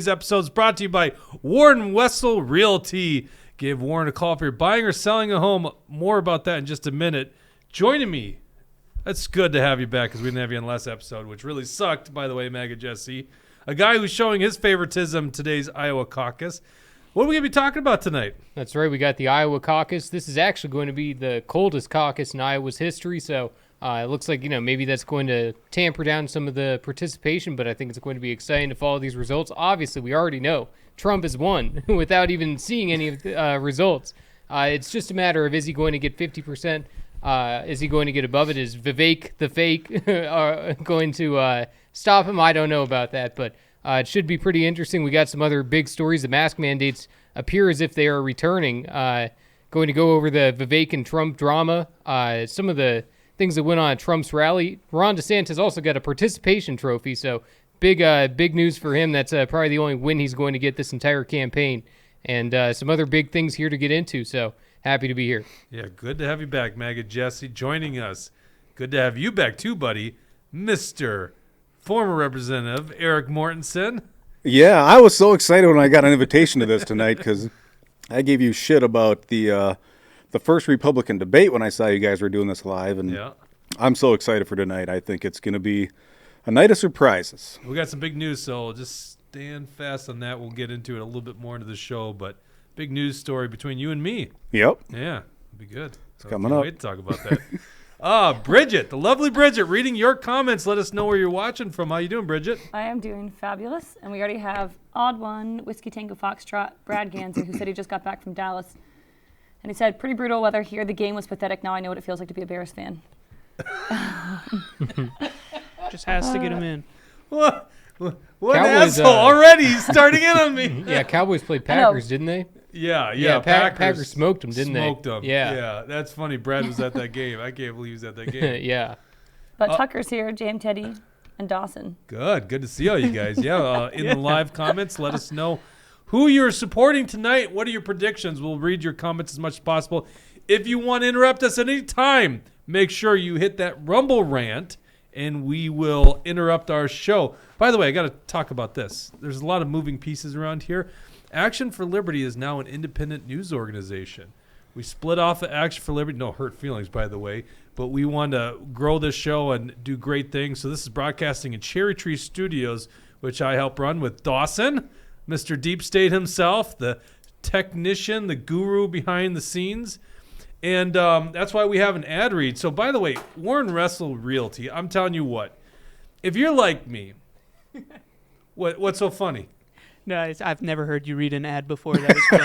These episodes brought to you by Warren Wessel Realty. Give Warren a call if you're buying or selling a home. More about that in just a minute. Joining me, that's good to have you back because we didn't have you on the last episode, which really sucked, by the way, MAGA Jesse. A guy who's showing his favoritism today's Iowa caucus. What are we going to be talking about tonight? That's right. We got the Iowa caucus. This is actually going to be the coldest caucus in Iowa's history, so it looks like, maybe that's going to tamper down some of the participation, but I think it's going to be exciting to follow these results. Obviously, we already know Trump has won without even seeing any of the results. It's just a matter of, is he going to get 50%? Is he going to get above it? Is Vivek the fake going to stop him? I don't know about that, but it should be pretty interesting. We got some other big stories. The mask mandates appear as if they are returning. Going to go over the Vivek and Trump drama. Some of the things that went on at Trump's rally. Ron DeSantis also got a participation trophy, so big news for him. That's probably the only win he's going to get this entire campaign. And some other big things here to get into, so happy to be here. Yeah, good to have you back, MAGA Jesse, joining us. Good to have you back too, buddy, Mr. Former Representative Erik Mortensen. Yeah, I was so excited when I got an invitation to this tonight because I gave you shit about the first Republican debate when I saw you guys were doing this live, and Yeah. I'm so excited for tonight. I think it's going to be a night of surprises. We got some big news, so just stand fast on that. We'll get into it a little bit more into the show, but big news story between you and me. Yep. Yeah, it'll be good. It's coming up. Wait to talk about that. Bridget, the lovely Bridget, reading your comments. Let us know where you're watching from. How you doing, Bridget? I am doing fabulous, and we already have Odd One, Whiskey Tango Foxtrot, Brad Ganser, who said he just got back from Dallas. And he said, pretty brutal weather here. The game was pathetic. Now I know what it feels like to be a Bears fan. Just has to get him in. What an Cowboys, asshole already. He's starting in on me. Yeah, Cowboys played Packers, didn't they? Yeah. Packers smoked them, didn't Smoked they? them. Yeah. Yeah, that's funny. Brad was at that game. I can't believe he was at that game. Yeah. But Tucker's here, Jam Teddy, and Dawson. Good to see all you guys. Yeah, in the live comments, let us know who you're supporting tonight. What are your predictions? We'll read your comments as much as possible. If you want to interrupt us at any time, make sure you hit that Rumble rant, and we will interrupt our show. By the way, I got to talk about this. There's a lot of moving pieces around here. Action for Liberty is now an independent news organization. We split off of Action for Liberty. No hurt feelings, by the way. But we want to grow this show and do great things. So this is broadcasting in Cherry Tree Studios, which I help run with Dawson, Mr. Deep State himself, the technician, the guru behind the scenes. And that's why we have an ad read. So, by the way, Warren Wessel Realty, I'm telling you what. If you're like me, what's so funny? No, I've never heard you read an ad before. That is funny.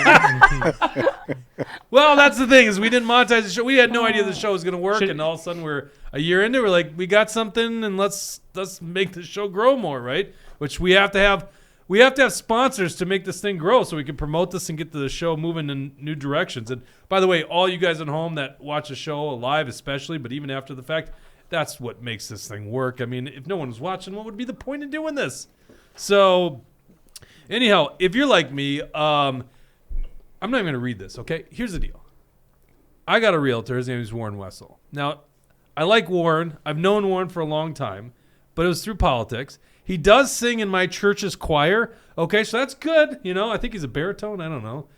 Well, that's the thing is we didn't monetize the show. We had no idea the show was going to work, and all of a sudden we're a year into it. We're like, we got something, and let's make the show grow more, right? Which we have to have. We have to have sponsors to make this thing grow so we can promote this and get the show moving in new directions. And by the way, all you guys at home that watch the show live especially, but even after the fact, that's what makes this thing work. I mean, if no one was watching, what would be the point in doing this? So anyhow, if you're like me, I'm not even going to read this, okay? Here's the deal. I got a realtor. His name is Warren Wessel. Now, I like Warren. I've known Warren for a long time, but it was through politics. He does sing in my church's choir. Okay, so that's good. I think he's a baritone. I don't know.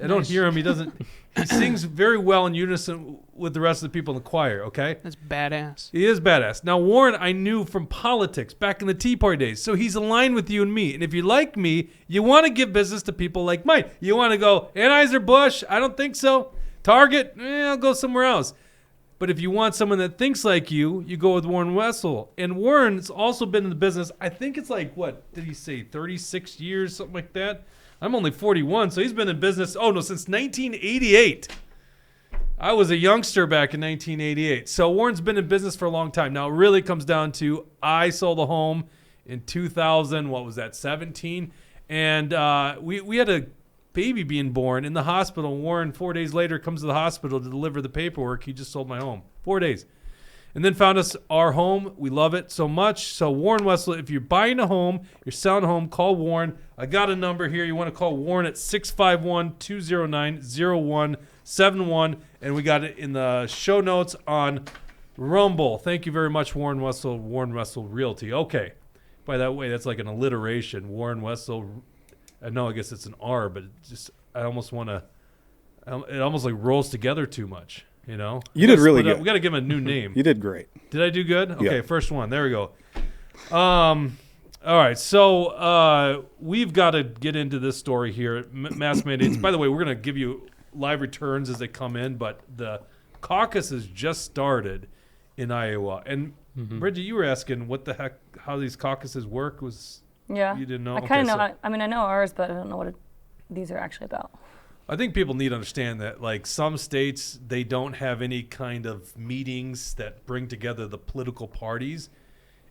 I don't hear him. He doesn't. He sings very well in unison with the rest of the people in the choir, okay? That's badass. He is badass. Now, Warren, I knew from politics back in the Tea Party days, so he's aligned with you and me. And if you like me, you want to give business to people like mine. You want to go, Anheuser-Busch? I don't think so. Target? I'll go somewhere else. But if you want someone that thinks like you go with Warren Wessel. And Warren's also been in the business, I think it's like, what did he say, 36 years, something like that? I'm only 41, so he's been in business, since 1988. I was a youngster back in 1988. So Warren's been in business for a long time. Now, it really comes down to I sold a home in 2017? And we had a baby being born in the hospital. Warren, 4 days later, comes to the hospital to deliver the paperwork. He just sold my home. 4 days. And then found us our home. We love it so much. So Warren Wessel, if you're buying a home, you're selling a home, call Warren. I got a number here. You want to call Warren at 651-209-0171. And we got it in the show notes on Rumble. Thank you very much, Warren Wessel Realty. Okay. By that way, that's like an alliteration. Warren Wessel know I guess it's an R, but I almost want to. It almost like rolls together too much. You know. You did really good. We got to give him a new name. You did great. Did I do good? Okay, Yeah. first one. There we go. All right, so we've got to get into this story here. Mass mandates. By the way, we're going to give you live returns as they come in, but the caucus has just started in Iowa. And Bridget, you were asking what the heck, how these caucuses work. Yeah. You didn't know? I kind of Okay, know. I mean, I know ours, but I don't know what these are actually about. I think people need to understand that, like, some states, they don't have any kind of meetings that bring together the political parties.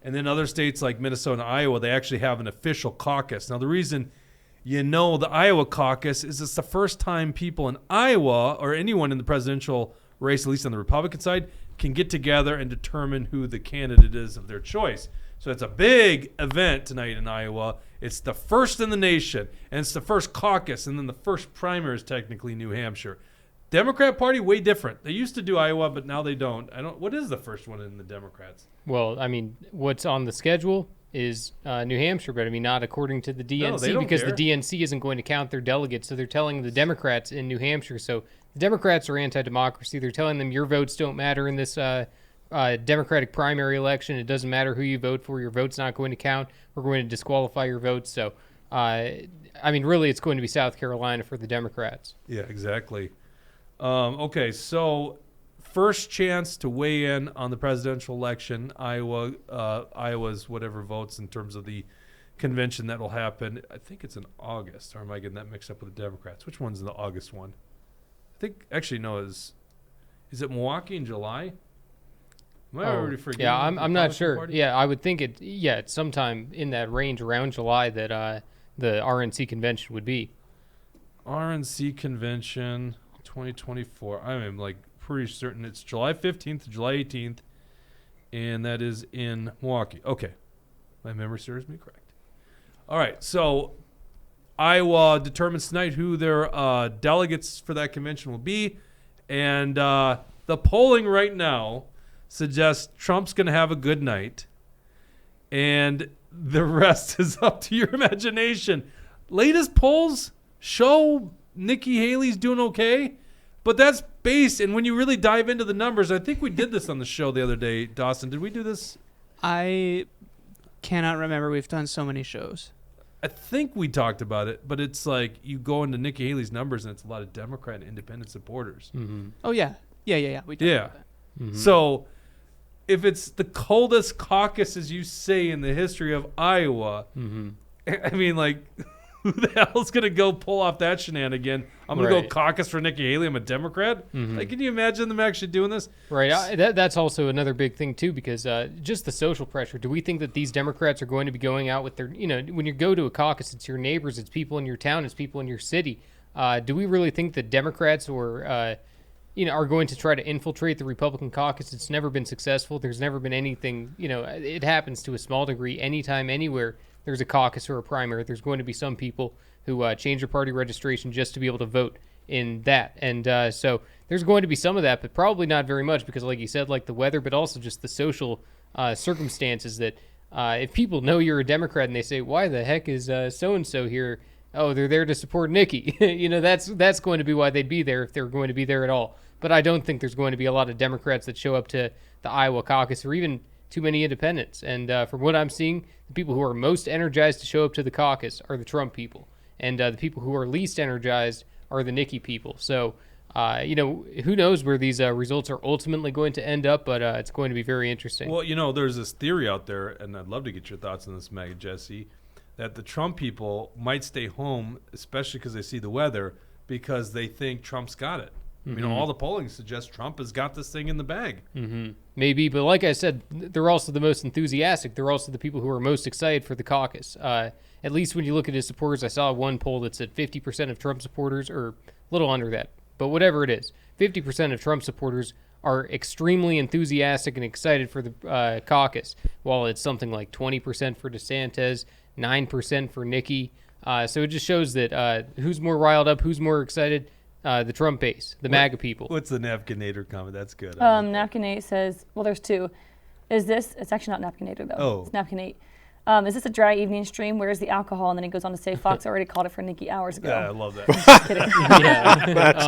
And then other states like Minnesota and Iowa, they actually have an official caucus. Now, the reason the Iowa caucus is it's the first time people in Iowa or anyone in the presidential race, at least on the Republican side, can get together and determine who the candidate is of their choice. So it's a big event tonight in Iowa. It's the first in the nation, and it's the first caucus, and then the first primary is technically New Hampshire. Democrat Party, way different. They used to do Iowa, but now they don't. What is the first one in the Democrats? Well, I mean, what's on the schedule is New Hampshire, but I mean, not according to the DNC, they don't because care. the DNC isn't going to count their delegates. So they're telling the Democrats in New Hampshire. So the Democrats are anti-democracy. They're telling them your votes don't matter in this Democratic primary election. It doesn't matter who you vote for. Your vote's not going to count. We're going to disqualify your votes. So, I mean, really, it's going to be South Carolina for the Democrats. Yeah, exactly. Okay, so first chance to weigh in on the presidential election, Iowa's whatever votes in terms of the convention that will happen. I think it's in August, or am I getting that mixed up with the Democrats? Which one's the August one? I think, actually, no, is it Milwaukee in July? Am I already forgetting? Yeah, the I'm not Republican sure. Party? Yeah, I would think it's sometime in that range around July that the RNC convention would be. RNC convention 2024. I am like pretty certain it's July 15th to July 18th, and that is in Milwaukee. Okay, my memory serves me correct. All right, so Iowa determines tonight who their delegates for that convention will be, and the polling right now suggests Trump's going to have a good night, and the rest is up to your imagination. Latest polls show Nikki Haley's doing okay, but that's based, and when you really dive into the numbers, I think we did this on the show the other day, Dawson. Did we do this? I cannot remember. We've done so many shows. I think we talked about it, but it's like you go into Nikki Haley's numbers, and it's a lot of Democrat and independent supporters. Oh, yeah. Yeah. We talked about that. So if it's the coldest caucus, as you say, in the history of Iowa, I mean, like, who the hell's going to go pull off that shenanigan? I'm going to go caucus for Nikki Haley. I'm a Democrat. Like, can you imagine them actually doing this? Right. That's also another big thing, too, because just the social pressure. Do we think that these Democrats are going to be going out with their, when you go to a caucus, it's your neighbors, it's people in your town, it's people in your city. Do we really think that Democrats are going to try to infiltrate the Republican caucus? It's never been successful. There's never been anything, it happens to a small degree anytime, anywhere there's a caucus or a primary. There's going to be some people who change their party registration just to be able to vote in that. And so there's going to be some of that, but probably not very much because, like you said, like the weather, but also just the social circumstances that if people know you're a Democrat and they say, why the heck is so-and-so here? Oh, they're there to support Nikki. That's going to be why they'd be there if they're going to be there at all. But I don't think there's going to be a lot of Democrats that show up to the Iowa caucus or even too many independents. And from what I'm seeing, the people who are most energized to show up to the caucus are the Trump people. And the people who are least energized are the Nikki people. So, who knows where these results are ultimately going to end up, but it's going to be very interesting. Well, there's this theory out there, and I'd love to get your thoughts on this, MAGA Jesse, that the Trump people might stay home, especially because they see the weather, because they think Trump's got it. All the polling suggests Trump has got this thing in the bag. Maybe, but like I said, they're also the most enthusiastic. They're also the people who are most excited for the caucus. At least when you look at his supporters, I saw one poll that said 50% of Trump supporters, or a little under that, but whatever it is, 50% of Trump supporters are extremely enthusiastic and excited for the caucus, while it's something like 20% for DeSantis, 9% for Nikki. So it just shows that who's more riled up, who's more excited. The Trump base, the MAGA people. What's the Napkinator comment? That's good. Napkinate says, well, there's two. Is this, it's actually not Napkinator, though. Oh. It's Napkinate. Is this a dry evening stream? Where's the alcohol? And then he goes on to say, Fox already called it for Nikki hours ago. Yeah, I love that. Just kidding. Yeah. That's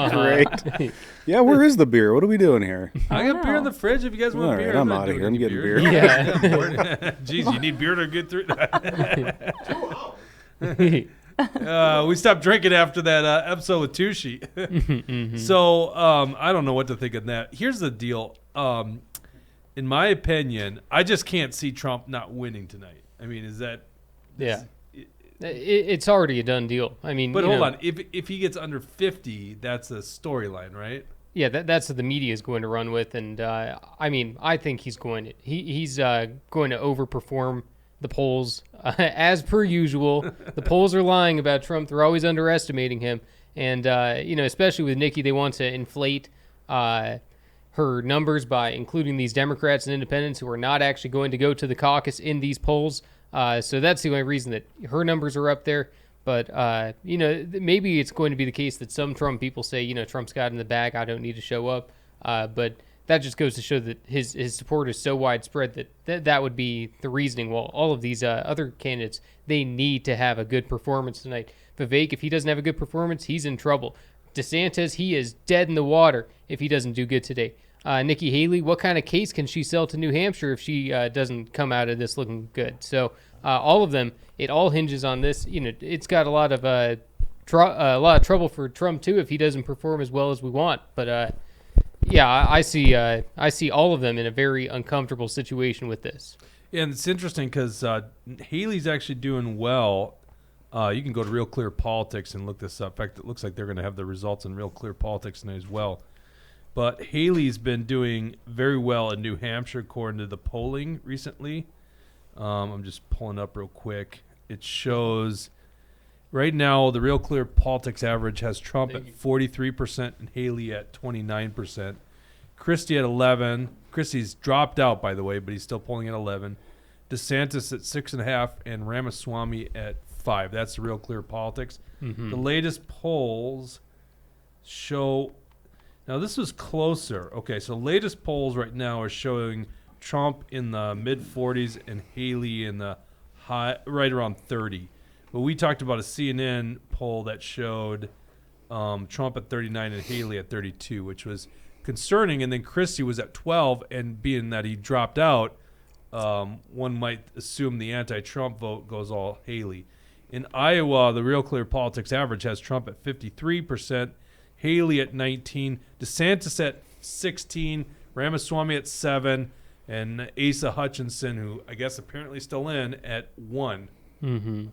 great. Yeah, where is the beer? What are we doing here? I got beer in the fridge if you guys want All right, beer. I'm not outta doing here. I'm any getting beer. Yeah. Jeez, you need beer to get through. We stopped drinking after that episode with Tucci. So I don't know what to think of that. Here's the deal. In my opinion, I just can't see Trump not winning tonight. I mean, is that? Yeah. It's already a done deal. I mean, But hold on. If he gets under 50, that's a storyline, right? Yeah, that's what the media is going to run with, and I mean, I think he's going to going to overperform the polls as per usual. The polls are lying about Trump; they're always underestimating him, and especially with Nikki, they want to inflate her numbers by including these Democrats and independents who are not actually going to go to the caucus in these polls. So that's the only reason that her numbers are up there. But, maybe it's going to be the case that some Trump people say, Trump's got in the bag, I don't need to show up. But that just goes to show that his support is so widespread that would be the reasoning. Well, all of these other candidates, they need to have a good performance tonight. Vivek, if he doesn't have a good performance, he's in trouble. DeSantis, he is dead in the water if he doesn't do good today. Nikki Haley, what kind of case can she sell to New Hampshire if she doesn't come out of this looking good? So all of them, it all hinges on this. It's got a lot of trouble for Trump too if he doesn't perform as well as we want. But I see all of them in a very uncomfortable situation with this. Yeah, and it's interesting because Haley's actually doing well. You can go to Real Clear Politics and look this up. In fact, it looks like they're going to have the results in Real Clear Politics tonight as well. But Haley's been doing very well in New Hampshire according to the polling recently. I'm just pulling up real quick. It shows right now the Real Clear Politics average has Trump at 43% and Haley at 29%. Christie at 11. Christie's dropped out, by the way, but he's still polling at 11. DeSantis at 6.5 and Ramaswamy at 5. That's the Real Clear Politics. Mm-hmm. The latest polls show. Now, this was closer. Okay, so latest polls right now are showing Trump in the mid-40s and Haley in the high, right around 30. But we talked about a CNN poll that showed Trump at 39 and Haley at 32, which was concerning. And then Christie was at 12, and being that he dropped out, one might assume the anti-Trump vote goes all Haley. In Iowa, the Real Clear Politics average has Trump at 53%, Haley at 19, DeSantis at 16, Ramaswamy at 7, and Asa Hutchinson, who I guess apparently still in, at 1. Mm-hmm.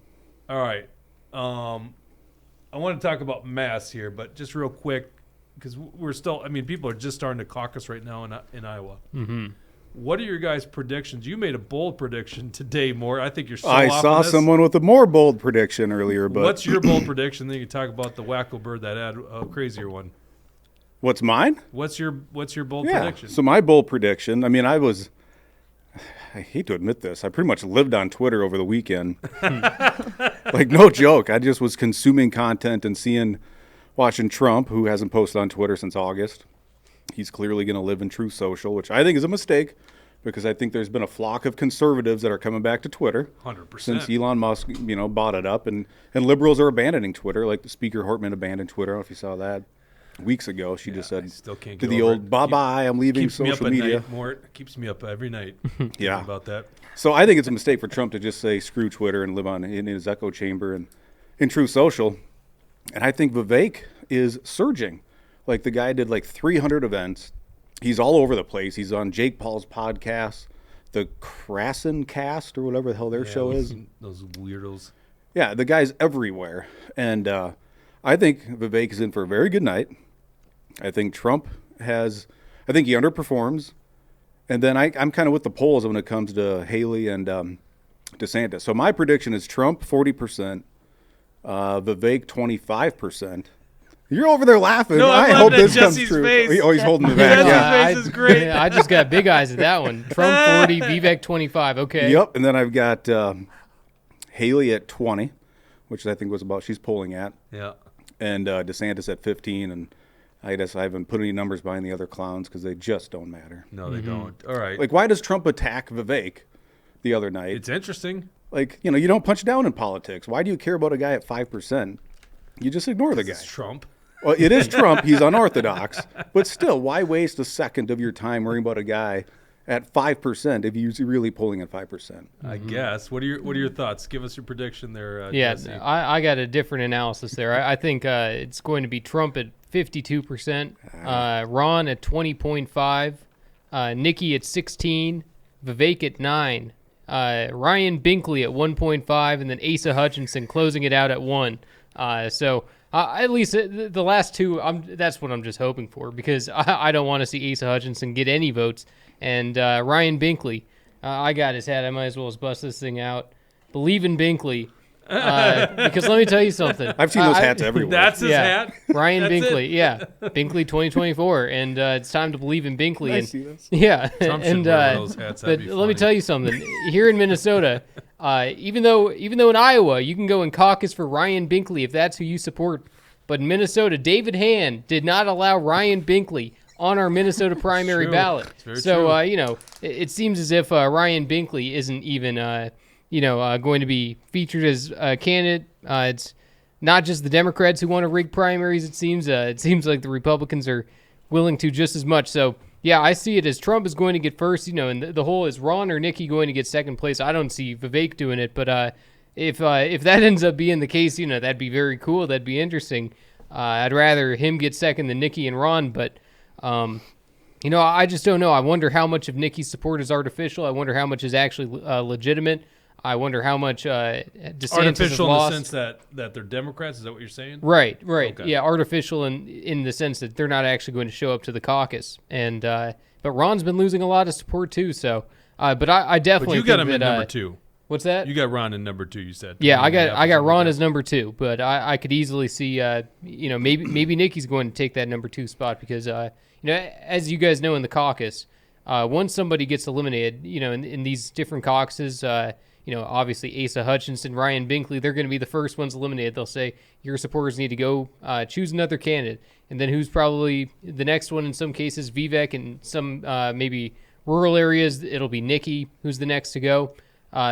All right. I want to talk about mass here, but just real quick, because we're still, people are just starting to caucus right now in Iowa. Mm-hmm. What are your guys' predictions? You made a bold prediction today, Mort. I think you're so I off saw on this. someone with a more bold prediction earlier, but What's your bold prediction? Then you can talk about the wacko bird that had a crazier one. what's mine? What's your bold Yeah. prediction? So my bold prediction, I hate to admit this, I pretty much lived on Twitter over the weekend. Like, no joke. I just was consuming content and watching Trump, who hasn't posted on Twitter since August. He's clearly going to live in Truth Social, which I think is a mistake because I think there's been a flock of conservatives that are coming back to Twitter 100%. since Elon Musk, bought it up, and liberals are abandoning Twitter, like the Speaker Hortman abandoned Twitter. I don't know if you saw that weeks ago. She just said I still can't to get the over old it. bye-bye, I'm leaving Keeps me up social at media. night, Mort. Keeps me up every night. Yeah. Thinking about that. So I think it's a mistake for Trump to just say screw Twitter and live in his echo chamber and in Truth Social. And I think Vivek is surging. Like, the guy did like 300 events. He's all over the place. He's on Jake Paul's podcast, the Krasen Cast or whatever the hell their show is. Those weirdos. Yeah, the guy's everywhere. And I think Vivek is in for a very good night. I think he underperforms. And then I'm kind of with the polls when it comes to Haley and DeSantis. So my prediction is Trump 40%, Vivek 25%. You're over there laughing. No, I'm I hope laughing at this comes Jesse's true. face. Oh, he's holding the back. Jesse's Yeah. face is great. I just got big eyes at that one. Trump 40, Vivek 25. Okay. Yep. And then I've got Haley at 20, which I think was about she's polling at, Yeah. and DeSantis at 15. And I guess I haven't put any numbers behind the other clowns because they just don't matter. No, they don't. All right. Like, why does Trump attack Vivek the other night? It's interesting. Like, you don't punch down in politics. Why do you care about a guy at 5%? You just ignore the guy. It's Trump. Well, it is Trump. He's unorthodox. But still, why waste a second of your time worrying about a guy at 5% if he's really polling at 5%? I guess. What are your thoughts? Give us your prediction there. Yeah, Jesse. I got a different analysis there. I think it's going to be Trump at 52%, Ron at 20.5%, Nikki at 16%, Vivek at 9%, Ryan Binkley at 1.5%, and then Asa Hutchinson closing it out at 1%. So at least the last two, that's what I'm just hoping for, because I don't want to see Asa Hutchinson get any votes. And Ryan Binkley, I got his hat. I might as well just bust this thing out. Believe in Binkley. Because let me tell you something. I've seen those hats everywhere. That's his hat? Ryan That's Binkley. it? Yeah. Binkley 2024. And it's time to believe in Binkley. I And see this. yeah. Trump should and wear those hats. but That'd be let me funny. tell you something. Here in Minnesota, even though in Iowa you can go and caucus for Ryan Binkley if that's who you support, but in Minnesota, David Hand did not allow Ryan Binkley on our Minnesota primary true. ballot. It's very So true. it seems as if Ryan Binkley isn't even going to be featured as a candidate. It's not just the Democrats who want to rig primaries. It seems like the Republicans are willing to just as much. So yeah, I see it as Trump is going to get first. And the whole is Ron or Nikki going to get second place. I don't see Vivek doing it, but if that ends up being the case, that'd be very cool. That'd be interesting. I'd rather him get second than Nikki and Ron, but I just don't know. I wonder how much of Nikki's support is artificial. I wonder how much is actually legitimate. I wonder how much DeSantis Artificial in has the lost. sense that they're Democrats. Is that what you're saying? Right. Okay. Yeah, artificial in the sense that they're not actually going to show up to the caucus. And but Ron's been losing a lot of support too. So, but I definitely But you got think him in that, number 2. What's that? You got Ron in number 2. You said. Yeah, I got something Ron like as number 2, but I could easily see maybe Nikki's going to take that number 2 spot because as you guys know in the caucus, once somebody gets eliminated, in these different caucuses, obviously Asa Hutchinson, Ryan Binkley, they're going to be the first ones eliminated. They'll say your supporters need to go choose another candidate, and then who's probably the next one in some cases, Vivek, and some maybe rural areas it'll be Nikki who's the next to go.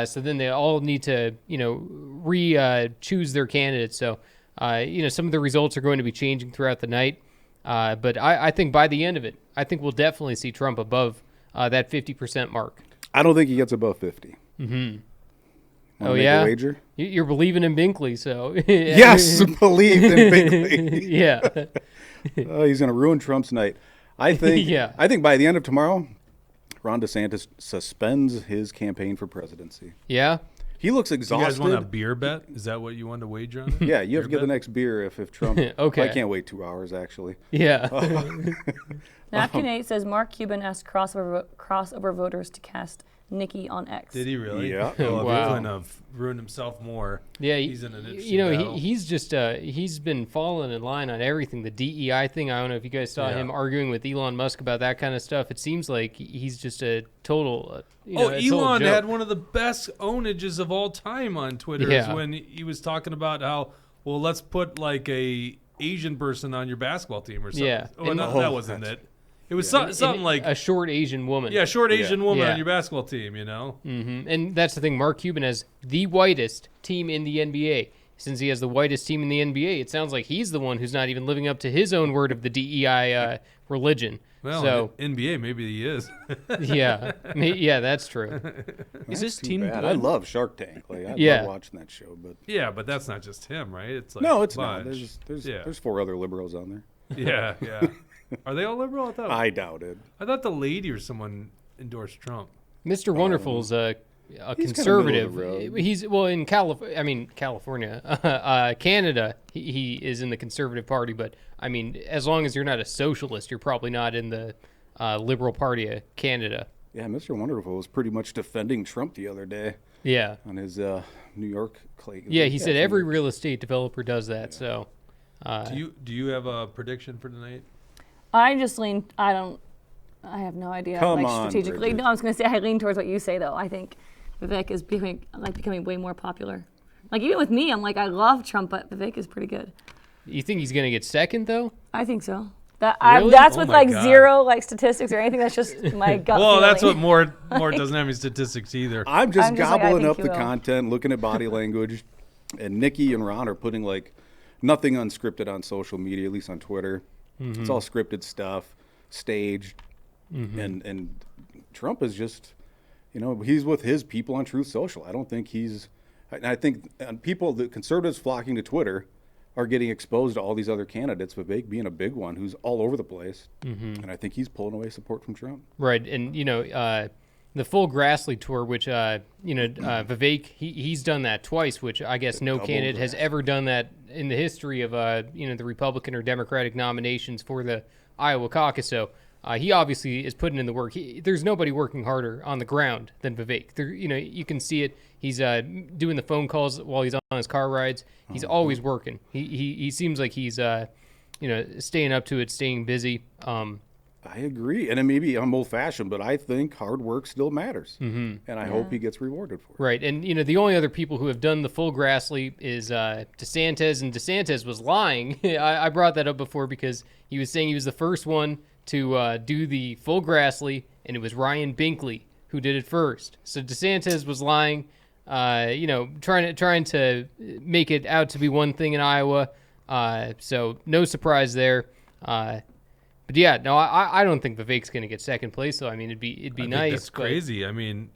So then they all need to, choose their candidates. So, some of the results are going to be changing throughout the night. But I think by the end of it, I think we'll definitely see Trump above that 50% mark. I don't think he gets above 50. Mm-hmm. Wanna Oh, make yeah? a wager? You're believing in Binkley, so. Yes, believe in Binkley. Yeah. Oh, he's going to ruin Trump's night. I think. Yeah. I think by the end of tomorrow, Ron DeSantis suspends his campaign for presidency. Yeah. He looks You exhausted. guys want a beer bet? Is that what you want to wager on? Yeah, you have to Beer get the bet? next beer if Trump. Okay. I can't wait 2 hours actually. Yeah. Napkin 8 says Mark Cuban asked crossover voters to cast Nikki on X. Did he really? Yeah. Well, Wow. He's going to ruin himself more. Yeah, He's in an interesting battle. he's just he's been falling in line on everything. The DEI thing. I don't know if you guys saw him arguing with Elon Musk about that kind of stuff. It seems like he's just a total. a total Elon joke. had one of the best onages of all time on Twitter. Yeah. Is when he was talking about how, well, let's put like a Asian person on your basketball team or something. Yeah. Oh, And- no, that wasn't it. It was something like a short Asian woman. yeah, short Asian woman Yeah. on your basketball team. And that's the thing. Mark Cuban has the whitest team in the NBA. Since he has the whitest team in the NBA, it sounds like he's the one who's not even living up to his own word of the DEI religion. Well, so in NBA maybe he is. yeah, that's true. Is this Too team bad. good? I love Shark Tank. Like I Yeah. love watching that show, but Yeah, but that's not just him, right? It's like no, a it's not. bunch. There's 4 other liberals on there. Yeah. Are they all liberal? I doubt it. I thought the lady or someone endorsed Trump. Mr. Wonderful's a He's kinda conservative. middle of the road. He's in California, Canada. He is in the Conservative Party, but I mean, as long as you're not a socialist, you're probably not in the Liberal Party of Canada. Yeah, Mr. Wonderful was pretty much defending Trump the other day Yeah, on his New York clay. yeah. He said every real estate developer does that. So, Do you have a prediction for tonight? I just lean. I have no idea. Come like on, strategically, Bridget. no. I was going to say I lean towards what you say though. I think Vivek is becoming way more popular. Like even with me, I'm like I love Trump, but Vivek is pretty good. you think he's going to get second though? I think so. Really? That's Oh with my like God. zero like statistics or anything. That's just my gut Well, that's what feeling. Mort doesn't have any statistics either. I'm just I'm just like, I gobbling think up he the will. content, looking at body language, and Nikki and Ron are putting like nothing unscripted on social media, at least on Twitter. It's all scripted stuff, staged, and Trump is just, he's with his people on Truth Social. I don't think I think the conservatives flocking to Twitter are getting exposed to all these other candidates, Vivek being a big one who's all over the place. And I think he's pulling away support from Trump. Right, and the full Grassley tour, which Vivek he's done that twice, which I guess no Double candidate has Grassley. ever done that in the history of the Republican or Democratic nominations for the Iowa caucus. So he obviously is putting in the work. There's nobody working harder on the ground than Vivek. You can see it. He's doing the phone calls while he's on his car rides. He's always working. He seems like he's staying up to it, staying busy. I agree. And maybe I'm old-fashioned, but I think hard work still matters. And I hope he gets rewarded for it. Right, and the only other people who have done the full Grassley is DeSantis, and DeSantis was lying. I brought that up before because he was saying he was the first one to do the full Grassley, and it was Ryan Binkley who did it first. So DeSantis was lying, trying to make it out to be one thing in Iowa. So no surprise there. But yeah, no, I don't think Vivek's going to get second place. So I mean, it'd be I nice. think that's but- crazy. I mean,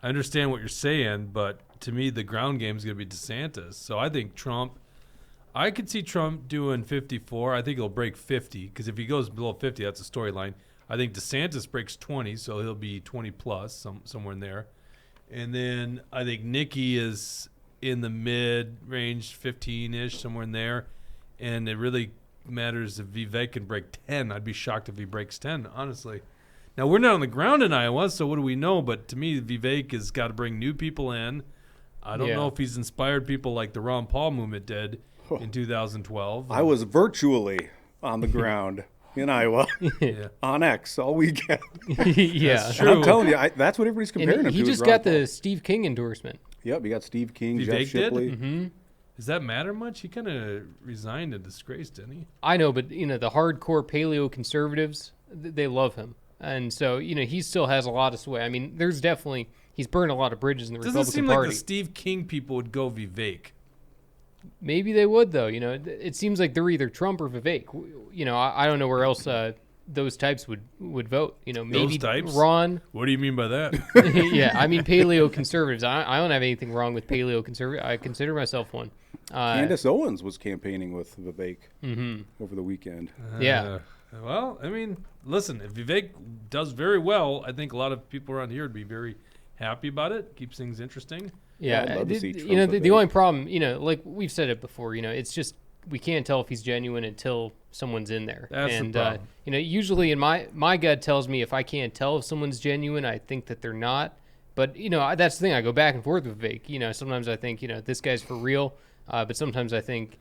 I understand what you're saying, but to me, the ground game is going to be DeSantis. So I think I could see Trump doing 54. I think he'll break 50 because if he goes below 50, that's a storyline. I think DeSantis breaks 20, so he'll be 20 plus, somewhere in there. And then I think Nikki is in the mid-range, 15-ish, somewhere in there. And it really matters if Vivek can break 10. I'd be shocked if he breaks 10, honestly. Now, we're not on the ground in Iowa, so what do we know? But to me, Vivek has got to bring new people in. I don't know if he's inspired people like the Ron Paul movement did in 2012. I was virtually on the ground in Iowa on X all weekend. yeah, That's And I'm true. telling you, that's what everybody's comparing and him he to. just is Ron got Paul. the Steve King endorsement. Yep, you got Steve King, Vivek Jeff did? Shipley. Does that matter much? He kind of resigned in disgrace, didn't he? I know, but the hardcore paleo conservatives, they love him, and so he still has a lot of sway. I mean, he's burned a lot of bridges in the Doesn't Republican seem Party. like the Steve King people would go Vivek. Maybe they would though. It seems like they're either Trump or Vivek. I don't know where else those types would vote. Maybe types? Ron. What do you mean by that? Yeah, I mean paleo conservatives. I don't have anything wrong with paleo conservative. I consider myself one. Candace Owens was campaigning with Vivek over the weekend. Yeah. Well, I mean, listen, if Vivek does very well, I think a lot of people around here would be very happy about it. Keeps things interesting. Yeah, I'd love to see Trump the Vivek. only problem, like we've said it before, it's just we can't tell if he's genuine until someone's in there. That's the and problem. Usually in my gut tells me if I can't tell if someone's genuine, I think that they're not. But that's the thing. I go back and forth with Vivek. Sometimes I think this guy's for real, but sometimes I think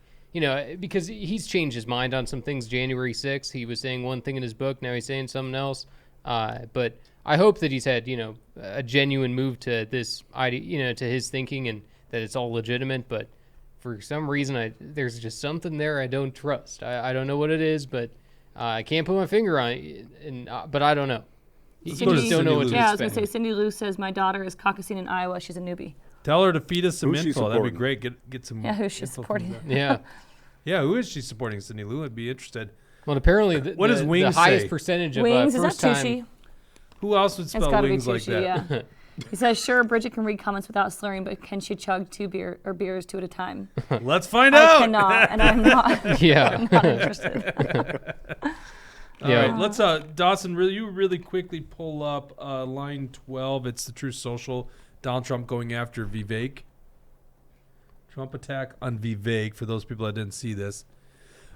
because he's changed his mind on some things. January 6th, he was saying one thing in his book, now he's saying something else. But I hope that he's had a genuine move to this idea, to his thinking, and that it's all legitimate. But for some reason, there's just something there I don't trust. I don't know what it is, but I can't put my finger on it. But I don't know. You Let's go to just don't know what Cindy to Lou. Yeah, I was going expect. to say, Cindy Lou says, my daughter is caucusing in Iowa. She's a newbie. Tell her to feed us some Who's she info. That'd be supporting? great. Get some. Yeah, who's she info from supporting? that. Yeah. Yeah, who is she supporting, Cindy Lou? I'd be interested. Well, apparently, What does the Wings highest say? percentage of Wings, is that first time. Tushy? Who else would It's spell got to be wings like Tushy, that? yeah. He says, sure, Bridget can read comments without slurring, but can she chug beers two at a time? Let's find I out. cannot, and I'm not. Yeah. I'm not interested. All Yeah. right, let's Dawson, you really quickly pull up line 12. It's the True Social. Donald Trump going after Vivek. Trump attack on Vivek. For those people that didn't see this,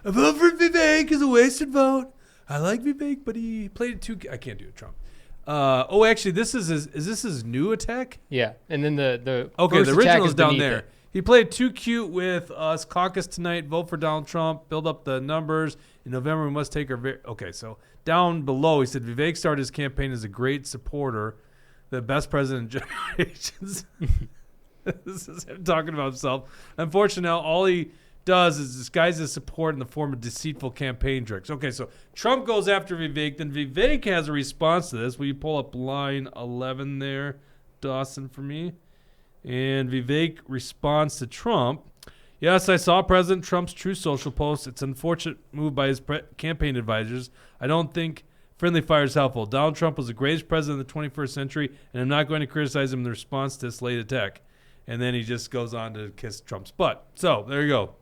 a vote for Vivek is a wasted vote. I like Vivek, but he played it too. I can't do it, Trump. Actually, this is his new attack? Yeah, and then the Okay, first the attack original is is down beneath there. it. He played too cute with us. Caucus tonight. Vote for Donald Trump. Build up the numbers. In November, we must take our. Okay, so down below, he said Vivek started his campaign as a great supporter, the best president in generations. This is him talking about himself. Unfortunately, all he does is disguise his support in the form of deceitful campaign tricks. Okay, so Trump goes after Vivek. Then Vivek has a response to this. Will you pull up line 11 there, Dawson, for me? And Vivek responds to Trump. Yes, I saw President Trump's True Social post. It's an unfortunate move by his campaign advisors. I don't think friendly fire is helpful. Donald Trump was the greatest president of the 21st century, and I'm not going to criticize him in the response to this late attack. And then he just goes on to kiss Trump's butt. So there you go.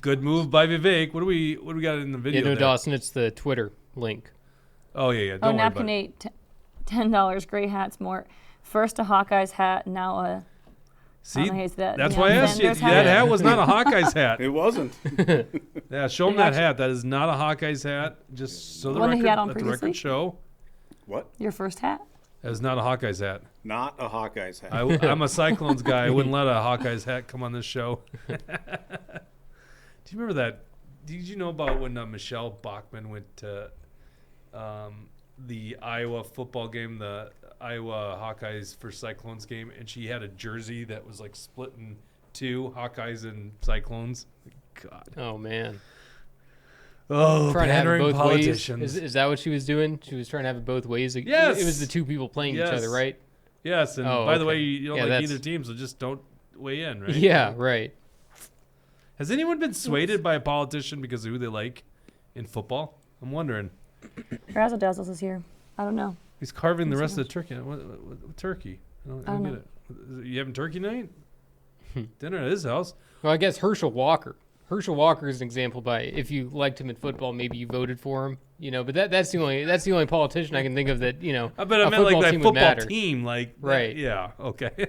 Good move by Vivek. What do we got in the video? Yeah, no, there? Dawson, it's the Twitter link. Oh yeah. Don't worry Napkin about it. 8, $10. Gray hats more. First a Hawkeyes hat, now a. See, I don't know how to say that. that's Yeah, why I asked you. Sanders That hat. hat was not a Hawkeyes hat. It wasn't. Yeah, show him that hat. That is not a Hawkeyes hat. Just so the One that he record, had on let the previously? record show. What? Your first hat? That is not a Hawkeyes hat. Not a Hawkeyes hat. I'm a Cyclones guy. I wouldn't let a Hawkeyes hat come on this show. Do you remember that? Did you know about when Michelle Bachmann went to the Iowa football game, the Iowa Hawkeyes for Cyclones game, and she had a jersey that was like split in two, Hawkeyes and Cyclones? God. Oh, man. Oh, Trying to have it pandering both politicians. ways. Is that what she was doing? She was trying to have it both ways? Yes. It was the two people playing each Yes. other, right? Yes, and Oh, by the okay. way, you don't Yeah, like that's- either team, so just don't weigh in, right? Yeah, right. Has anyone been swayed by a politician because of who they like in football? I'm wondering. Razzle Dazzles is here. I don't know. He's carving the rest of the turkey. What turkey? I don't don't get know. it. You having turkey night? Dinner at his house. Well, I guess Herschel Walker. Herschel Walker is an example by if you liked him in football, maybe you voted for him. You know, but that's the only politician I can think of that, you know, I bet I a meant like football that team would football matter. team. Like, Right. Yeah. Okay.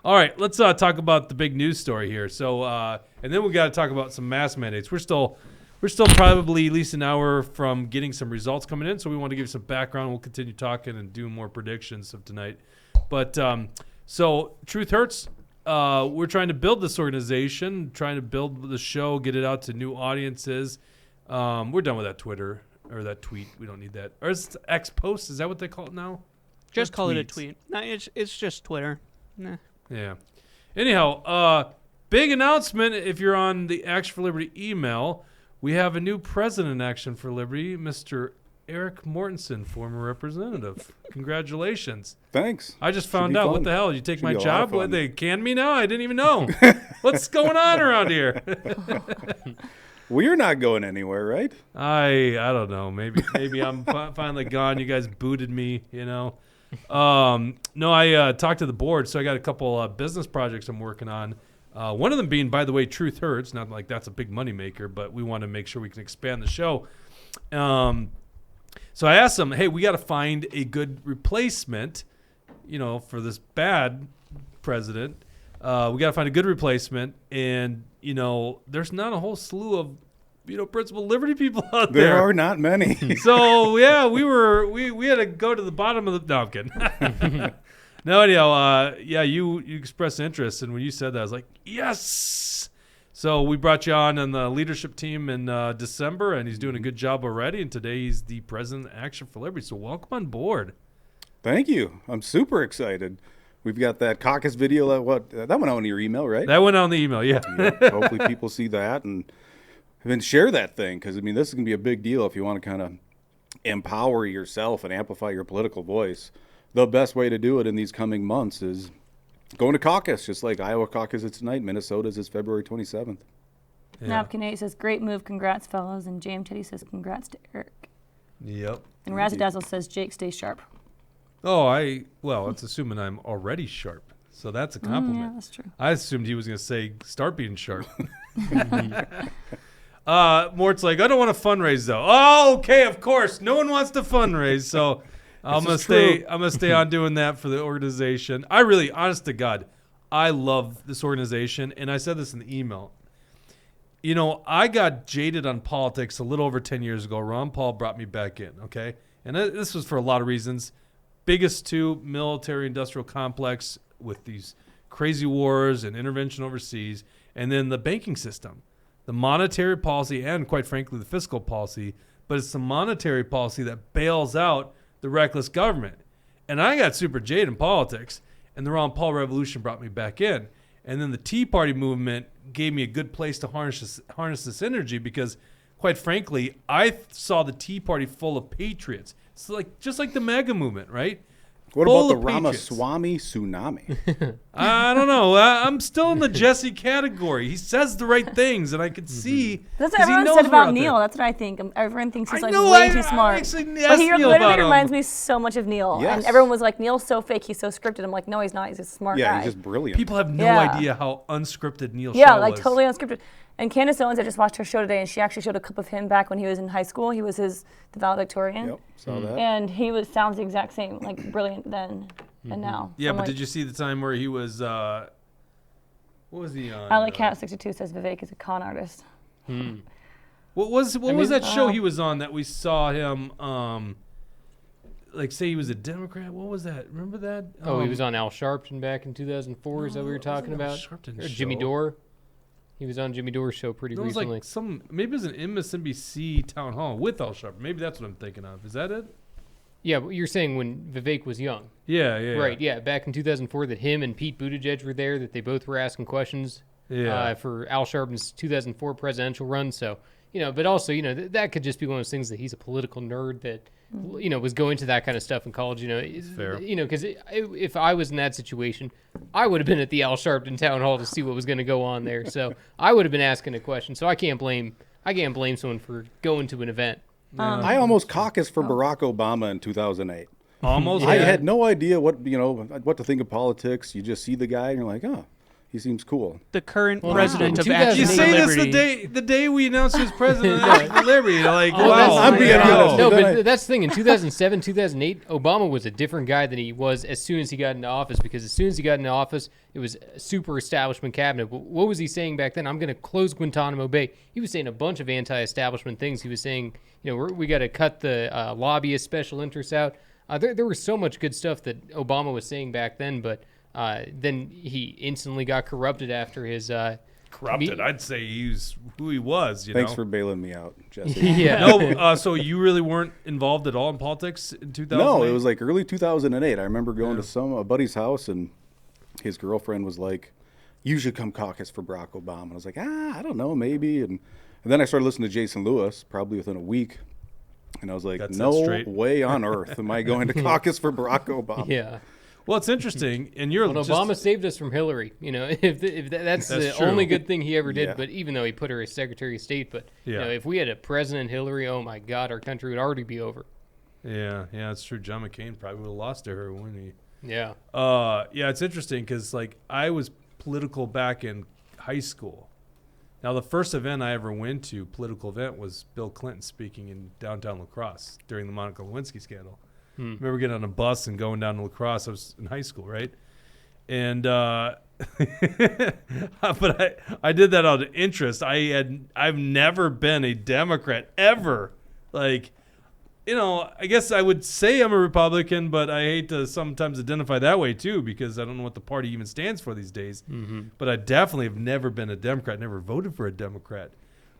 All right. Let's talk about the big news story here. So, and then we got to talk about some mask mandates. We're still probably at least an hour from getting some results coming in. So we want to give you some background. We'll continue talking and do more predictions of tonight. But so Truth Hurts. We're trying to build this organization, trying to build the show, get it out to new audiences. We're done with that Twitter or that tweet. We don't need that. Or is it X post? Is that what they call it now? Just Or call it a tweets? tweet. No, it's just Twitter. Nah. Yeah. Anyhow, big announcement. If you're on the Action for Liberty email, we have a new president in Action for Liberty, Mr. Erik Mortensen, former representative. Congratulations. Thanks. I just Should found be out. fun. What the hell? Did you take Should my be a lot job? of What, fun. they canned me now? I didn't even know. What's going on around here? We're not going anywhere, right? I don't know. Maybe I'm finally gone. You guys booted me, you know. No, I talked to the board, so I got a couple business projects I'm working on. One of them being, by the way, Truth Hurts. Not like that's a big moneymaker, but we want to make sure we can expand the show. So I asked them, hey, we got to find a good replacement, you know, for this bad president. We got to find a good replacement. And, you know, there's not a whole slew of, you know, principled liberty people out there. There are not many. So, yeah, we had to go to the bottom of the, no, I'm kidding. No, anyhow, yeah, you expressed interest. And when you said that, I was like, yes. So we brought you on the leadership team in December, and he's doing a good job already. And today he's the president of Action for Liberty. So welcome on board. Thank you. I'm super excited. We've got that caucus video that went out in your email, right? That went out in the email, yeah. Yeah, hopefully people see that and share that thing, because I mean this is gonna be a big deal if you want to kind of empower yourself and amplify your political voice. The best way to do it in these coming months is going to caucus, just like Iowa caucus is tonight. Minnesota's is February 27th. Yeah. Napkin 8 says, great move, congrats, fellas. And Jam Teddy says, congrats to Eric. Yep. And Razzadazzle says, Jake, stay sharp. Oh, well, it's assuming I'm already sharp. So that's a compliment. Yeah, that's true. I assumed he was going to say, start being sharp. Mort's like, I don't want to fundraise, though. Oh, okay, of course. No one wants to fundraise. So I'm going to stay on doing that for the organization. I really, honest to God, I love this organization. And I said this in the email. You know, I got jaded on politics a little over 10 years ago. Ron Paul brought me back in, okay? And this was for a lot of reasons. Biggest two, military-industrial complex with these crazy wars and intervention overseas, and then the banking system, the monetary policy, and quite frankly, the fiscal policy. But it's the monetary policy that bails out the reckless government. And I got super jaded in politics, and the Ron Paul revolution brought me back in. And then the Tea Party movement gave me a good place to harness this energy because, quite frankly, I saw the Tea Party full of patriots. It's just like the MAGA movement, right? What Full about the of patriots. Ramaswamy tsunami? I don't know. I'm still in the Jesse category. He says the right things, and I could see. That's what 'cause he everyone knows said we're about out there. Neil. That's what I think. Everyone thinks he's I like know, way I too smart. actually But asked he Neil literally about him. reminds me so much of Neil. Yes. And everyone was like, Neil's so fake. He's so scripted. I'm like, no, he's not. He's a smart Yeah, guy. he's just brilliant. People have no Yeah. idea how unscripted Neil's Yeah, show like was. totally unscripted. And Candace Owens, I just watched her show today, and she actually showed a clip of him back when he was in high school. He was the valedictorian. Yep, saw that. And he sounds the exact same, like brilliant then and now. Yeah, So I'm but like, did you see the time where he was? What was he on? Alley Cat 62 says Vivek is a con artist. What was that show Oh. he was on that we saw him? Like say he was a Democrat. What was that? Remember that? Oh, he was on Al Sharpton back in 2004. Is that what we were talking wasn't Al about? Sharpton's Or Jimmy show. Dore. He was on Jimmy Dore's show pretty It was recently. like maybe it was an MSNBC town hall with Al Sharpton. Maybe that's what I'm thinking of. Is that it? Yeah, but you're saying when Vivek was young. Yeah. Right, yeah. Back in 2004 that him and Pete Buttigieg were there, that they both were asking questions Yeah. for Al Sharpton's 2004 presidential run. So, but also, that could just be one of those things that he's a political nerd that, was going to that kind of stuff in college, Fair. Because if I was in that situation, I would have been at the Al Sharpton town hall to see what was going to go on there. So I would have been asking a question. So I can't blame someone for going to an event. I almost caucused for Barack Obama in 2008. Almost. I yeah. had no idea what to think of politics. You just see the guy and you're like, oh, he seems cool. The current Well, president in of 2000 Action You for say this Liberty. the day we announced he was president of Action for Liberty. You're like, Well, wow. I'm being honest. No, Then but that's the thing. In 2007, 2008, Obama was a different guy than he was as soon as he got into office. Because as soon as he got into office, it was a super establishment cabinet. But what was he saying back then? I'm going to close Guantanamo Bay. He was saying a bunch of anti-establishment things. He was saying, we got to cut the lobbyist special interests out. There was so much good stuff that Obama was saying back then, but then he instantly got corrupted after his Corrupted. I'd say he's who he was. Thanks for bailing me out, Jesse. yeah. No, so you really weren't involved at all in politics in 2000? No, it was like early 2008. I remember going to a buddy's house, and his girlfriend was like, "You should come caucus for Barack Obama." And I was like, I don't know, maybe. And then I started listening to Jason Lewis, probably within a week, and I was like, Got set no straight. way on earth am I going to caucus for Barack Obama. Yeah. Well, it's interesting, and you're Well, just, Obama saved us from Hillary. If that's the true. only good thing he ever did. Yeah. But even though he put her as Secretary of State, but Yeah. if we had a President Hillary, oh my God, our country would already be over. Yeah, it's true. John McCain probably would have lost to her, wouldn't he? Yeah. Yeah, it's interesting because I was political back in high school. Now, the first event I ever went to, political event, was Bill Clinton speaking in downtown La Crosse during the Monica Lewinsky scandal. Remember getting on a bus and going down to La Crosse. I was in high school, right? And but I did that out of interest. I've never been a Democrat ever. I guess I would say I'm a Republican, but I hate to sometimes identify that way too because I don't know what the party even stands for these days. But I definitely have never been a Democrat, never voted for a Democrat.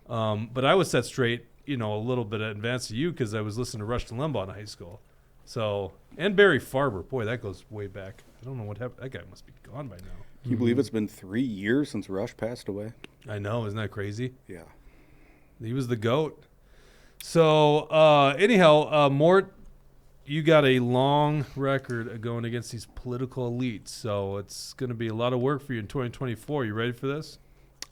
But I was set straight, a little bit in advance to you because I was listening to Rush Limbaugh in high school. So, and Barry Farber. Boy, that goes way back. I don't know what happened. That guy must be gone by now. Can you believe it's been 3 years since Rush passed away? I know. Isn't that crazy? Yeah. He was the GOAT. So, anyhow, Mort, you got a long record of going against these political elites. So it's going to be a lot of work for you in 2024. You ready for this?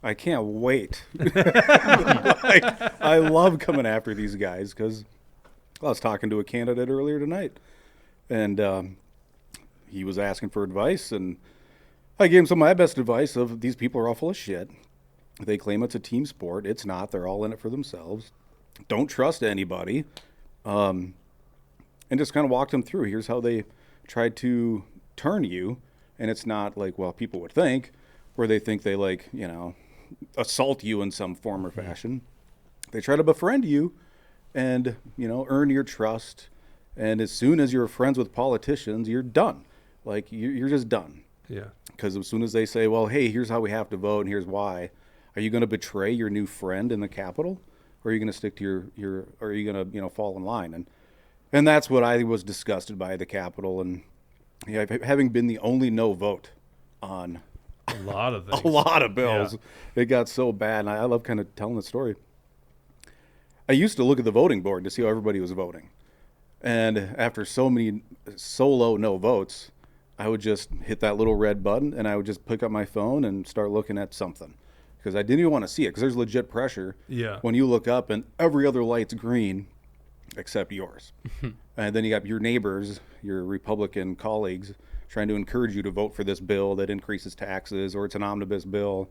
I can't wait. I love coming after these guys because I was talking to a candidate earlier tonight, and he was asking for advice, and I gave him some of my best advice of these people are all full of shit. They claim it's a team sport. It's not. They're all in it for themselves. Don't trust anybody. And just kind of walked them through. Here's how they tried to turn you, and it's not like, well, people would think, where they think they assault you in some form or fashion. They try to befriend you and, earn your trust. And as soon as you're friends with politicians, you're done. You're just done. Yeah. Because as soon as they say, well, hey, here's how we have to vote and here's why, are you going to betray your new friend in the Capitol? Or are you going to stick to or are you going to, fall in line? And that's what I was disgusted by the Capitol. And having been the only no vote on A lot of things. A lot of bills. Yeah. It got so bad, and I love kind of telling the story. I used to look at the voting board to see how everybody was voting. And after so low no votes, I would just hit that little red button, and I would just pick up my phone and start looking at something. Because I didn't even want to see it, because there's legit pressure when you look up and every other light's green except yours. And then you got your neighbors, your Republican colleagues, trying to encourage you to vote for this bill that increases taxes, or it's an omnibus bill,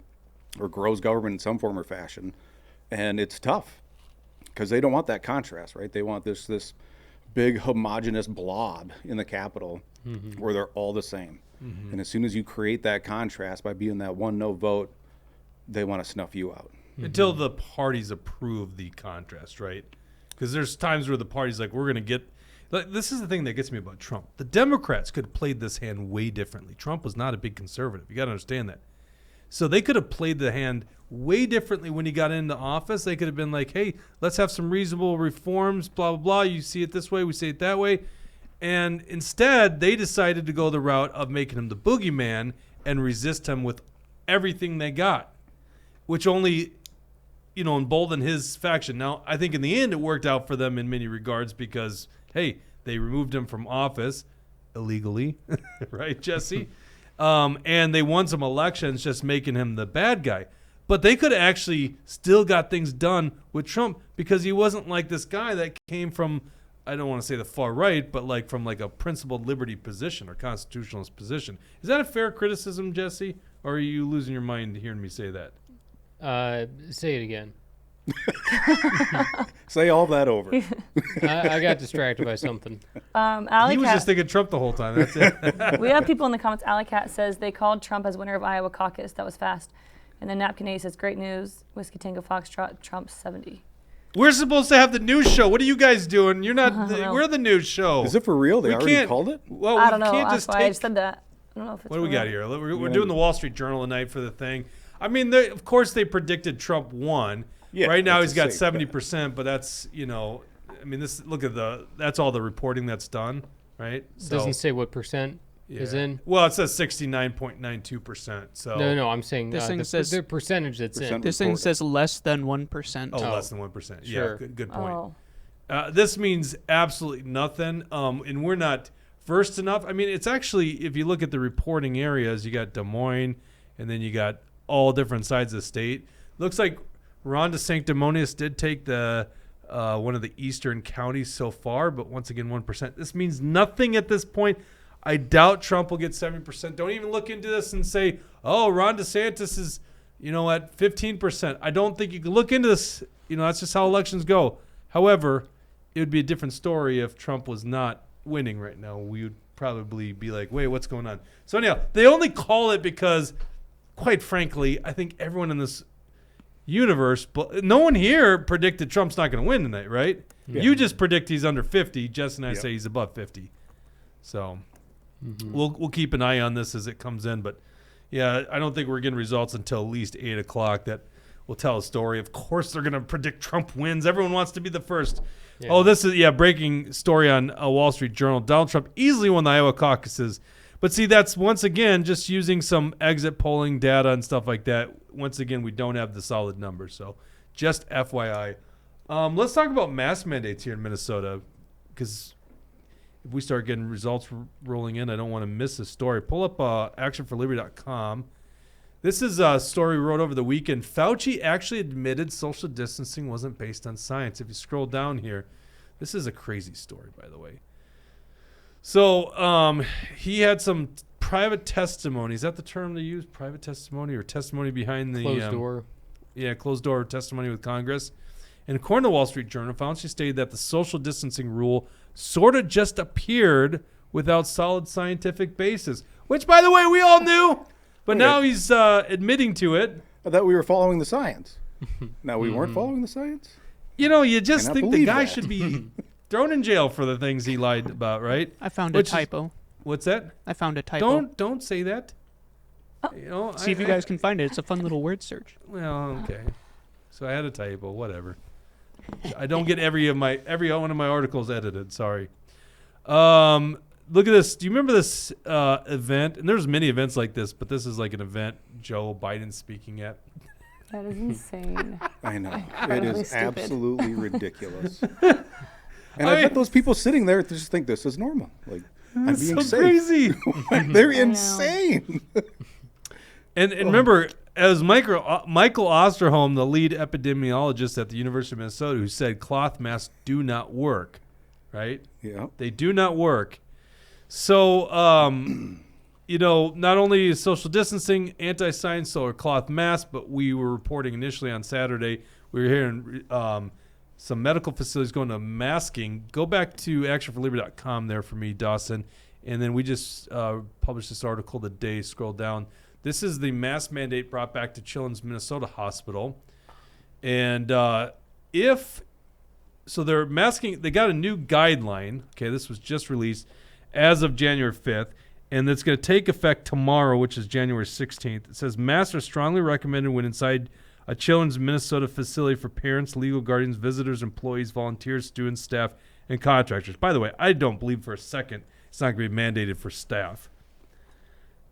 or grows government in some form or fashion. And it's tough, because they don't want that contrast, right? They want this big homogenous blob in the Capitol where they're all the same. And as soon as you create that contrast by being that one no vote, they want to snuff you out. Until the parties approve the contrast, right? Because there's times where the party's like, we're going to get... Like, this is the thing that gets me about Trump. The Democrats could have played this hand way differently. Trump was not a big conservative. You got to understand that. So they could have played the hand way differently when he got into office. They could have been like, hey, let's have some reasonable reforms, blah, blah, blah. You see it this way, we see it that way. And instead, they decided to go the route of making him the boogeyman and resist him with everything they got, which only, emboldened his faction. Now, I think in the end, it worked out for them in many regards because, hey, they removed him from office illegally, right, Jesse? And they won some elections just making him the bad guy. But they could have actually still got things done with Trump because he wasn't like this guy that came from, I don't want to say the far right, but like from like a principled liberty position or constitutionalist position. Is that a fair criticism, Jesse? Or are you losing your mind hearing me say that? Say it again. Say all that over. I got distracted by something. He was just thinking Trump the whole time. That's it. We have people in the comments. Alley Cat says they called Trump as winner of Iowa Caucus. That was fast. And then Napkin A says, great news. Whiskey Tango Foxtrot, Trump 70. We're supposed to have the news show. What are you guys doing? You're not. We're the news show. Is it for real? They already called it? Well, I don't know. Can't That's just why I said that. I don't know if it's what do we real. got here? We're doing the Wall Street Journal tonight for the thing. I mean, of course they predicted Trump won. Yeah, right now he's got safe 70%, but that's I mean, that's all the reporting that's done, right? Doesn't say what percent is in. Well, it says 69.92%. So no, I'm saying This thing says- the percentage that's in. This thing says less than 1%. Oh, less than 1%. Sure. Yeah, good point. Oh. This means absolutely nothing, and we're not versed enough. I mean, it's actually, if you look at the reporting areas, you got Des Moines, and then you got all different sides of the state. Looks like Ron DeSanctimonious did take the one of the eastern counties so far, but once again, 1%. This means nothing at this point. I doubt Trump will get 70%. Don't even look into this and say, oh, Ron DeSantis is, at 15%. I don't think you can look into this. That's just how elections go. However, it would be a different story if Trump was not winning right now. We would probably be like, wait, what's going on? So anyhow, they only call it because, quite frankly, I think everyone in this universe, but no one here predicted Trump's not going to win tonight, right? Yeah. You just predict he's under 50. Jess and I say he's above 50. So we'll keep an eye on this as it comes in. But, yeah, I don't think we're getting results until at least 8 o'clock that will tell a story. Of course they're going to predict Trump wins. Everyone wants to be the first. Yeah. Oh, this is, breaking story on Wall Street Journal. Donald Trump easily won the Iowa caucuses. But see, that's once again just using some exit polling data and stuff like that. Once again, we don't have the solid numbers. So just FYI. Let's talk about mask mandates here in Minnesota, because if we start getting results rolling in, I don't want to miss this story. Pull up actionforliberty.com. This is a story we wrote over the weekend. Fauci actually admitted social distancing wasn't based on science. If you scroll down here, this is a crazy story, by the way. So he had some private testimony. Is that the term they use? Private testimony or testimony behind the closed door? Yeah, closed door testimony with Congress. And according to Wall Street Journal, Fauci stated that the social distancing rule sort of just appeared without solid scientific basis, which, by the way, we all knew. But now he's admitting to it. I thought we were following the science. Now we weren't following the science? You just think the guy that. should be thrown in jail for the things he lied about, right? I found a typo. What's that? I found a typo. Don't say that. See if you guys can find it. It's a fun little word search. Well, okay. So I had a typo. Whatever. I don't get every one of my articles edited. Sorry. look at this. Do you remember this event? And there's many events like this, but this is like an event Joe Biden speaking at. That is insane. I know. It Incredibly is stupid. absolutely ridiculous. And I bet those people sitting there just think this is normal. Like, I'm It's being so safe. crazy. They're know. insane. And remember, as Michael Osterholm, the lead epidemiologist at the University of Minnesota, who said cloth masks do not work, right? Yeah. They do not work. So, not only is social distancing, anti-science, or cloth masks, but we were reporting initially on Saturday, we were hearing some medical facilities going to masking. Go back to actionforliberty.com there for me, Dawson. And then we just published this article today. Scroll down. This is the mask mandate brought back to Children's Minnesota Hospital. And so they're masking, they got a new guideline. Okay, this was just released as of January 5th. And it's going to take effect tomorrow, which is January 16th. It says masks are strongly recommended when inside a Children's Minnesota facility for parents, legal guardians, visitors, employees, volunteers, students, staff, and contractors. By the way, I don't believe for a second it's not going to be mandated for staff.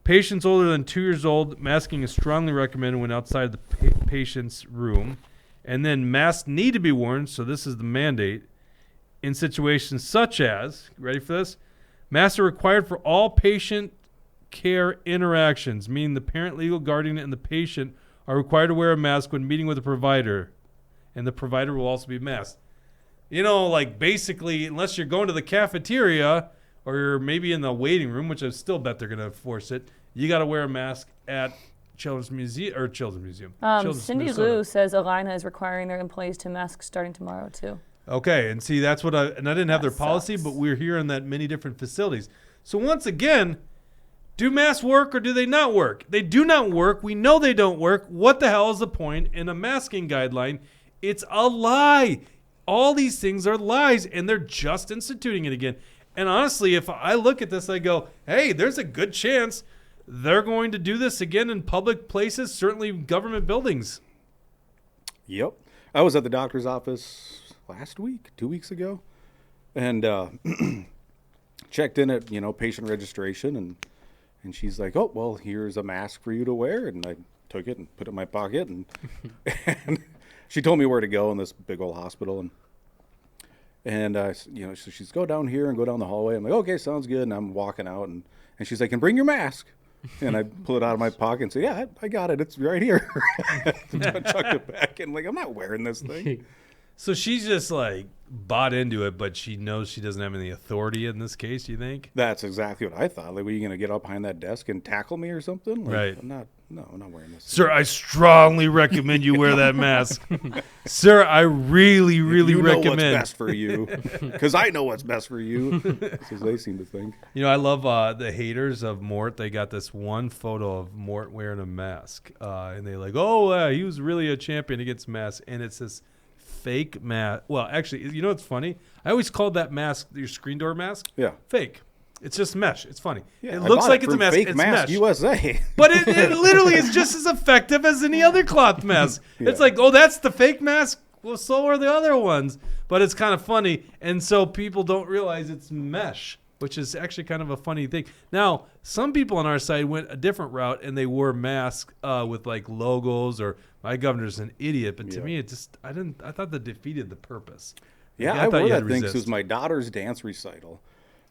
Patients older than 2 years old, masking is strongly recommended when outside the patient's room. And then masks need to be worn, so this is the mandate, in situations such as, ready for this? Masks are required for all patient care interactions, meaning the parent, legal guardian, and the patient are required to wear a mask when meeting with a provider, and the provider will also be masked. Like basically, unless you're going to the cafeteria or you're maybe in the waiting room, which I still bet they're going to force it, you got to wear a mask at Children's Museum. Cindy Lou says Alina is requiring their employees to mask starting tomorrow too. Okay, and see, that's what I didn't have their That policy, sucks. but we're hearing that many different facilities. So once again, do masks work or do they not work? They do not work. We know they don't work. What the hell is the point in a masking guideline? It's a lie. All these things are lies, and they're just instituting it again. And honestly, if I look at this, I go, hey, there's a good chance they're going to do this again in public places, certainly government buildings. Yep. I was at the doctor's office last week, 2 weeks ago, and checked in at, patient registration, and she's like, oh, well, here's a mask for you to wear. And I took it and put it in my pocket, and she told me where to go in this big old hospital. And so she's go down here and go down the hallway. I'm like, okay, sounds good. And I'm walking out, and she's like, and bring your mask. And I pull it out of my pocket and say, yeah, I got it. It's right here. I chucked it back. And I'm not wearing this thing. So she's just like bought into it, but she knows she doesn't have any authority in this case, you think? That's exactly what I thought. Like, were you going to get up behind that desk and tackle me or something? Like, Right. I'm not wearing this. Sir, I strongly recommend you wear that mask. Sir, I really, really you know recommend. what's best for you. Because I know what's best for you. That's what they seem to think. I love the haters of Mort. They got this one photo of Mort wearing a mask. And they're like, he was really a champion against masks. And it's this fake mask. Well, actually, you know what's funny? I always called that mask, your screen door mask, Yeah. fake. It's just mesh. It's funny. Yeah, it I looks bought like it it's a from mask. Fake It's Mask mesh. USA. But it literally is just as effective as any other cloth mask. Yeah. It's like, that's the fake mask. Well, so are the other ones. But it's kind of funny. And so people don't realize it's mesh, which is actually kind of a funny thing. Now, some people on our side went a different route and they wore masks with like logos or my governor's an idiot. But to me, it just, I thought that defeated the purpose. Yeah, Like, I thought wore you had that to thing 'cause it was resist. my daughter's dance recital.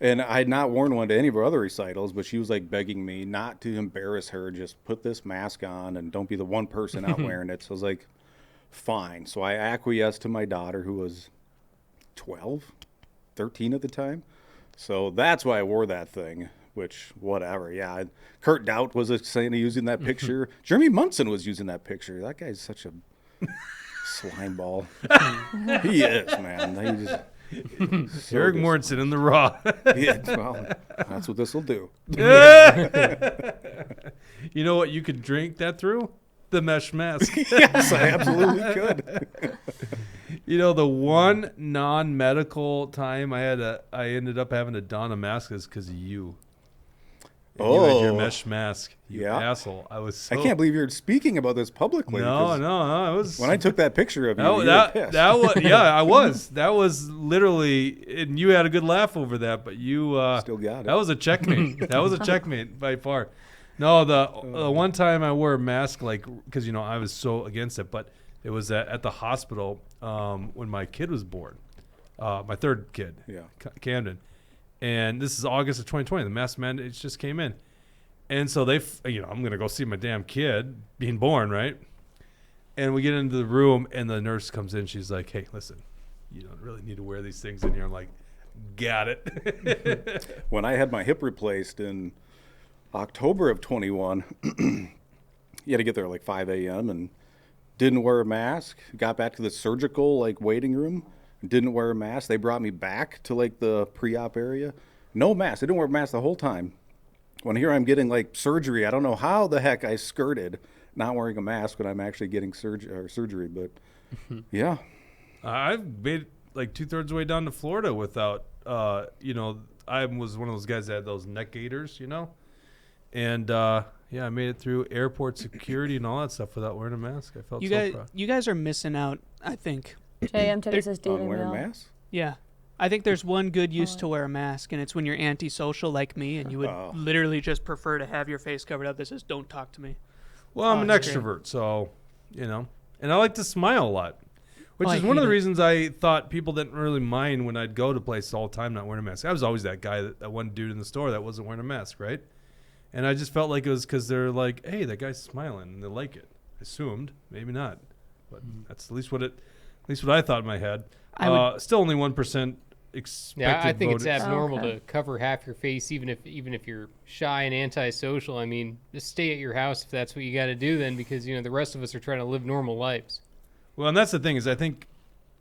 And I had not worn one to any of her other recitals, but she was like begging me not to embarrass her. Just put this mask on and don't be the one person out wearing it. So I was like, fine. So I acquiesced to my daughter, who was 13 at the time. So that's why I wore that thing, which, whatever. Yeah, Kurt Doubt was saying using that picture. Jeremy Munson was using that picture. That guy's such a slime ball. He is, man. He just... So Erik Mortensen in the Raw. Yeah, well, that's what this will do. You know what you could drink that through? The mesh mask. Yes, I absolutely could. The one non-medical time I ended up having to don a mask is because of you. And you had your Oh. mesh mask. You Yeah. asshole. I was so... I can't believe you're speaking about this publicly. No, because it was... When I took that picture of you, you were that pissed. was... Yeah, I was. That was literally... And you had a good laugh over that, but you... Still got it. That was a checkmate. That was a checkmate by far. No, the one time I wore a mask, like, because, I was so against it, but it was at the hospital when my kid was born. My third kid, Camden. And this is August of 2020. The mask mandates just came in. And so I'm going to go see my damn kid being born, right? And we get into the room, and the nurse comes in. She's like, hey, listen, you don't really need to wear these things in here. I'm like, got it. When I had my hip replaced in October of 21, you had to get there at like 5 a.m. and didn't wear a mask. Got back to the surgical waiting room. Didn't wear a mask. They brought me back to the pre-op area. No mask. I didn't wear a mask the whole time. When here I'm getting surgery, I don't know how the heck I skirted not wearing a mask when I'm actually getting surgery. But yeah, I've made it 2/3 of the way down to Florida without. I was one of those guys that had those neck gaiters, and I made it through airport security and all that stuff without wearing a mask. I felt so proud. You guys are missing out, I think. JM today says Daily on wearing Mail. a mask? Yeah. I think there's one good use to wear a mask, and it's when you're antisocial like me, and you would literally just prefer to have your face covered up that says, don't talk to me. Well, I'm an it's extrovert, so, and I like to smile a lot, which I is one of the hate it. reasons I thought people didn't really mind when I'd go to places all the time not wearing a mask. I was always that guy, that one dude in the store that wasn't wearing a mask, right? And I just felt like it was because they're like, hey, that guy's smiling, and they like it. Assumed, maybe not, but that's at least what I thought in my head. Still only 1% expected. Yeah, I think it's voters. abnormal Okay. to cover half your face, even if you're shy and antisocial. I mean, just stay at your house if that's what you got to do then, because the rest of us are trying to live normal lives. Well, and that's the thing is, I think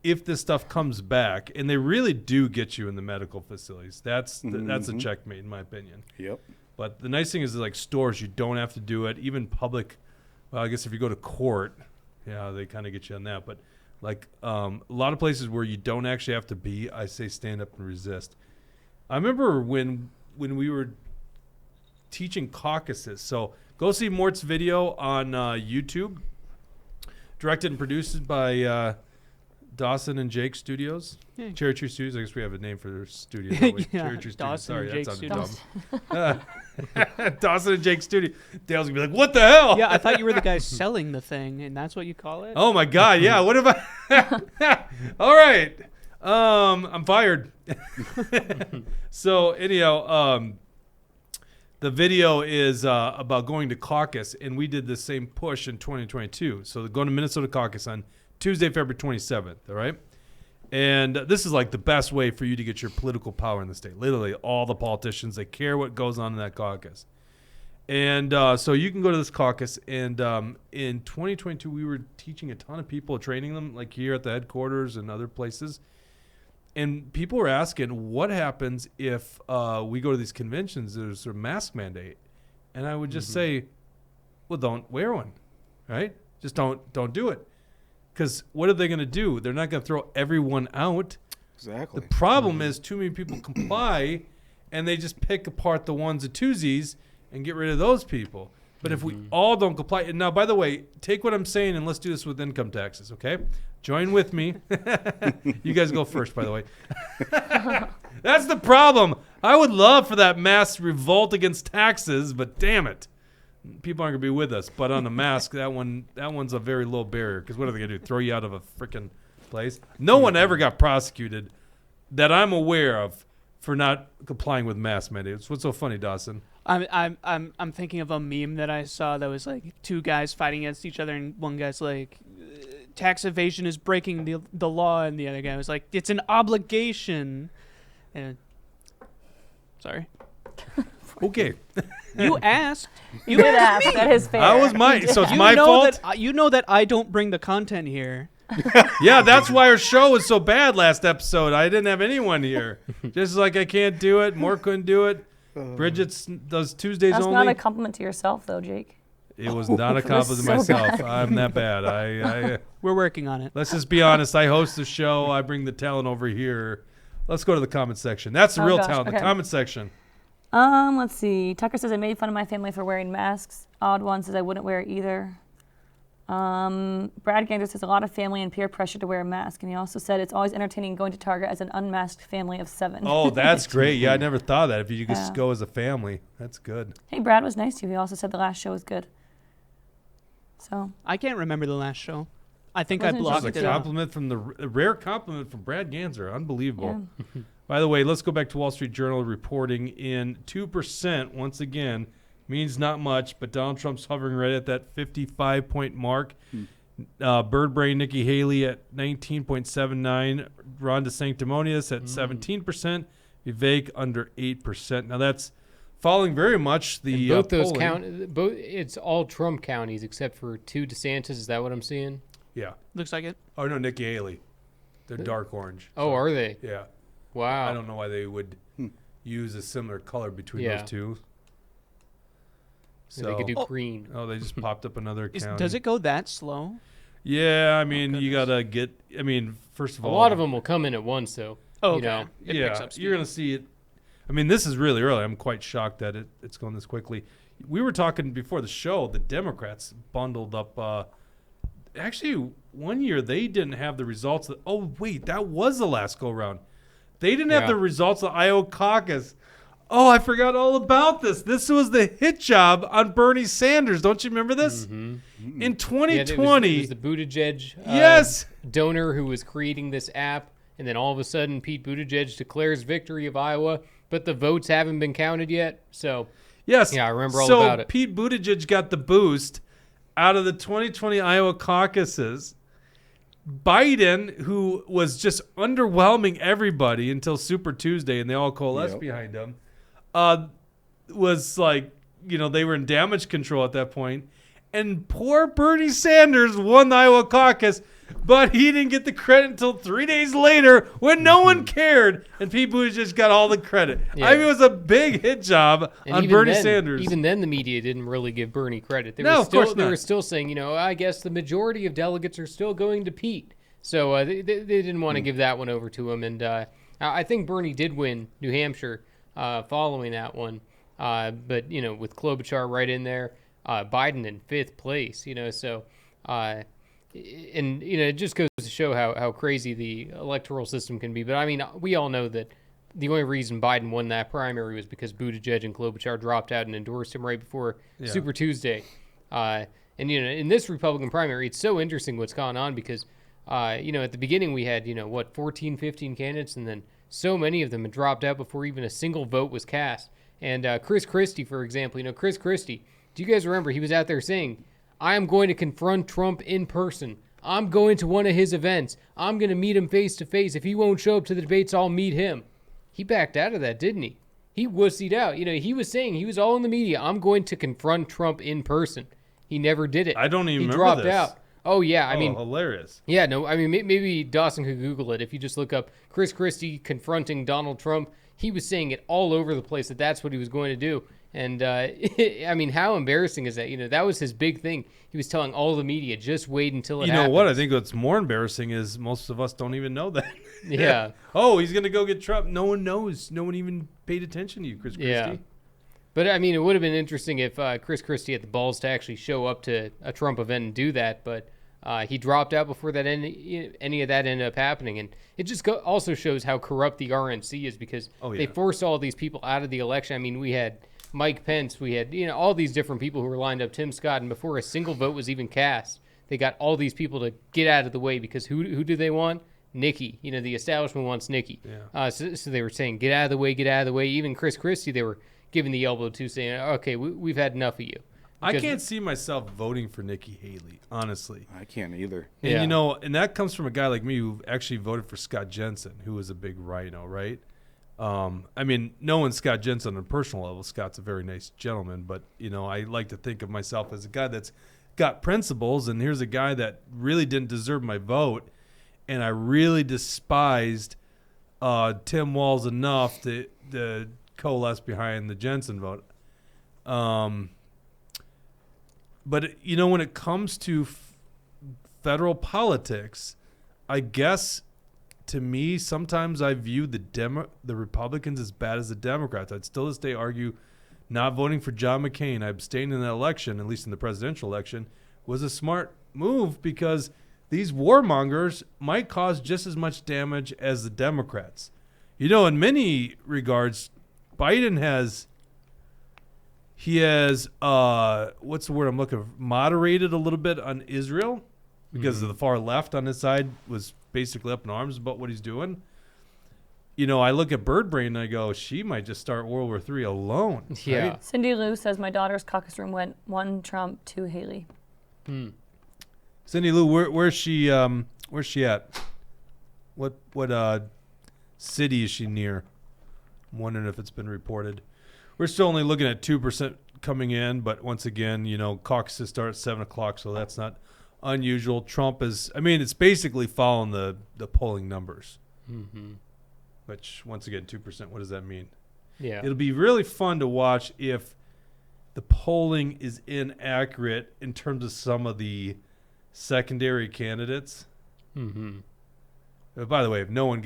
if this stuff comes back, and they really do get you in the medical facilities, that's a checkmate in my opinion. Yep. But the nice thing is, stores, you don't have to do it. Even public, well, I guess if you go to court, they kind of get you on that. But a lot of places where you don't actually have to be, I say stand up and resist. I remember when we were teaching caucuses. So go see Mort's video on YouTube, directed and produced by Dawson and Jake Studios. Yeah. Cherry Tree Studios. I guess we have a name for their studio. don't we? Yeah, Cherry Tree Studios. Dawson Sorry, and that Jake sounded dumb. Dawson and Jake Studio. Dale's gonna be like, "What the hell?" Yeah, I thought you were the guy selling the thing, and that's what you call it? Oh my God! Yeah. What if I? All right. I'm fired. So anyhow, the video is about going to caucus, and we did the same push in 2022. So going to Minnesota caucus on Tuesday, February 27th. All right. And this is the best way for you to get your political power in the state. Literally, all the politicians, they care what goes on in that caucus. And so you can go to this caucus. And in 2022, we were teaching a ton of people, training them here at the headquarters and other places. And people were asking, what happens if we go to these conventions, there's a mask mandate? And I would just say, well, don't wear one, right? Just don't do it. Because what are they going to do? They're not going to throw everyone out. Exactly. The problem is too many people comply, and they just pick apart the ones and twosies and get rid of those people. But if we all don't comply, and now, by the way, take what I'm saying and let's do this with income taxes, okay? Join with me. You guys go first, by the way. That's the problem. I would love for that mass revolt against taxes, but damn it. People aren't going to be with us. But on the mask, that one's a very low barrier. Because what are they going to do? Throw you out of a freaking place? No one ever got prosecuted that I'm aware of for not complying with mask mandates. What's so funny, Dawson? I'm thinking of a meme that I saw that was two guys fighting against each other, and one guy's like, tax evasion is breaking the law, and the other guy was like, it's an obligation. And sorry. Okay. You asked. You did ask. That is fair. I was so it's my fault? You know that I don't bring the content here. Yeah, that's why our show was so bad last episode. I didn't have anyone here. Just I can't do it. Mort couldn't do it. Bridget does Tuesdays That's only. not a compliment to yourself, though, Jake. It was not a compliment to so myself. I'm that bad. I We're working on it. let's just be honest. I host the show. I bring the talent over here. Let's go to the comment section. That's the Oh, real gosh, talent. The okay. comment section. Let's see. Tucker says I made fun of my family for wearing masks. Odd One says I wouldn't wear it either. Brad Gander says a lot of family and peer pressure to wear a mask, and he also said it's always entertaining going to Target as an unmasked family of 7. Oh, that's great. Yeah, I never thought of that. If you could just go as a family, that's good. Hey, Brad was nice to you. He also said the last show was good. So I can't remember the last show. I think I Wasn't it blocked That was it a out. compliment from a rare compliment from Brad Ganser. Unbelievable. yeah. By the way, let's go back to Wall Street Journal reporting in 2% once again. Means not much, but Donald Trump's hovering right at that 55-point mark. Bird Brain Nikki Haley at 19.79. Ron DeSanctimonious at 17%. Vivek under 8%. Now that's falling very much. And both those polling. it's all Trump counties except for 2 DeSantis. Is that what I'm seeing? Yeah. Looks like it. Oh, no, Nikki Haley. They're dark orange. Oh, are they? Yeah. Wow. I don't know why they would use a similar color between Yeah. those two. So they could do green. Oh, they just popped up another county. Does it go that slow? Yeah, I mean, you gotta get. I mean, first of A all, lot of them will come in at once, though. Oh, You okay. know. It picks up speed. you're gonna see it. I mean, this is really early. I'm quite shocked that it's going this quickly. We were talking before the show. The Democrats bundled up. Actually, one year they didn't have the results. Oh wait, that was the last go round. They didn't have Yeah. the results of the Iowa caucus. Oh, I forgot all about this. This was the hit job on Bernie Sanders. Don't you remember this? In Yeah, 2020, it was the Buttigieg yes. donor who was creating this app, and then all of a sudden Pete Buttigieg declares victory of Iowa, but the votes haven't been counted yet. So Yes. Yeah, I remember all so about it. Pete Buttigieg got the boost out of the 2020 Iowa caucuses. Biden, who was just underwhelming everybody until Super Tuesday, and they all coalesced behind him, was like, they were in damage control at that point. And poor Bernie Sanders won the Iowa caucus, but he didn't get the credit until 3 days later when no one cared, and Pete Buttigieg got all the credit. Yeah. I mean, it was a big hit job And on even Bernie then- Sanders. Even then, the media didn't really give Bernie credit. They No, were of still, course they not. were still saying, I guess the majority of delegates are still going to Pete. So they didn't want to give that one over to him. And I think Bernie did win New Hampshire following that one. But, with Klobuchar right in there, Biden in 5th place, so... it just goes to show how crazy the electoral system can be. But, I mean, we all know that the only reason Biden won that primary was because Buttigieg and Klobuchar dropped out and endorsed him right before Super Tuesday. In this Republican primary, it's so interesting what's gone on because, at the beginning we had, 14, 15 candidates, and then so many of them had dropped out before even a single vote was cast. And Chris Christie, for example, Chris Christie, do you guys remember he was out there saying, I am going to confront Trump in person. I'm going to one of his events. I'm going to meet him face to face. If he won't show up to the debates, I'll meet him. He backed out of that, didn't he? He wussied out. He was saying, he was all in the media, I'm going to confront Trump in person. He never did it. I don't even he remember dropped this. out. Oh, yeah. I mean, hilarious. yeah, no, I mean, maybe Dawson could Google it. If you just look up Chris Christie confronting Donald Trump, he was saying it all over the place that that's what he was going to do. And, I mean, how embarrassing is that? That was his big thing. He was telling all the media, just wait until it You happens. know what? I think what's more embarrassing is most of us don't even know that. Yeah. Oh, he's going to go get Trump. No one knows. No one even paid attention to you, Chris Christie. Yeah. But, I mean, it would have been interesting if Chris Christie had the balls to actually show up to a Trump event and do that. But he dropped out before that any of that ended up happening. And it just also shows how corrupt the RNC is because they forced all these people out of the election. I mean, we had Mike Pence. We had, all these different people who were lined up, Tim Scott. And before a single vote was even cast, they got all these people to get out of the way because who do they want? Nikki. The establishment wants Nikki. Yeah. So they were saying, get out of the way, get out of the way. Even Chris Christie, they were giving the elbow to, saying, okay, we've had enough of you. I can't see myself voting for Nikki Haley, honestly. I can't either. And, Yeah. and that comes from a guy like me who actually voted for Scott Jensen, who was a big rhino, right? I mean, knowing Scott Jensen on a personal level, Scott's a very nice gentleman, but, I like to think of myself as a guy that's got principles, and here's a guy that really didn't deserve my vote, and I really despised Tim Walz enough to coalesce behind the Jensen vote. But, when it comes to federal politics, I guess to me, sometimes I view the Republicans as bad as the Democrats. I'd still this day argue not voting for John McCain, I abstained in that election, at least in the presidential election, was a smart move because these warmongers might cause just as much damage as the Democrats. You know, in many regards, Biden has what's the word I'm looking for? Moderated a little bit on Israel because of the far left on his side was basically up in arms about what he's doing. You know, I look at Bird Brain and I go, she might just start World War III alone. Yeah. Right? Cindy Lou says my daughter's caucus room went 1 Trump, 2 Haley. Cindy Lou, where's she at? What city is she near? I'm wondering if it's been reported. We're still only looking at 2% coming in, but once again, you know, caucuses start at 7 o'clock, so that's not unusual. Trump is, I mean, it's basically following the polling numbers. Which, once again, 2%, what does that mean? Yeah. It'll be really fun to watch if the polling is inaccurate in terms of some of the secondary candidates. By the way, none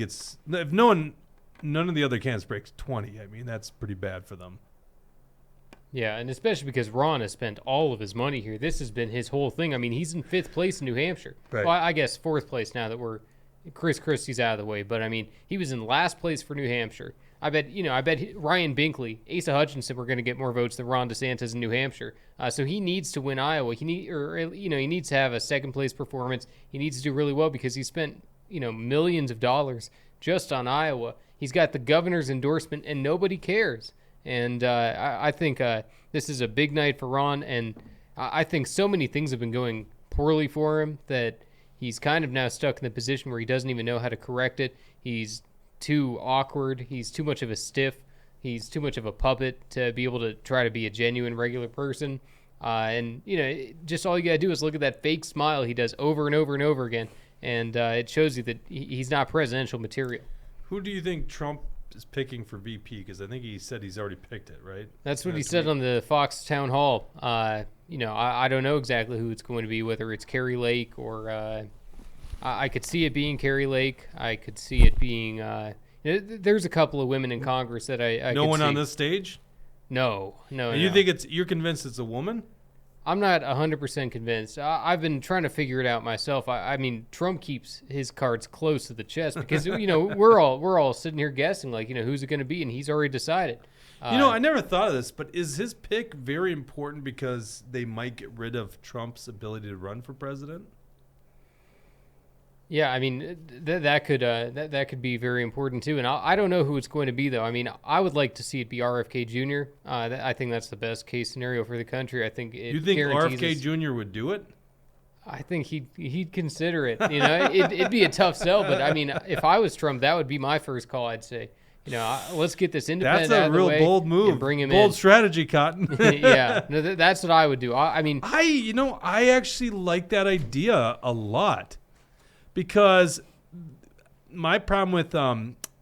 of the other candidates breaks 20, I mean, that's pretty bad for them. Yeah, and especially because Ron has spent all of his money here. This has been his whole thing. I mean, he's in 5th place in New Hampshire. Right. Well, I guess 4th place now that Chris Christie's out of the way. But, I mean, he was in last place for New Hampshire. I bet Ryan Binkley, Asa Hutchinson were going to get more votes than Ron DeSantis in New Hampshire. So he needs to win Iowa. He needs to have a second-place performance. He needs to do really well because he spent, millions of dollars just on Iowa. He's got the governor's endorsement, and nobody cares. And I think this is a big night for Ron, and I think so many things have been going poorly for him that he's kind of now stuck in the position where he doesn't even know how to correct it. He's too awkward. He's too much of a stiff. He's too much of a puppet to be able to try to be a genuine, regular person. And, just all you got to do is look at that fake smile he does over and over and over again, and it shows you that he's not presidential material. Who do you think Trump is picking for VP? Because I think he said he's already picked it, right? That's what he said on the Fox town hall. I don't know exactly who it's going to be, whether it's Carrie Lake or I could see it being Carrie Lake. I could see it being there's a couple of women in Congress that I no could one see. on this stage? No. And you think you're convinced it's a woman? I'm not 100% convinced. I've been trying to figure it out myself. I mean, Trump keeps his cards close to the chest because we're all sitting here guessing who's it going to be, and he's already decided. I never thought of this, but is his pick very important because they might get rid of Trump's ability to run for president? Yeah, I mean that could be very important too, and I don't know who it's going to be though. I mean, I would like to see it be RFK Jr. I think that's the best case scenario for the country. I think you think RFK Jr. would do it? I think he'd consider it. It'd be a tough sell, but I mean, if I was Trump, that would be my first call. I'd say, let's get this independent. That's a out of the real way bold move. and bring him bold in. strategy, Cotton. Yeah, no, that's what I would do. I actually like that idea a lot. Because my problem with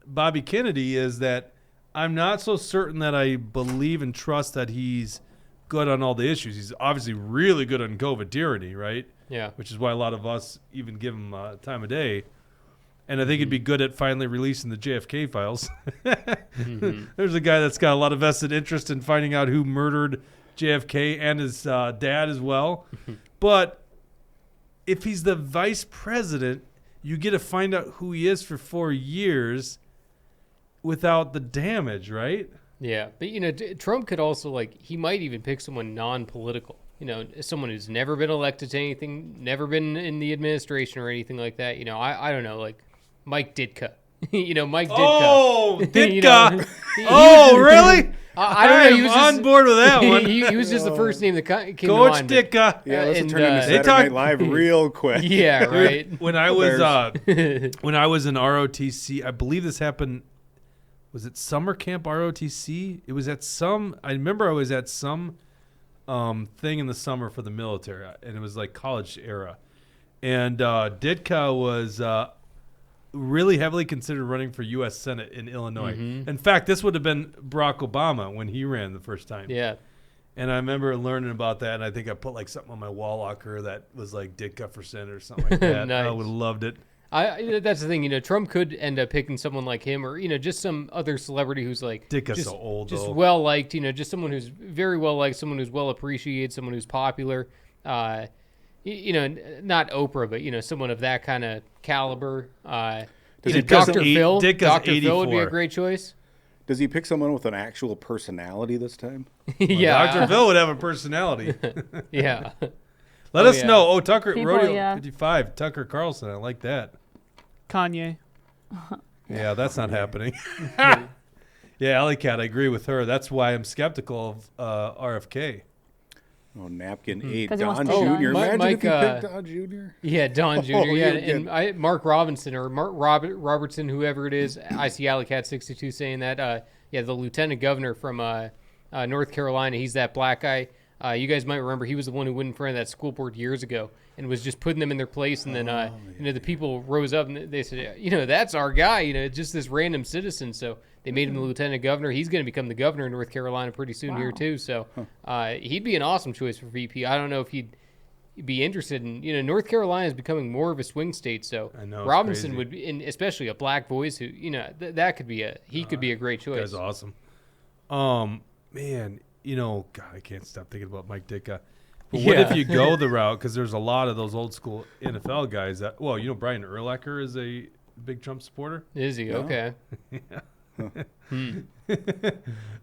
Bobby Kennedy is that I'm not so certain that I believe and trust that he's good on all the issues. He's obviously really good on COVID tyranny, right? Yeah. Which is why a lot of us even give him time of day. And I think he'd be good at finally releasing the JFK files. There's a guy that's got a lot of vested interest in finding out who murdered JFK and his dad as well. But if he's the vice president, you get to find out who he is for 4 years without the damage, right? Yeah, but Trump could also he might even pick someone non-political. Someone who's never been elected to anything, never been in the administration or anything like that. I don't know, like Mike Ditka. Mike Ditka. Oh, Ditka. Really? I don't know. He was on board with that one. He was just the first name that came to Coach mind. Ditka. Yeah, let's turn into Saturday Night Live real quick. Yeah, right. When I was when I was in ROTC, I believe this happened. Was it summer camp ROTC? It was at some. I remember I was at some thing in the summer for the military, and it was like college era. And Ditka was really heavily considered running for U.S. Senate in Illinois. Mm-hmm. In fact, this would have been Barack Obama when he ran the first time. Yeah. And I remember learning about that, and I think I put something on my wall locker that was like Ditka for Senate or something like that. Nice. I would have loved it. That's the thing. Trump could end up picking someone like him, or just some other celebrity who's like Dicka's just, so old, just though. well liked. Just someone who's very well liked, someone who's well appreciated, someone who's popular. Not Oprah, but someone of that kind of caliber. Does he pick Dr. some- Phil? Dicka's Dr. Phil would be a 84. great choice. Does he pick someone with an actual personality this time? Yeah, Dr. Phil would have a personality. yeah. Let Oh, us yeah. know. Oh, Tucker, People, Rodeo yeah. 55, Tucker Carlson. I like that. Kanye. Yeah, that's not happening. Yeah, Alley Cat, I agree with her. That's why I'm skeptical of RFK. Oh, Napkin 8. 'Cause he wants Don to Jr. shine. Imagine Mike, if he picked Don Jr. Yeah, Don Jr. Oh, yeah, you'd and Mark Robinson or Robertson, whoever it is. I see Alley Cat 62 saying that. Yeah, the lieutenant governor from North Carolina. He's that black guy. You guys might remember he was the one who went in front of that school board years ago and was just putting them in their place. And then the people rose up and they said, that's our guy. Just this random citizen. So they made him the lieutenant governor. He's going to become the governor of North Carolina pretty soon here too. So he'd be an awesome choice for VP. I don't know if he'd be interested in. North Carolina is becoming more of a swing state. So I know, it's Robinson crazy. would be, and especially a black voice who that could be could be a great choice. That's awesome. Man, God, I can't stop thinking about Mike Ditka. But what Yeah. if you go the route? Because there's a lot of those old school NFL guys that. Well, Brian Urlacher is a big Trump supporter. Is he okay?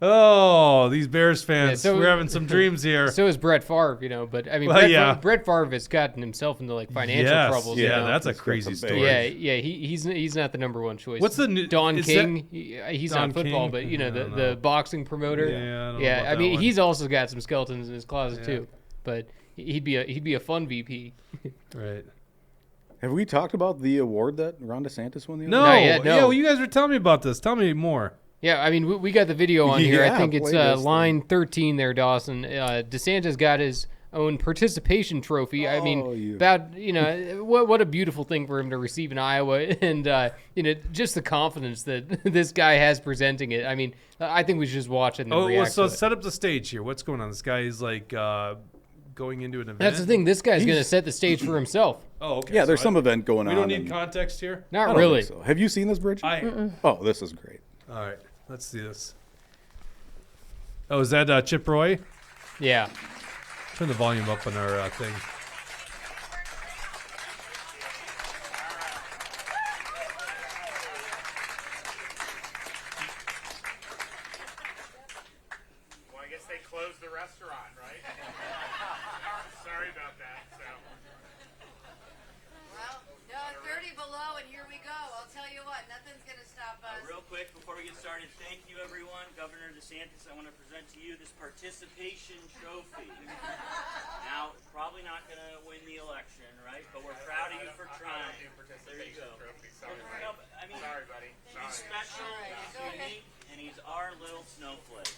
Oh, these Bears fans. Yeah, so- we're having some dreams here. So is Brett Favre, but I mean, Well, Brett Favre has gotten himself into like financial Yes, troubles. yeah, you know? that's a He's got crazy some story. Yeah, he's not the number one choice. What's the new- Don is King? He's Don not football, King? but I don't know. the boxing promoter. Yeah, I don't know yeah. about I that mean, one. he's also got some skeletons in his closet Yeah. too. But he'd be a fun VP. Right. Have we talked about the award that Ron DeSantis won the other No. Not yet, no. Yeah, well, you guys were telling me about this. Tell me more. Yeah, I mean, we got the video on here. I Yeah, think it's play this line 13 there, Dawson. DeSantis got his own participation trophy. I mean, you- what a beautiful thing for him to receive in Iowa, and just the confidence that this guy has presenting it. I mean, I think we should just watch it and Oh, well, react so to it. set up the stage here. What's going on? This guy is like going into an event. That's the thing. This guy's going to set the stage for himself. Oh, okay. Yeah, so there's I- some event going We on. don't need and context here. I Not don't really. think so. Have you seen this, Bridget? Oh, this is great. All right. Let's see this. Oh, is that Chip Roy? Yeah. Turn the volume up on our thing. Well, I guess they closed the restaurant, right? Sorry about that. So. Well, no, 30 below, and here we go. I'll tell you what, nothing's going to stop us. Real quick, before we get started, thank you, everyone. Governor DeSantis, I want to present to you this participation trophy. Now, probably not going to win the election, right? But we're proud of you for trying. There you go. Sorry, No, but, I mean, Sorry, buddy. he's special, he's unique, and he's our little snowflake.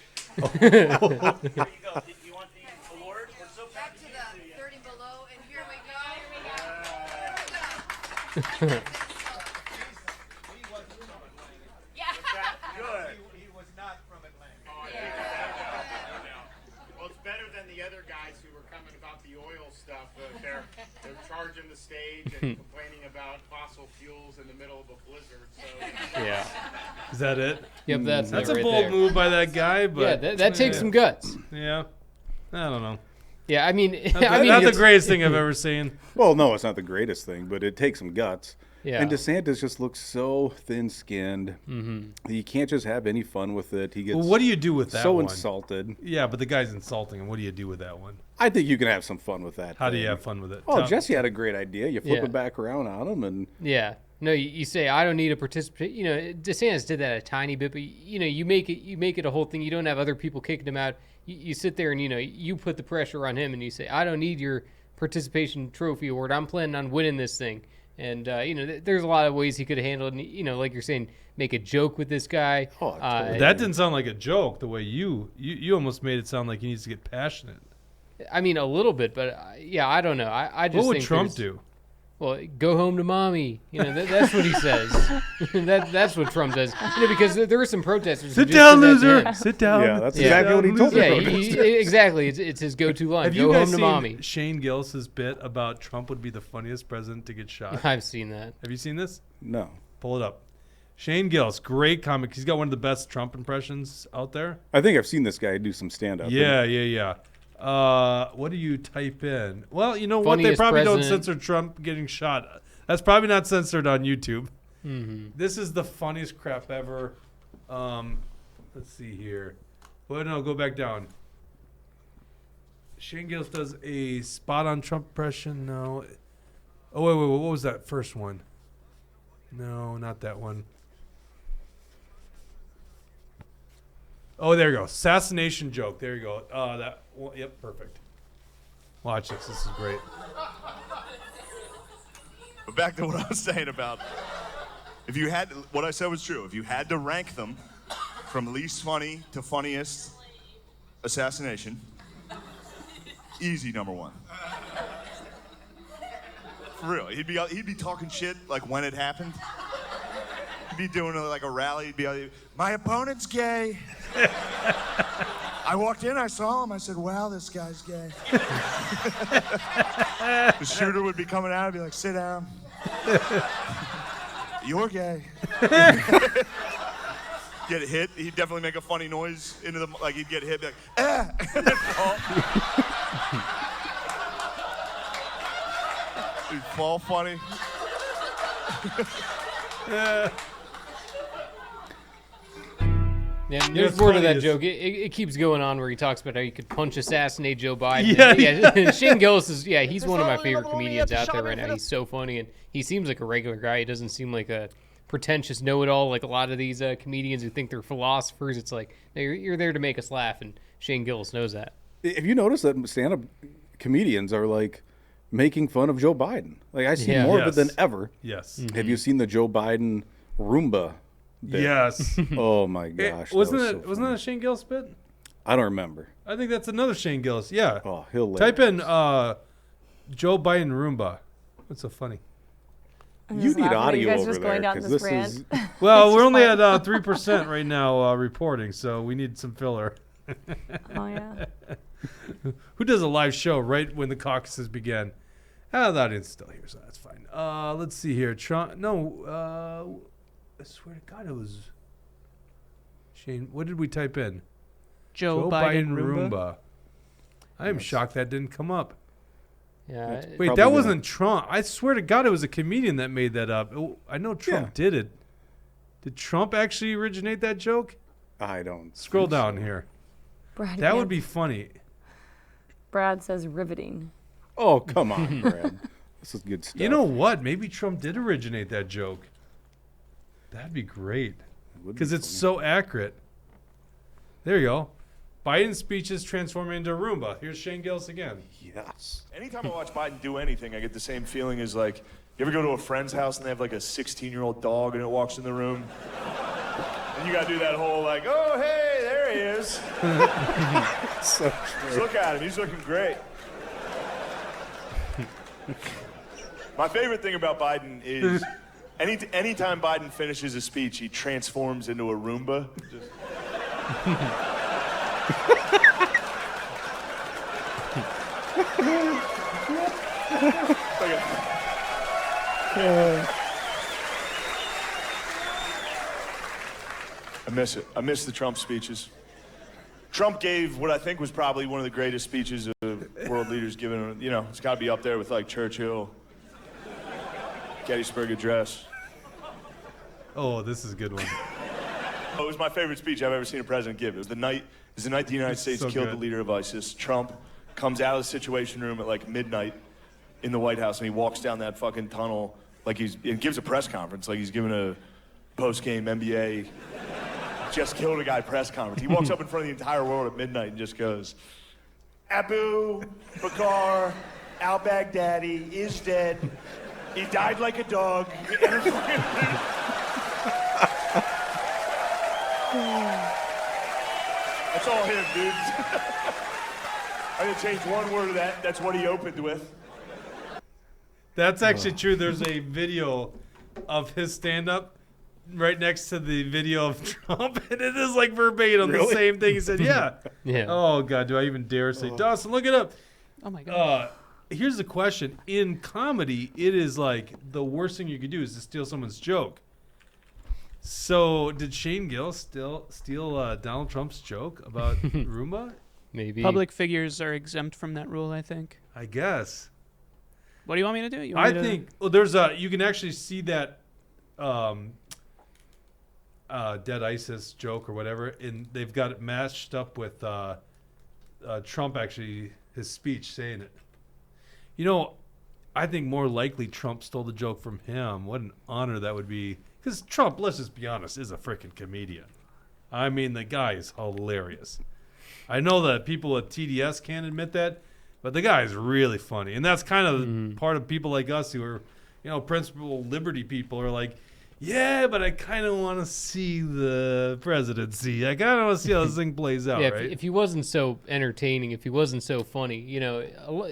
Here you go. Did you want the award? We're so proud Back to to give it to the you. 30 below, and here we go. Here we go. Good. He was not from Atlanta. Well, it's better than the other guys who were coming about the oil stuff. They're charging the stage and complaining about fossil fuels in the middle of a blizzard. So Yeah. Is that it? Yep, that's That's it a right bold there. move by that guy, but Yeah, that takes some guts. Yeah. I don't know. Yeah, I mean, Not the it's- greatest thing I've ever seen. Well, no, it's not the greatest thing, but it takes some guts. Yeah. And DeSantis just looks so thin-skinned. Mm-hmm. You can't just have any fun with it. He gets Well, what do you do with that so one? insulted. Yeah, but the guy's insulting him. What do you do with that one? I think you can have some fun with that. How do thing. you have fun with it? Oh, Tell- Jesse had a great idea. You flip Yeah. it back around on him, and Yeah. No, you say I don't need to participate. DeSantis did that a tiny bit, but you make it a whole thing. You don't have other people kicking him out. You sit there and you put the pressure on him, and you say I don't need your participation trophy award. I'm planning on winning this thing. And there's a lot of ways he could have handled it. Like you're saying, make a joke with this guy. Oh, totally. That didn't sound like a joke. The way you almost made it sound like he needs to get passionate. I mean, a little bit, but yeah, I don't know. I just What would think Trump there's- do? Well, go home to mommy. That's what he says. That's what Trump does. Because there were some protesters. Sit who just down, said that to loser. him. Sit down. Yeah, that's Sit exactly down, what he told loser. the Yeah, protesters. exactly. It's his go-to line. Have Go you home guys to seen mommy. Shane Gillis's bit about Trump would be the funniest president to get shot? I've seen that. Have you seen this? No. Pull it up. Shane Gillis, great comic. He's got one of the best Trump impressions out there. I think I've seen this guy do some stand-up. Yeah. What do you type in? Well, you know what? They Funniest probably don't president. censor Trump getting shot. That's probably not censored on YouTube. Mm-hmm. This is the funniest crap ever. Let's see here. Well, no, go back down. Shane Gillis does a spot on Trump impression. No. Oh, wait. What was that first one? No, not that one. Oh, there you go. Assassination joke. There you go. Yep, perfect. Watch this. This is great. But back to what I was saying about what I said was true. If you had to rank them from least funny to funniest, assassination, easy number one. For real, he'd be talking shit like when it happened. He'd be doing like a rally. He'd be like, my opponent's gay. I walked in, I saw him. I said, wow, this guy's gay. The shooter would be coming out and be like, sit down. You're gay. Get hit. He'd definitely make a funny noise into the, like he'd get hit, be like, ah. And then fall. He'd fall funny. Yeah, there's more to that joke. It keeps going on where he talks about how you could punch assassinate Joe Biden. Yeah. Shane Gillis is, he's one of my favorite comedians out there right now. He's so funny, and he seems like a regular guy. He doesn't seem like a pretentious know-it-all like a lot of these comedians who think they're philosophers. It's like, no, you're there to make us laugh, and Shane Gillis knows that. Have you noticed that stand-up comedians are like making fun of Joe Biden? Like I see more of it than ever. Yes. Mm-hmm. Have you seen the Joe Biden Roomba bit? Yes. Oh my gosh. Wasn't that that a Shane Gillis bit? I don't remember. I think that's another Shane Gillis. Yeah. Oh, hilarious. Type in Joe Biden Roomba. What's so funny? I'm You just need laughing at audio you guys over just there going down because this this rant. is. Well, It's we're just only like- at 3% right now reporting, so we need some filler. Oh yeah. Who does a live show right when the caucuses began? The audience is still here, so that's fine. Let's see here. I swear to God, it was Shane. What did we type in? Joe Biden Roomba. I am shocked that didn't come up. Yeah. Wait, Probably that gonna- wasn't Trump. I swear to God, it was a comedian that made that up. I know Trump Yeah. did it. Did Trump actually originate that joke? I don't. Scroll think down so. here. Brad That would can't- be funny. Brad says riveting. Oh, come on, Brad. This is good stuff. You know what? Maybe Trump did originate that joke. That'd be great. Would be Because it's funny. so accurate. There you go. Biden speeches transform into a Roomba. Here's Shane Gillis again. Yes. Anytime I watch Biden do anything, I get the same feeling as like, you ever go to a friend's house and they have like a 16-year-old dog and it walks in the room? And you gotta do that whole like, oh, hey, there he is. So Just look at him, he's looking great. My favorite thing about Biden is anytime Biden finishes a speech, he transforms into a Roomba. Just... I miss it. I miss the Trump speeches. Trump gave what I think was probably one of the greatest speeches of world leaders given. You know, it's got to be up there with like Churchill, Gettysburg Address. Oh, this is a good one. Oh, it was my favorite speech I've ever seen a president give. It was the night the United States so killed good. the leader of ISIS. Trump comes out of the Situation Room at like midnight in the White House, and he walks down that fucking tunnel like and gives a press conference like he's giving a post-game NBA just killed a guy press conference. He walks up in front of the entire world at midnight and just goes, Abu Bakr al-Baghdadi is dead. He died like a dog. That's all him, dude. I'm gonna change one word of that. That's what he opened with. That's actually true. There's a video of his stand-up right next to the video of Trump, and it is like verbatim the same thing. He said, "Yeah, Yeah. Oh God, do I even dare say, Dawson? Look it up." Oh my god. Here's the question: in comedy, it is like the worst thing you could do is to steal someone's joke. So, did Shane Gill steal Donald Trump's joke about Roomba? Maybe. Public figures are exempt from that rule, I think. I guess. What do you want me to do? You want I me to- think there's you can actually see that dead ISIS joke or whatever, and they've got it matched up with Trump actually his speech saying it. You know, I think more likely Trump stole the joke from him. What an honor that would be. Because Trump, let's just be honest, is a freaking comedian. I mean, the guy is hilarious. I know that people at TDS can't admit that, but the guy is really funny. And that's kind of part of people like us who are, principle liberty people are like, yeah, but I kind of want to see the presidency. I kind of want to see how this thing plays out, Yeah, right? if he wasn't so entertaining, if he wasn't so funny,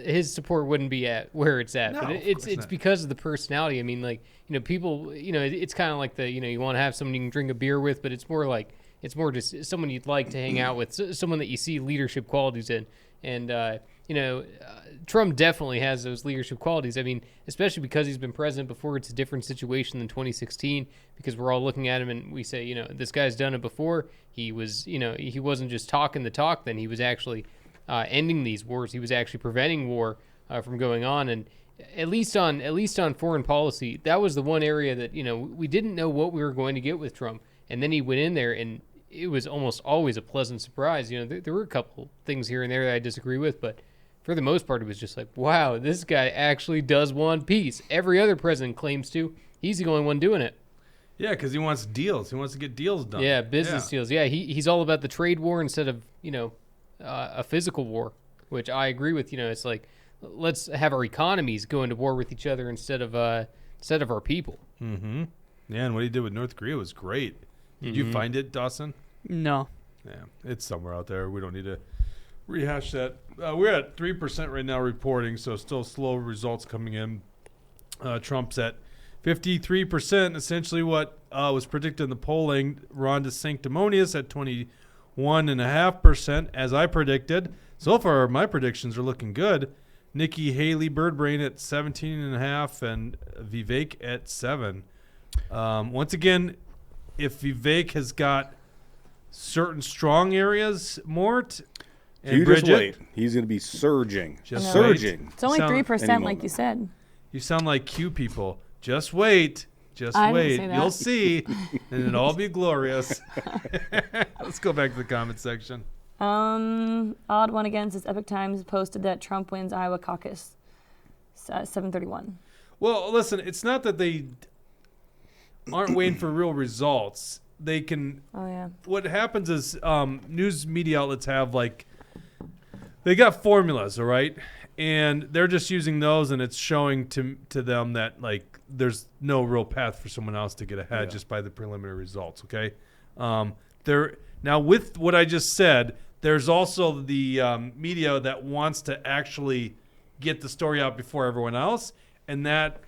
his support wouldn't be at where it's at. No, But of it's course not. because of the personality. I mean, people, it's kind of like you want to have someone you can drink a beer with, but it's more just someone you'd like to hang out with, someone that you see leadership qualities in. And, Trump definitely has those leadership qualities. I mean, especially because he's been president before, it's a different situation than 2016 because we're all looking at him and we say, this guy's done it before. He was, he wasn't just talking the talk, then he was actually ending these wars. He was actually preventing war from going on. And at least on foreign policy, that was the one area that, we didn't know what we were going to get with Trump. And then he went in there and it was almost always a pleasant surprise. There were a couple things here and there that I disagree with, but for the most part, it was just like, wow, this guy actually does want peace. Every other president claims to. He's the only one doing it. Yeah, because he wants deals. He wants to get deals done. Yeah, business deals. Yeah, he's all about the trade war instead of, a physical war, which I agree with. It's like, let's have our economies go into war with each other instead of our people. Mm-hmm. Yeah, and what he did with North Korea was great. Did you find it, Dawson? No. Yeah, it's somewhere out there. We don't need to rehash that. We're at 3% right now reporting, so still slow results coming in. Trump's at 53%, essentially what was predicted in the polling. Ron DeSanctimonious at 21.5%, as I predicted. So far, my predictions are looking good. Nikki Haley Birdbrain at 17.5%, and Vivek at 7%. Once again, if Vivek has got certain strong areas, Mort and You Bridget, just wait. He's going to be surging. Just surging. It's only Sound- 3%, Any like you said. you sound like Q people. Just wait. Just I didn't wait. say that. You'll see, and it'll all be glorious. Let's go back to the comment section. Odd one again says Epic Times posted that Trump wins Iowa caucus. 7:31. Well, listen, it's not that they aren't waiting for real results. They can. Oh yeah. What happens is news media outlets have they got formulas, all right, and they're just using those, and it's showing to them that there's no real path for someone else to get ahead just by the preliminary results. Okay, now with what I just said, there's also the media that wants to actually get the story out before everyone else, and that.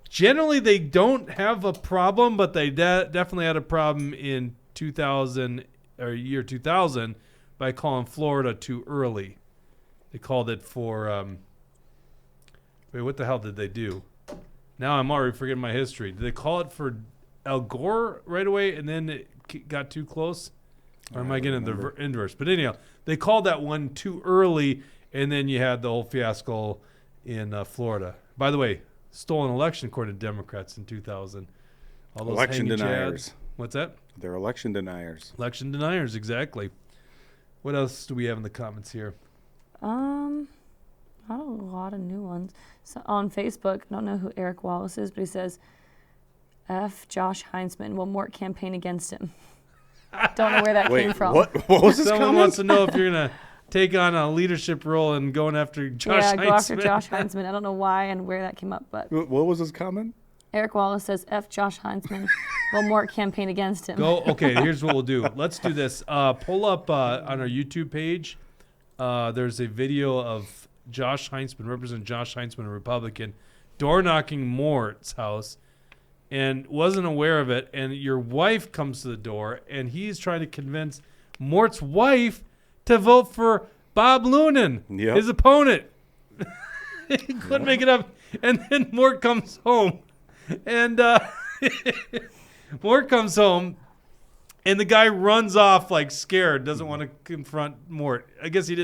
Generally they don't have a problem, but they definitely had a problem in 2000 or year 2000 by calling Florida too early. They called it for wait, what the hell did they do? Now I'm already forgetting my history. Did they call it for Al Gore right away and then it got too close? Or am I getting the inverse? But anyhow, they called that one too early, and then you had the whole fiasco in Florida. By the way, stolen election according to Democrats in 2000. All those Election hanging deniers. chads. What's that? They're election deniers. Election deniers, exactly. What else do we have in the comments here? Not a lot of new ones. So on Facebook, I don't know who Eric Wallace is, but he says, F. Josh Heinzman will Mort campaign against him. Don't know where that came from. What was his Someone comment? wants to know if you're going to take on a leadership role and going after Josh Heinzman. Go after Josh Heinzman. I don't know why and where that came up, but What was his comment? Eric Wallace says, F. Josh Heinzman will Mort campaign against him. Okay, here's what we'll do. Let's do this. Pull up on our YouTube page. There's a video of Josh Heinzman, Representative Josh Heinzman, a Republican, door knocking Mort's house and wasn't aware of it. And your wife comes to the door, and he's trying to convince Mort's wife to vote for Bob Lunan, his opponent. He couldn't make it up. And then Mort comes home. And Mort comes home. And the guy runs off like scared, doesn't want to confront Mort. I guess he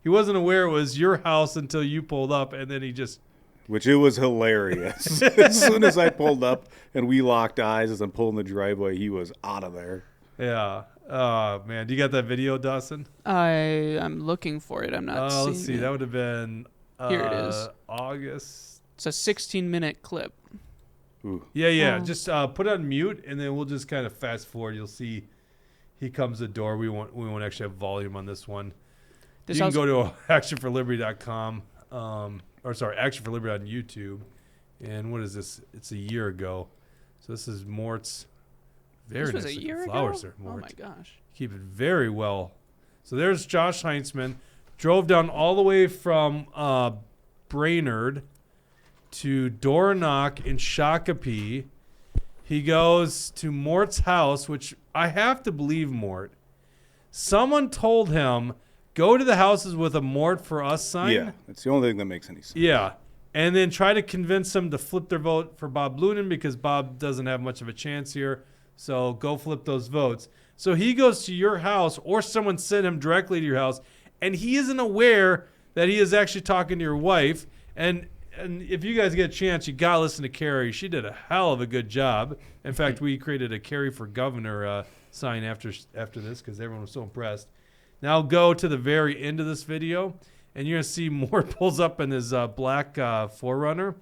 wasn't aware it was your house until you pulled up, and then he just... Which it was hilarious. As soon as I pulled up and we locked eyes as I'm pulling the driveway, he was out of there. Yeah. Oh, man. Do you got that video, Dawson? I'm looking for it. I'm not seeing let's see. it. That would have been... Here it is. August. It's a 16-minute clip. Ooh. Yeah. Just put it on mute, and then we'll just kind of fast forward. You'll see he comes to the door. We won't actually have volume on this one. You can go to actionforliberty.com. Action for Liberty on YouTube. And what is this? It's a year ago. So this is Mort's. This was a year flowers ago? There, Mort. Oh, my gosh. Keep it very well. So there's Josh Heinzman. Drove down all the way from Brainerd to door knock in Shakopee. He goes to Mort's house, which I have to believe Mort. Someone told him, go to the houses with a Mort for Us sign. Yeah, it's the only thing that makes any sense. Yeah. And then try to convince them to flip their vote for Bob Lunan because Bob doesn't have much of a chance here. So go flip those votes. So he goes to your house, or someone sent him directly to your house, and he isn't aware that he is actually talking to your wife. And if you guys get a chance, you got to listen to Carrie. She did a hell of a good job. In fact, we created a Carrie for Governor sign after this because everyone was so impressed. Now go to the very end of this video, and you're going to see Mort pulls up in his black 4Runner.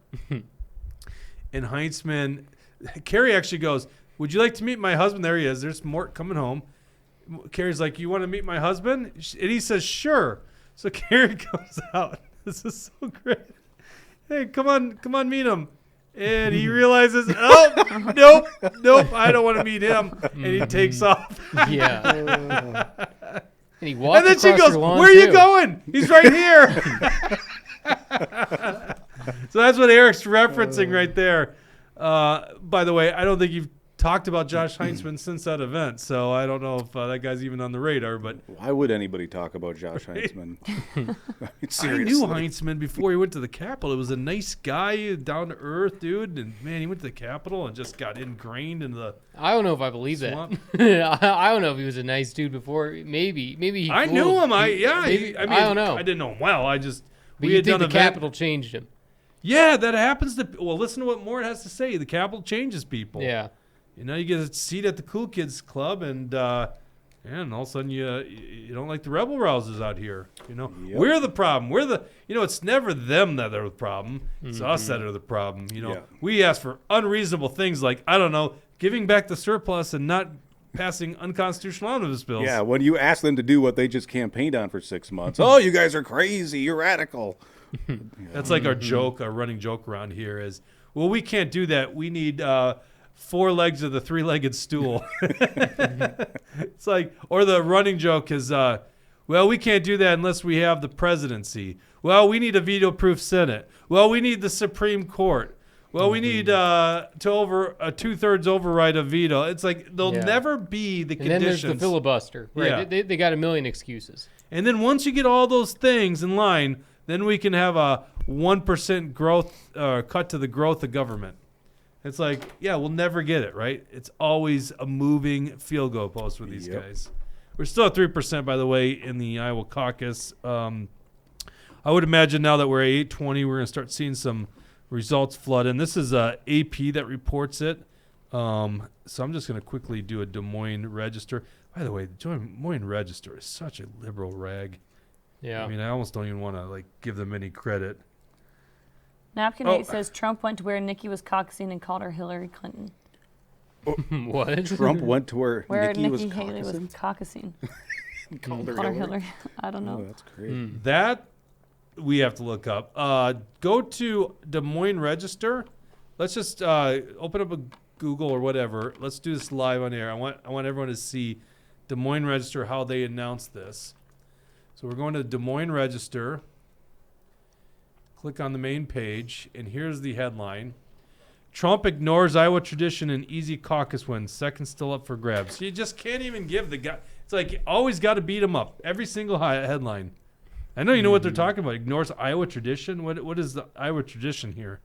And Heinzman, Carrie actually goes, would you like to meet my husband? There he is. There's Mort coming home. Carrie's like, you want to meet my husband? And he says, sure. So Carrie comes out. This is so great. Hey, come on, meet him. And he realizes, nope, I don't want to meet him. And he takes off. Yeah. And he walks and then she across goes, your lawn where are you too. going? He's right here. So that's what Eric's referencing right there. By the way, I don't think you've talked about Josh Heinzman since that event, so I don't know if that guy's even on the radar. But why would anybody talk about Josh Heinzman? I knew Heinzman before he went to the Capitol. He was a nice guy, down to earth dude, and man, he went to the Capitol and just got ingrained into the. I don't know if I believe swamp. that. I don't know if he was a nice dude before. Maybe he. I knew him. I don't know. I didn't know him well. But we you had think done the Capitol changed him? Yeah, that happens to. Well, listen to what Mort has to say. The Capitol changes people. Yeah. You know, you get a seat at the cool kids club, and all of a sudden you don't like the rebel rousers out here. You know, we're the problem. It's never them that are the problem. It's us that are the problem. You know, we ask for unreasonable things like, I don't know, giving back the surplus and not passing unconstitutional omnibus bills. Yeah, when you ask them to do what they just campaigned on for 6 months, oh, you guys are crazy, you're radical. That's like our joke, our running joke around here is, well, we can't do that. We need 4 legs of the 3-legged stool. It's like, or the running joke is, well, we can't do that unless we have the presidency. Well, we need a veto-proof Senate. Well, we need the Supreme Court. Well, we need a 2/3 override of veto. It's like they'll never be the conditions. And then there's the filibuster. Right? Yeah. They got a million excuses. And then once you get all those things in line, then we can have a 1% growth cut to the growth of government. It's like, yeah, we'll never get it, right? It's always a moving field goal post with these guys. We're still at 3%, by the way, in the Iowa caucus. I would imagine now that we're at 820, we're going to start seeing some results flood in. This is AP that reports it. So I'm just going to quickly do a Des Moines Register. By the way, the Des Moines Register is such a liberal rag. Yeah. I mean, I almost don't even want to give them any credit. Napkin 8 says Trump went to where Nikki was caucusing and called her Hillary Clinton. What? Trump went to where Nikki Haley was caucusing. Called her Hillary. I don't know. Oh, that's great. That we have to look up. Go to Des Moines Register. Let's just open up a Google or whatever. Let's do this live on air. I want everyone to see Des Moines Register, how they announced this. So we're going to Des Moines Register. Click on the main page, and here's the headline. Trump ignores Iowa tradition and easy caucus win. Second still up for grabs. You just can't even give the guy. It's like you always got to beat him up. Every single headline. I know you know what they're talking about. Ignores Iowa tradition. What is the Iowa tradition here?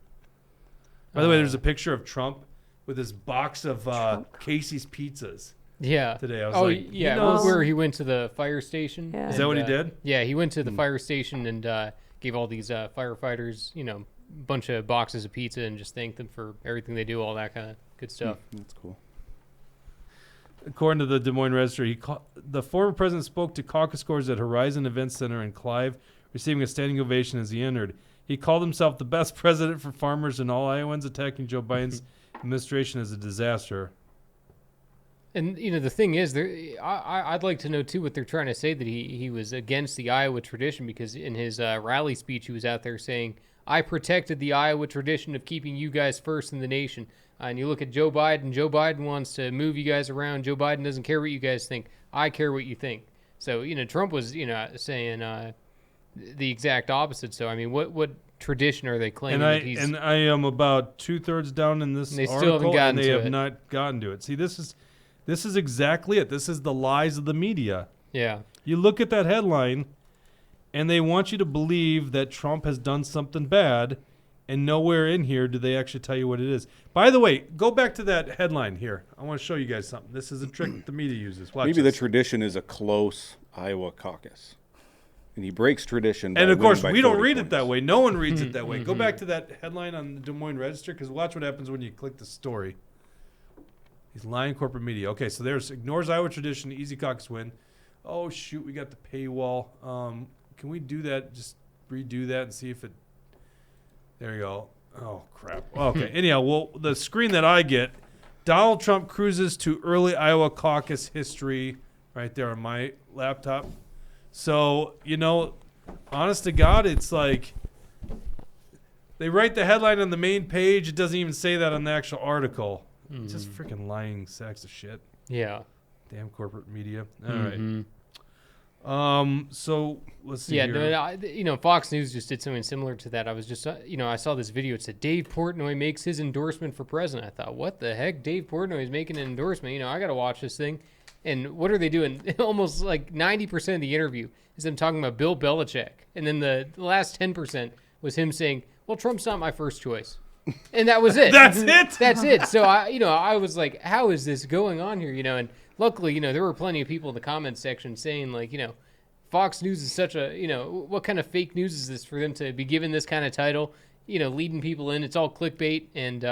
By the way, there's a picture of Trump with his box of Casey's pizzas. Yeah. Today I was like, yeah, he knows. where he went to the fire station. Yeah. Is that what he did? Yeah, he went to the fire station and gave all these firefighters, a bunch of boxes of pizza and just thanked them for everything they do, all that kind of good stuff. That's cool. According to the Des Moines Register, the former president spoke to caucus goers at Horizon Events Center in Clive, receiving a standing ovation as he entered. He called himself the best president for farmers and all Iowans, attacking Joe Biden's administration as a disaster. And, the thing is, I'd like to know, too, what they're trying to say, that he was against the Iowa tradition, because in his rally speech, he was out there saying, I protected the Iowa tradition of keeping you guys first in the nation. And you look at Joe Biden. Joe Biden wants to move you guys around. Joe Biden doesn't care what you guys think. I care what you think. So, Trump was, saying the exact opposite. So, I mean, what tradition are they claiming that he's... And I am about 2/3 down in this they article, still haven't gotten and they to have it. not gotten to it. See, this is exactly it. This is the lies of the media. Yeah. You look at that headline, and they want you to believe that Trump has done something bad, and nowhere in here do they actually tell you what it is. By the way, go back to that headline here. I want to show you guys something. This is a trick the media uses. Watch Maybe this. the tradition is a close Iowa caucus. And he breaks tradition. And by of course, winning by we don't 40 read it points. that way. No one reads it that way. Go back to that headline on the Des Moines Register, because watch what happens when you click the story. He's lying corporate media. Okay, so there's ignores Iowa tradition, easy caucus win. Oh, shoot, we got the paywall. Can we do that? Just redo that and see if it... There you go. Oh, crap. Okay, anyhow, well, the screen that I get, Donald Trump cruises to early Iowa caucus history right there on my laptop. So, honest to God, it's like they write the headline on the main page. It doesn't even say that on the actual article. It's just freaking lying sacks of shit. Yeah. Damn corporate media. All right. So let's see. Yeah, here. no, Fox News just did something similar to that. I was just, I saw this video. It said Dave Portnoy makes his endorsement for president. I thought, what the heck? Dave Portnoy is making an endorsement. I got to watch this thing. And what are they doing? Almost like 90% of the interview is them talking about Bill Belichick. And then the last 10% was him saying, well, Trump's not my first choice. And that was it. That's it? That's it. So, I was like, how is this going on here? And luckily, there were plenty of people in the comments section saying, like, Fox News is such a, what kind of fake news is this for them to be given this kind of title, leading people in? It's all clickbait. And,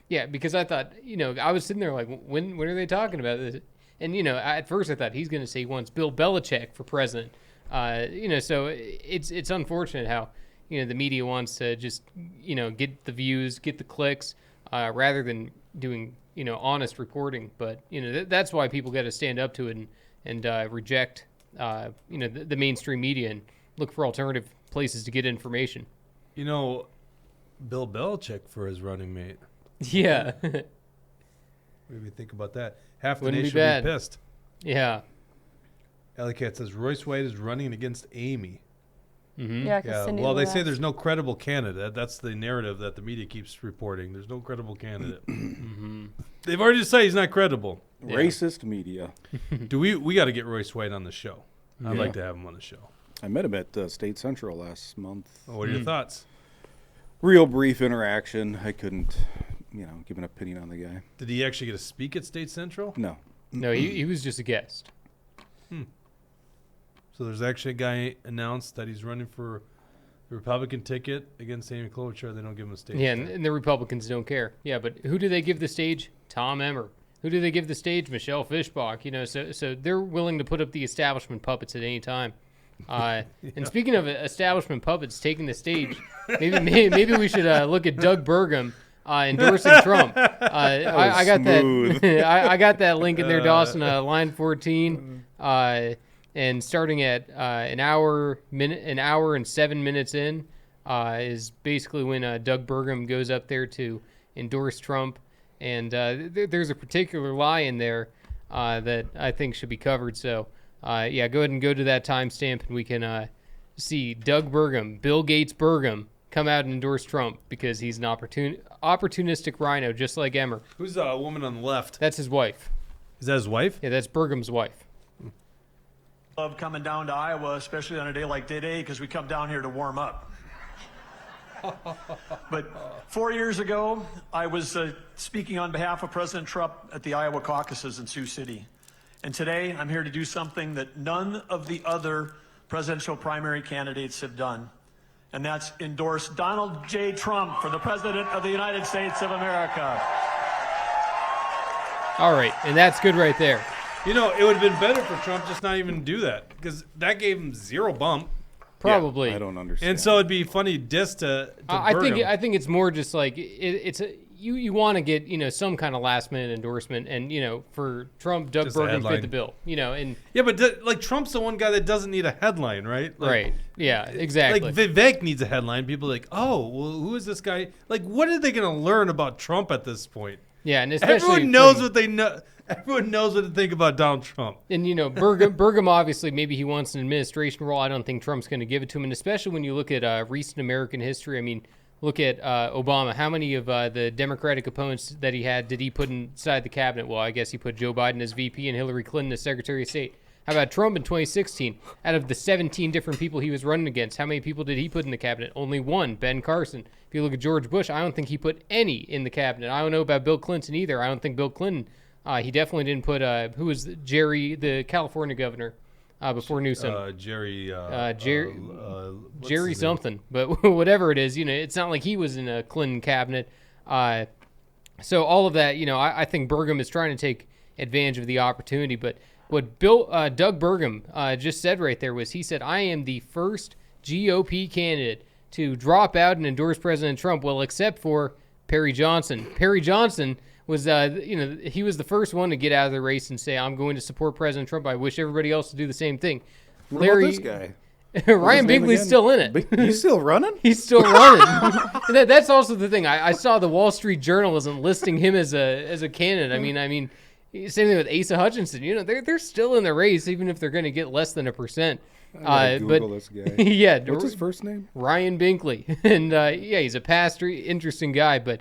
yeah, because I thought, I was sitting there like, when are they talking about this? And, at first I thought he's going to say he wants Bill Belichick for president. So it's unfortunate how, the media wants to just, get the views, get the clicks, rather than doing, honest reporting. But, that's why people got to stand up to it and reject, the mainstream media and look for alternative places to get information. Bill Belichick for his running mate. Yeah. What do you think about that? Half the Wouldn't nation be bad. would be pissed. Yeah. Alley Cat says Royce White is running against Amy. Mm-hmm. Yeah, 'cause Yeah, Cindy well, they Lou say asked- there's no credible candidate. That's the narrative that the media keeps reporting. There's no credible candidate. They've already decided he's not credible. Racist media. Do we got to get Royce White on the show? I'd Yeah. like to have him on the show. I met him at State Central last month. What are your thoughts? Real brief interaction. I couldn't, give an opinion on the guy. Did he actually get to speak at State Central? No. No, he was just a guest. So there's actually a guy announced that he's running for the Republican ticket against Amy Klobuchar. They don't give him a stage. Yeah, time. and the Republicans don't care. Yeah, but who do they give the stage? Tom Emmer. Who do they give the stage? Michelle Fischbach. So they're willing to put up the establishment puppets at any time. And speaking of establishment puppets taking the stage, maybe we should look at Doug Burgum endorsing Trump. I got smooth. that. I got that link in there, Dawson. Line 14. And starting at an hour and 7 minutes in is basically when Doug Burgum goes up there to endorse Trump. And there's a particular lie in there that I think should be covered. So, go ahead and go to that timestamp, and we can see Doug Burgum, Bill Gates Burgum, come out and endorse Trump because he's an opportunistic rhino, just like Emmer. Who's a woman on the left? That's his wife. Is that his wife? Yeah, that's Burgum's wife. Love coming down to Iowa, especially on a day like today, because we come down here to warm up. But 4 years ago, I was speaking on behalf of President Trump at the Iowa caucuses in Sioux City. And today, I'm here to do something that none of the other presidential primary candidates have done. And that's endorse Donald J. Trump for the President of the United States of America. All right, and that's good right there. You know, it would have been better for Trump just not even do that, because that gave him zero bump. Probably. I don't understand. And so it'd be funny diss to I think Burgum. I think it's more just like you want to get some kind of last minute endorsement, and for Trump, Doug Just a Burgum headline. fit the bill. And Yeah, but like Trump's the one guy that doesn't need a headline, right? Like, right, yeah, exactly. Like Vivek needs a headline. People are like, oh, well, who is this guy? Like, what are they going to learn about Trump at this point? Yeah, and especially Everyone knows what they know. Everyone knows what to think about Donald Trump. And Burgum obviously maybe he wants an administration role. I don't think Trump's going to give it to him. And especially when you look at recent American history. I mean, look at Obama. How many of the Democratic opponents that he had did he put inside the cabinet? Well, I guess he put Joe Biden as VP and Hillary Clinton as Secretary of State. How about Trump in 2016? Out of the 17 different people he was running against, how many people did he put in the cabinet? Only one, Ben Carson. If you look at George Bush, I don't think he put any in the cabinet. I don't know about Bill Clinton either. I don't think Bill Clinton, he definitely didn't put, who was Jerry, the California governor before Newsom? Jerry Something. But whatever it is, it's not like he was in a Clinton cabinet. So all of that, I think Burgum is trying to take advantage of the opportunity. But what Doug Burgum just said right there was, he said, I am the first GOP candidate to drop out and endorse President Trump, well, except for Perry Johnson. Perry Johnson was, he was the first one to get out of the race and say, I'm going to support President Trump. I wish everybody else to do the same thing. What about this guy? Ryan Binkley's still in it. He's still running? He's still running. That's also the thing. I saw the Wall Street Journal isn't listing him as a candidate. I mean, same thing with Asa Hutchinson. They're still in the race, even if they're going to get less than 1%. Google this guy. Yeah, what's his first name? Ryan Binkley, and he's a pastor, interesting guy. But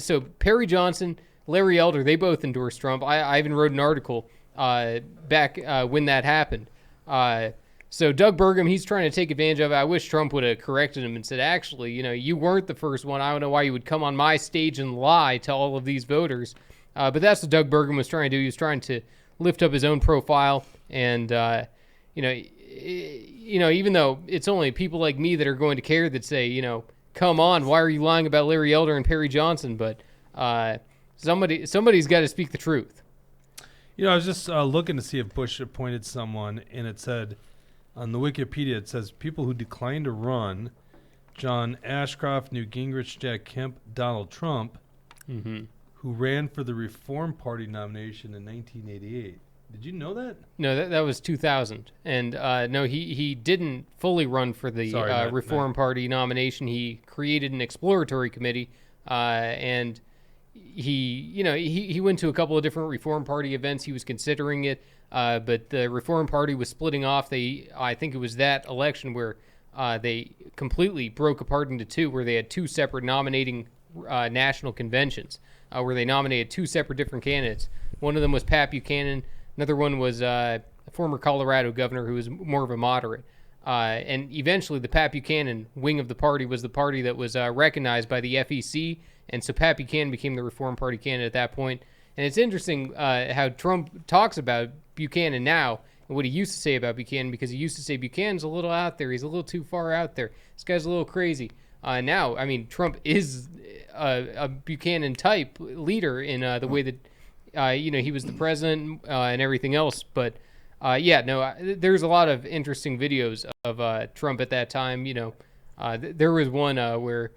so Perry Johnson, Larry Elder, they both endorsed Trump. I even wrote an article back when that happened. So Doug Burgum, he's trying to take advantage of it. I wish Trump would have corrected him and said, actually, you weren't the first one. I don't know why you would come on my stage and lie to all of these voters. But that's what Doug Burgum was trying to do. He was trying to lift up his own profile, and even though it's only people like me that are going to care that say, come on, why are you lying about Larry Elder and Perry Johnson? But somebody's got to speak the truth. I was just looking to see if Bush appointed someone, and it said on the Wikipedia, it says people who declined to run: John Ashcroft, Newt Gingrich, Jack Kemp, Donald Trump, who ran for the Reform Party nomination in 1988. Did you know that? No, that was 2000. And no, he didn't fully run for the Reform Party nomination. He created an exploratory committee, and he went to a couple of different Reform Party events. He was considering it, but the Reform Party was splitting off. I think it was that election where they completely broke apart into two, where they had two separate nominating national conventions, where they nominated two separate different candidates. One of them was Pat Buchanan. Another one was a former Colorado governor who was more of a moderate. And eventually the Pat Buchanan wing of the party was the party that was recognized by the FEC. And so Pat Buchanan became the Reform Party candidate at that point. And it's interesting how Trump talks about Buchanan now and what he used to say about Buchanan, because he used to say Buchanan's a little out there. He's a little too far out there. This guy's a little crazy. Now, Trump is a Buchanan-type leader in the way that he was the president and everything else. But there's a lot of interesting videos of Trump at that time. There was one where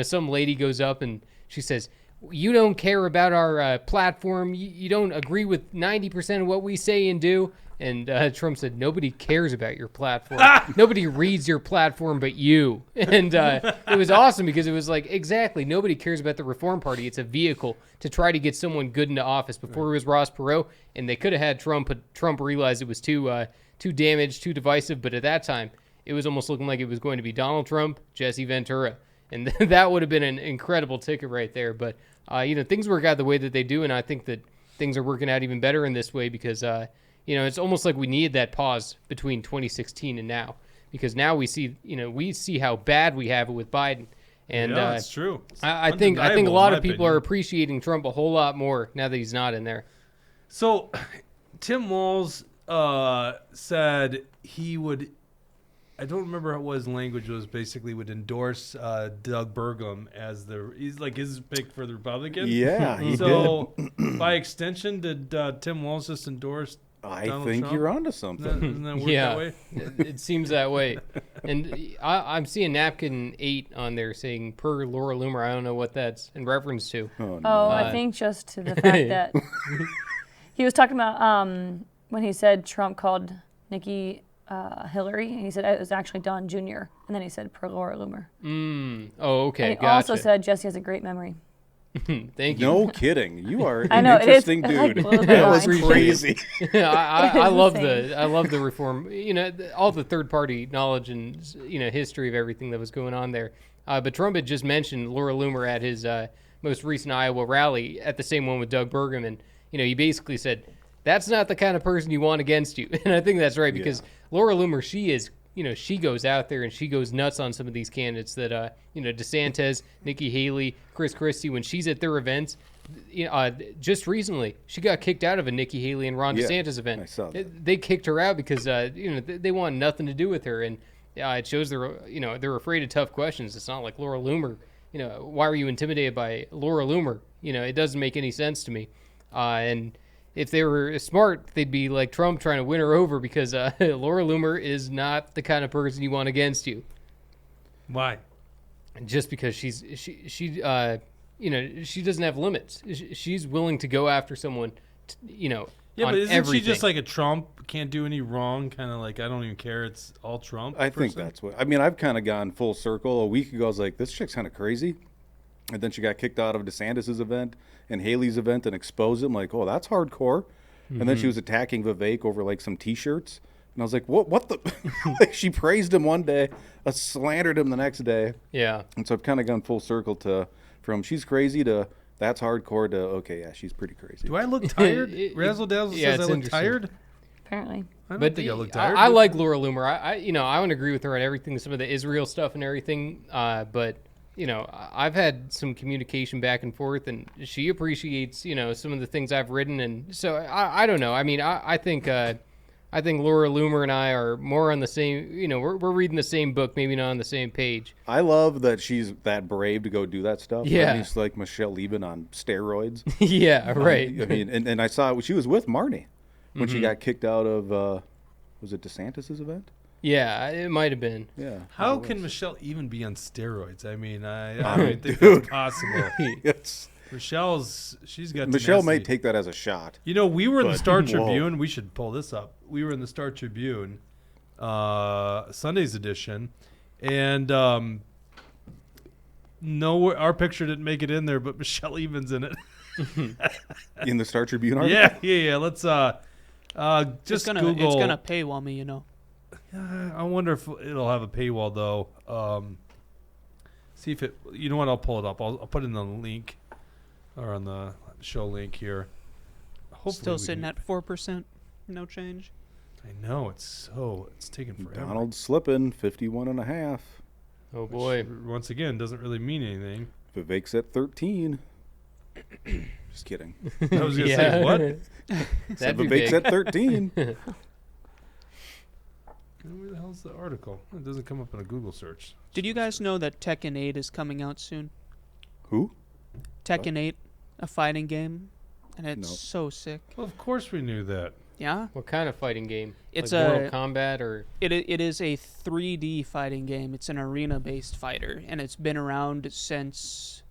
some lady goes up and she says, you don't care about our platform. You don't agree with 90% of what we say and do. And Trump said, nobody cares about your platform. Nobody reads your platform but you. And it was awesome because it was like, exactly, nobody cares about the Reform Party. It's a vehicle to try to get someone good into office. Before it was Ross Perot, and they could have had Trump, but Trump realized it was too damaged, too divisive. But at that time, it was almost looking like it was going to be Donald Trump, Jesse Ventura. And that would have been an incredible ticket right there. But, things work out the way that they do, and I think that things are working out even better in this way because, it's almost like we needed that pause between 2016 and now because now we see how bad we have it with Biden. And that's true. I think a lot of people are appreciating Trump a whole lot more now that he's not in there. So, Tim Walz said he would. I don't remember what his language was. Basically, would endorse Doug Burgum as he's like his pick for the Republicans. Yeah, he so by extension, did Tim Walz just endorse? Donald think Trump? you're onto something. Doesn't that work that way? It seems that way. And I'm seeing Napkin 8 on there saying per Laura Loomer. I don't know what that's in reference to. Oh, no. Oh, I think just to the fact that he was talking about when he said Trump called Nikki Hillary, and he said it was actually Don Jr., and then he said per Laura Loomer. Oh, okay. And he also said Jesse has a great memory. Thank you. No kidding. You are I an know, interesting like, dude. blows my That was mind. crazy. I love the reform. All the third party knowledge and history of everything that was going on there. But Trump had just mentioned Laura Loomer at his most recent Iowa rally, at the same one with Doug Burgum, and he basically said that's not the kind of person you want against you. And I think that's right because Laura Loomer, she is. She goes out there and she goes nuts on some of these candidates that, DeSantis, Nikki Haley, Chris Christie, when she's at their events. Just recently, she got kicked out of a Nikki Haley and Ron DeSantis event. I saw that. They kicked her out because, they want nothing to do with her. And it shows they're afraid of tough questions. It's not like Laura Loomer. Why are you intimidated by Laura Loomer? It doesn't make any sense to me. And if they were smart, they'd be like Trump trying to win her over because Laura Loomer is not the kind of person you want against you. Why? Just because she doesn't have limits. She's willing to go after someone, Yeah, on but isn't everything. she just like a Trump, can't do any wrong, kind of like I don't even care, it's all Trump? I think that's what. I mean, I've kind of gone full circle. A week ago, I was like, this chick's kind of crazy. And then she got kicked out of DeSantis' event and Haley's event and exposed him. Like, oh, that's hardcore. And then she was attacking Vivek over like some T-shirts. And I was like, what the? Like, she praised him one day, slandered him the next day. Yeah. And so I've kind of gone full circle from she's crazy to that's hardcore to, okay, yeah, she's pretty crazy. Do I look tired? Razzle Dazzle says I look tired. Apparently. I don't think I look tired. I like Laura Loomer. I would agree with her on everything, some of the Israel stuff and everything. But I've had some communication back and forth, and she appreciates, some of the things I've written, and so I don't know. I mean, I think Laura Loomer and I are more on the same. We're reading the same book, maybe not on the same page. I love that she's that brave to go do that stuff. Yeah. I mean, she's like Michelle Lieben on steroids. Yeah, right. I mean, and I saw she was with Marnie when she got kicked out of, was it DeSantis' event? Yeah, it might have been. Yeah. How can Michelle even be on steroids? I mean, I don't think that's possible. She's got Michelle tenacity. may take that as a shot. We were in the Star Whoa. Tribune. We should pull this up. We were in the Star Tribune, Sunday's edition, and no, our picture didn't make it in there, but Michelle Even's in it. In the Star Tribune article? Yeah. Let's just Google. It's gonna paywall me, I wonder if it'll have a paywall though. See if it. You know what? I'll pull it up. I'll put it in the link, or on the show link here. Hopefully Still we sitting can- at 4%, no change. I know it's taking forever. Donald's slipping 51.5. Oh boy. Which, once again, doesn't really mean anything. Vivek's at 13. Just kidding. I was gonna say what? That'd be Vivek's big. at 13. Where the hell's the article? It doesn't come up in a Google search. Did you guys know that Tekken 8 is coming out soon? Who? Tekken 8, a fighting game, and it's No. so sick. Well, of course we knew that. Yeah, What kind of fighting game? It's like a- Mortal Kombat or it is a 3D fighting game. It's an arena-based fighter, and it's been around since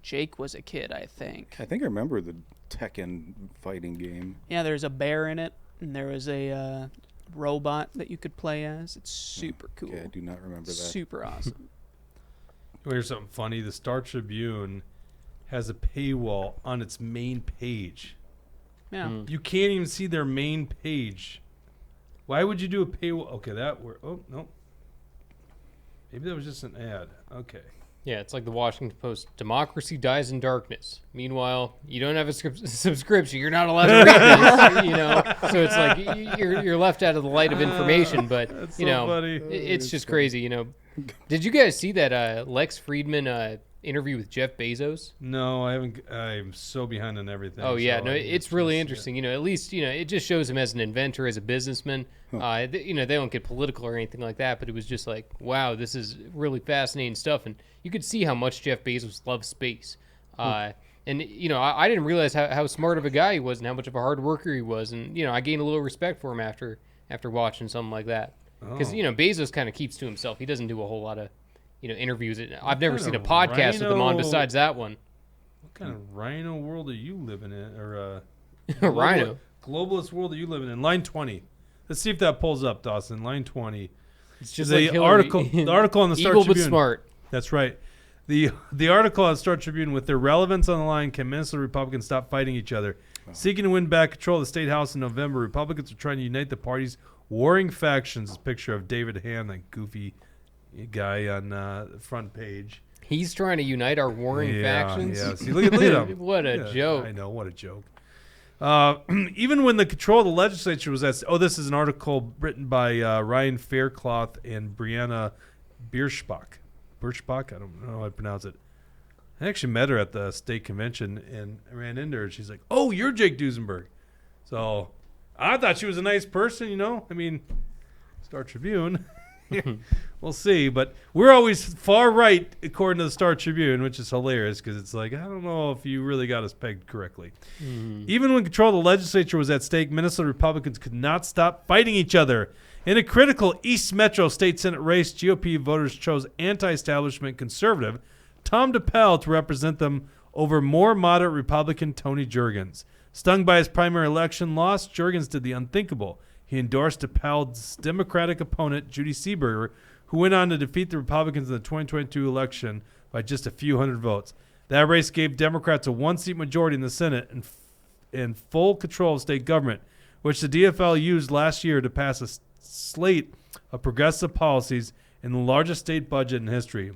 Jake was a kid, I think. I think I remember the Tekken fighting game. Yeah, there's a bear in it, and there was a robot that you could play as. It's super cool. Okay, I do not remember that. Super awesome. Here's something funny. The Star Tribune has a paywall on its main page. Yeah. You can't even see their main page. Why would you do a paywall? Okay, oh, no. Maybe that was just an ad. Okay. Yeah, it's like the Washington Post. Democracy dies in darkness. Meanwhile, you don't have a subscription. You're not allowed to read this, you know. So it's like you're left out of the light of information. But That's you so know, funny. it's just crazy. You know, did you guys see that Lex Friedman interview with Jeff Bezos? No, I haven't. I'm so behind on everything. Oh yeah, so no, I it's just really missed interesting. You know, at least you know it just shows him as an inventor, as a businessman. You know, they don't get political or anything like that, but it was just like, wow, this is really fascinating stuff, and you could see how much Jeff Bezos loves space. And you know, I didn't realize how smart of a guy he was and how much of a hard worker he was, and you know, I gained a little respect for him after watching something like that. Because you know, Bezos kind of keeps to himself. He doesn't do a whole lot of interviews. I've never seen a podcast with him on besides that one. What kind of rhino world are you living in? Or rhino globalist world are you living in? Line 20. Let's see if that pulls up, Dawson. Line 20. It's just the like Hillary. article. The article on the Star Evil Tribune. but smart. That's right. The article on Star Tribune, with their relevance on the line, can Minnesota Republicans stop fighting each other? Seeking to win back control of the state house in November, Republicans are trying to unite the party's warring factions. This picture of David Hand, that goofy guy on the front page. He's trying to unite our warring factions. Yeah, see, look at him. What a joke! I know, what a joke. Even when the control of the legislature was at... Oh, this is an article written by Ryan Faircloth and Brianna Birschbach. Birschbach? I don't know how I pronounce it. I actually met her at the state convention and ran into her. She's like, oh, you're Jake Duesenberg. So I thought she was a nice person, you know. I mean, Star Tribune. We'll see. But we're always far right, according to the Star Tribune, which is hilarious because it's like, I don't know if you really got us pegged correctly. Even when control of the legislature was at stake, Minnesota Republicans could not stop fighting each other. In a critical East Metro State Senate race, GOP voters chose anti-establishment conservative Tom DePel to represent them over more moderate Republican Tony Jurgens. Stung by his primary election loss, Jurgens did the unthinkable. He endorsed DePel's Democratic opponent, Judy Seeberger, who went on to defeat the Republicans in the 2022 election by just a few hundred votes. That race gave Democrats a one-seat majority in the Senate and full control of state government, which the DFL used last year to pass a slate of progressive policies in the largest state budget in history.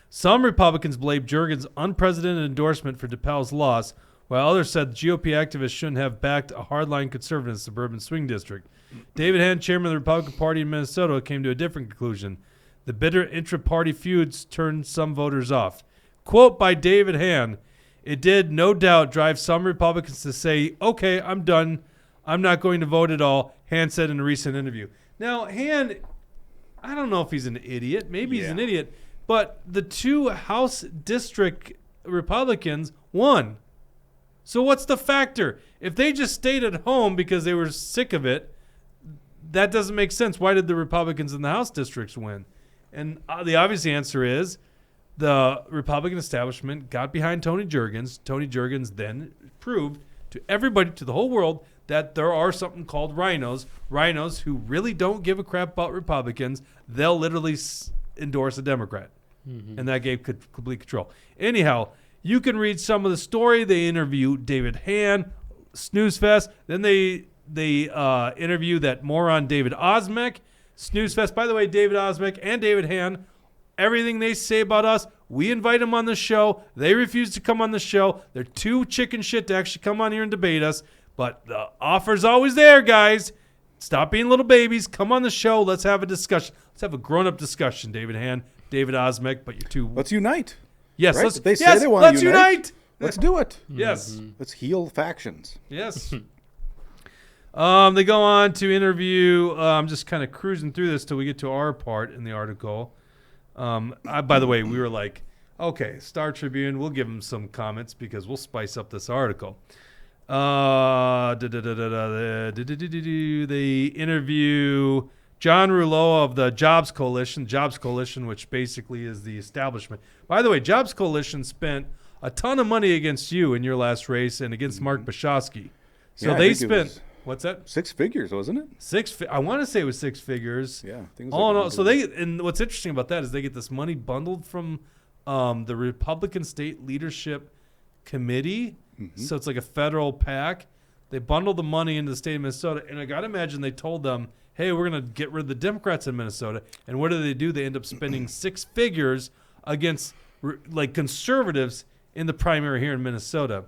Some Republicans blamed Jurgens' unprecedented endorsement for DePel's loss, while others said GOP activists shouldn't have backed a hardline conservative in the suburban swing district. David Hand, chairman of the Republican Party in Minnesota, came to a different conclusion. The bitter intra-party feuds turned some voters off. Quote by David Hand, it did no doubt drive some Republicans to say, okay, I'm done. I'm not going to vote at all, Hand said in a recent interview. Now, Hand, I don't know if he's an idiot. Maybe he's an idiot. But the two House district Republicans won. So what's the factor? If they just stayed at home because they were sick of it, that doesn't make sense. Why did the Republicans in the House districts win? And the obvious answer is the Republican establishment got behind Tony Jurgens. Tony Jurgens then proved to everybody, to the whole world, that there are something called rhinos who really don't give a crap about Republicans. They'll literally endorse a Democrat. And that gave complete control. Anyhow, you can read some of the story. They interview David Hand, Snooze Fest. Then they interview that moron David Osmek, Snooze Fest. By the way, David Osmek and David Hand, everything they say about us, we invite them on the show. They refuse to come on the show. They're too chicken shit to actually come on here and debate us. But the offer's always there, guys. Stop being little babies. Come on the show. Let's have a discussion. Let's have a grown-up discussion, David Hand, David Osmek. But you're too... Let's unite. Yes, right? let's unite. Let's do it. Yes. Let's heal factions. Yes. They go on to interview. I'm just kind of cruising through this till we get to our part in the article. By the way, we were like, okay, Star Tribune, we'll give them some comments because we'll spice up this article. They interview John Rouleau of the Jobs Coalition, which basically is the establishment. By the way, Jobs Coalition spent a ton of money against you in your last race and against Mark Bashosky. So they spent, what's that? 6 figures, wasn't it? I want to say it was 6 figures. Yeah. All in all, so and what's interesting about that is they get this money bundled from the Republican State Leadership Committee. So it's like a federal PAC. They bundled the money into the state of Minnesota, and I got to imagine they told them, hey, we're going to get rid of the Democrats in Minnesota. And what do? They end up spending six figures against like conservatives in the primary here in Minnesota.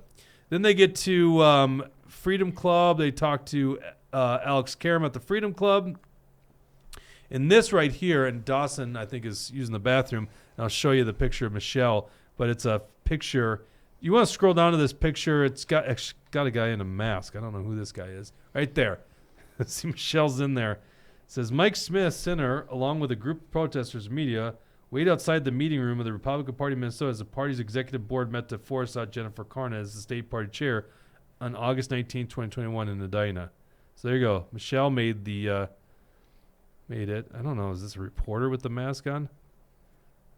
Then they get to Freedom Club. They talk to Alex Karam at the Freedom Club. And this right here, and Dawson, I think, is using the bathroom. And I'll show you the picture of Michelle, but it's a picture. You want to scroll down to this picture. It's got a guy in a mask. I don't know who this guy is. Right there. See, Michelle's in there. It says, Mike Smith, senator, along with a group of protesters and media, wait outside the meeting room of the Republican Party of Minnesota as the party's executive board met to force out Jennifer Karna as the state party chair on August 19, 2021 in Edina. So there you go. Michelle made it. I don't know. Is this a reporter with the mask on?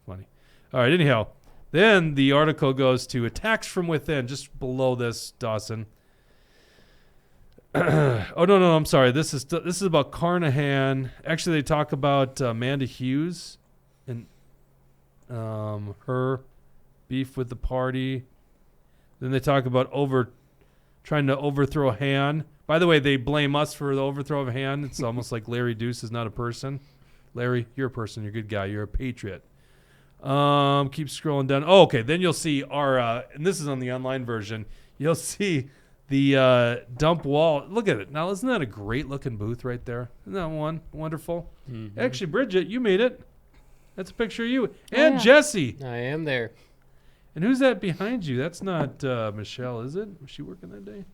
Funny. All right. Anyhow, then the article goes to attacks from within, just below this, Dawson. Oh, no, I'm sorry. This is about Carnahan. Actually, they talk about Amanda Hughes and her beef with the party. Then they talk about trying to overthrow Han. By the way, they blame us for the overthrow of Han. It's almost like Larry Deuce is not a person. Larry, you're a person. You're a good guy. You're a patriot. Keep scrolling down. Oh, okay. Then you'll see our, and this is on the online version, you'll see the dump wall. Look at it. Now, isn't that a great-looking booth right there? Isn't that one wonderful? Mm-hmm. Actually, Bridget, you made it. That's a picture of you. And Jesse. I am there. And who's that behind you? That's not Michelle, is it? Was she working that day?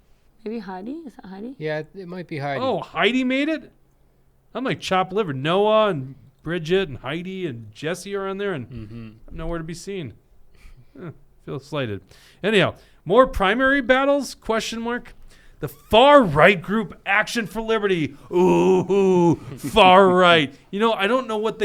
Maybe Heidi? Is that Heidi? Yeah, it might be Heidi. Oh, Heidi made it? I'm like chopped liver. Noah and Bridget and Heidi and Jesse are on there, and I'm nowhere to be seen. Feel slighted. Anyhow, more primary battles? Question mark. The far right group Action for Liberty. Ooh, far right. You know, I don't know what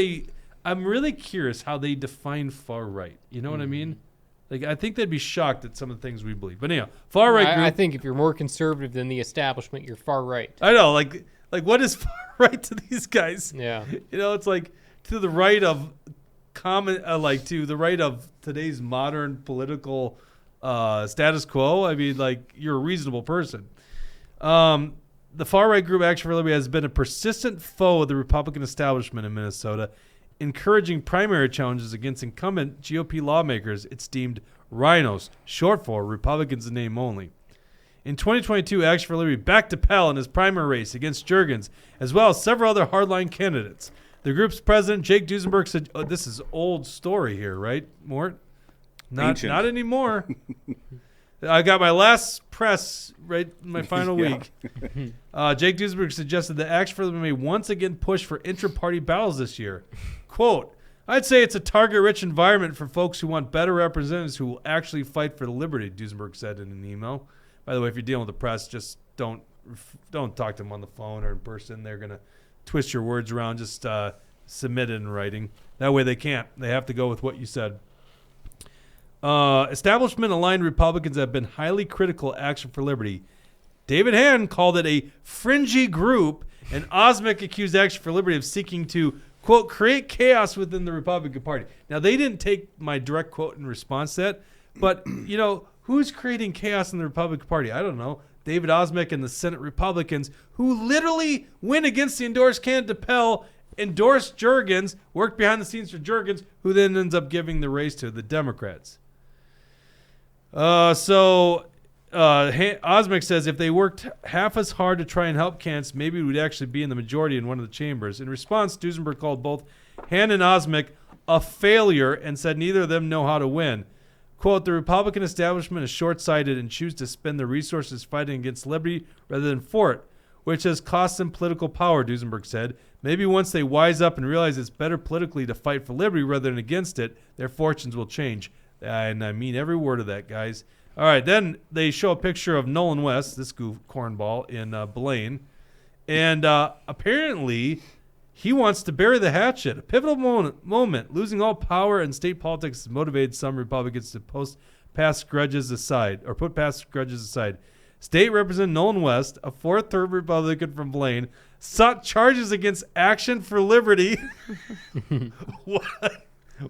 I'm really curious how they define far right. You know what I mean? Like, I think they'd be shocked at some of the things we believe. But anyhow, far right group. I think if you're more conservative than the establishment, you're far right. I know, like what is far right to these guys? Yeah. You know, it's like to the right of to the right of today's modern political status quo. I mean, like, you're a reasonable person. The far right group Action for Liberty has been a persistent foe of the Republican establishment in Minnesota, encouraging primary challenges against incumbent GOP lawmakers it's deemed rhinos, short for Republicans in name only. In 2022, Action for Liberty backed Appel in his primary race against Juergens, as well as several other hardline candidates. The group's president, Jake Duesenberg, said, this is old story here, right, Mort? Not anymore. I got my last press right in my final week. Jake Duesenberg suggested that Action for Liberty may once again push for intra-party battles this year. Quote, I'd say it's a target-rich environment for folks who want better representatives who will actually fight for the liberty, Duesenberg said in an email. By the way, if you're dealing with the press, just don't talk to them on the phone or in person. They're going to twist your words around. Just submit it in writing. That way they can't. They have to go with what you said. Establishment-aligned Republicans have been highly critical of Action for Liberty. David Hand called it a fringy group, and Osmek accused Action for Liberty of seeking to, quote, create chaos within the Republican Party. Now, they didn't take my direct quote in response to that, but, you know, who's creating chaos in the Republican Party? I don't know. David Osmek and the Senate Republicans, who literally went against the endorsed candidate Appel, endorsed Juergens, worked behind the scenes for Juergens, who then ends up giving the race to the Democrats. Osmek says if they worked half as hard to try and help candidates, maybe we'd actually be in the majority in one of the chambers. In response, Duesenberg called both Hand and Osmek a failure and said neither of them know how to win. Quote, the Republican establishment is short-sighted and choose to spend their resources fighting against liberty rather than for it, which has cost them political power, Duesenberg said. Maybe once they wise up and realize it's better politically to fight for liberty rather than against it, their fortunes will change. And I mean every word of that, guys. All right, then they show a picture of Nolan West, this cornball, in Blaine. And apparently he wants to bury the hatchet. A pivotal moment. Losing all power in state politics has motivated some Republicans to put past grudges aside. State Representative Nolan West, a fourth-term Republican from Blaine, sought charges against Action for Liberty.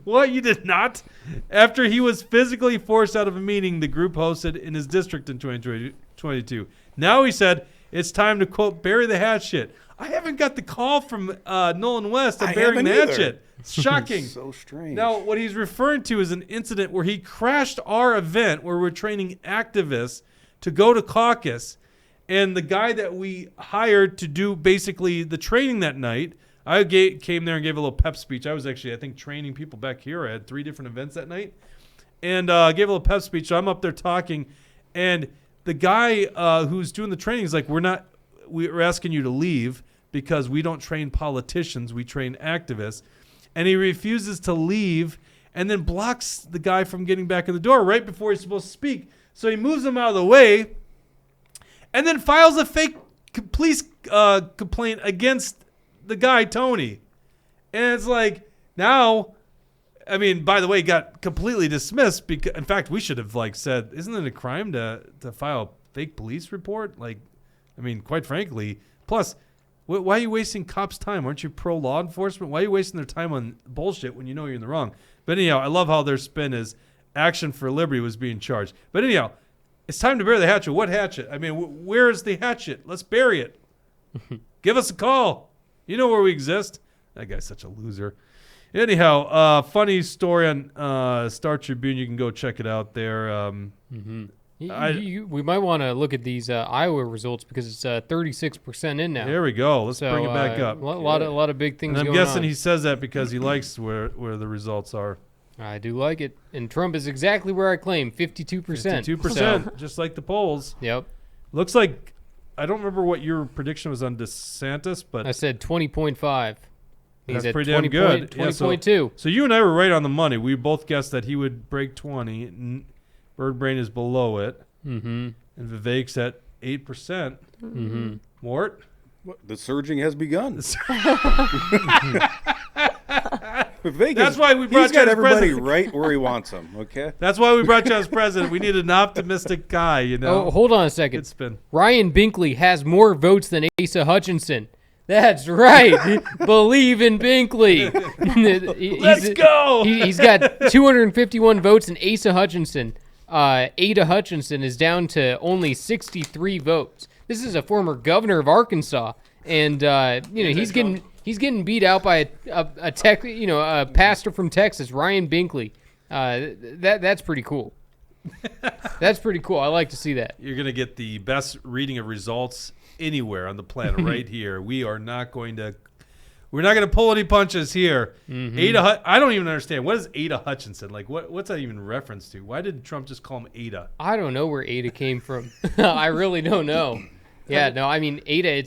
What? You did not? After he was physically forced out of a meeting the group hosted in his district in 2022. 22. Now he said it's time to, quote, bury the hatchet. I haven't got the call from Nolan West of burying the hatchet. It's shocking. So strange. Now, what he's referring to is an incident where he crashed our event where we're training activists to go to caucus. And the guy that we hired to do basically the training that night, I came there and gave a little pep speech. I was actually, I think, training people back here. I had 3 different events that night. And gave a little pep speech. So I'm up there talking. And the guy who's doing the training is like, we're asking you to leave because we don't train politicians. We train activists. And he refuses to leave and then blocks the guy from getting back in the door right before he's supposed to speak. So he moves him out of the way and then files a fake police complaint against the guy, Tony. And it's like, now, I mean, by the way, got completely dismissed. Because, in fact, we should have said, isn't it a crime to file a fake police report? I mean, quite frankly, plus, why are you wasting cops' time? Aren't you pro-law enforcement? Why are you wasting their time on bullshit when you know you're in the wrong? But anyhow, I love how their spin is Action for Liberty was being charged. But anyhow, it's time to bury the hatchet. What hatchet? I mean, where is the hatchet? Let's bury it. Give us a call. You know where we exist. That guy's such a loser. Anyhow, funny story on Star Tribune. You can go check it out there. We might want to look at these Iowa results because it's 36% in now. There we go. Let's bring it back up. A lot of big things and I'm going on. guessing he says that because he likes where the results are. I do like it. And Trump is exactly where I claim, 52%. 52%, just like the polls. Yep. Looks like, I don't remember what your prediction was on DeSantis, but I said 20.5. He's that's at pretty damn good. 20.2. So you and I were right on the money. We both guessed that he would break 20. Birdbrain is below it. Mm-hmm. And Vivek's at 8%. Mm-hmm. Mort? The surging has begun. That's why we brought he's got you as everybody president. right where he wants them, okay? That's why we brought you as president. We needed an optimistic guy, you know. Oh, hold on a second. Good spin. Ryan Binkley has more votes than Asa Hutchinson. That's right. Believe in Binkley. Let's go. He's got 251 votes, and Asa Hutchinson, Ada Hutchinson, is down to only 63 votes. This is a former governor of Arkansas, and he's getting beat out by a pastor from Texas, Ryan Binkley. That's pretty cool. That's pretty cool. I like to see that. You're gonna get the best reading of results anywhere on the planet right here. We're not going to pull any punches here. Mm-hmm. I don't even understand. What is Ada Hutchinson? What's that even reference to? Why did Trump just call him Ada? I don't know where Ada came from. I really don't know. Yeah, no, I mean Ada,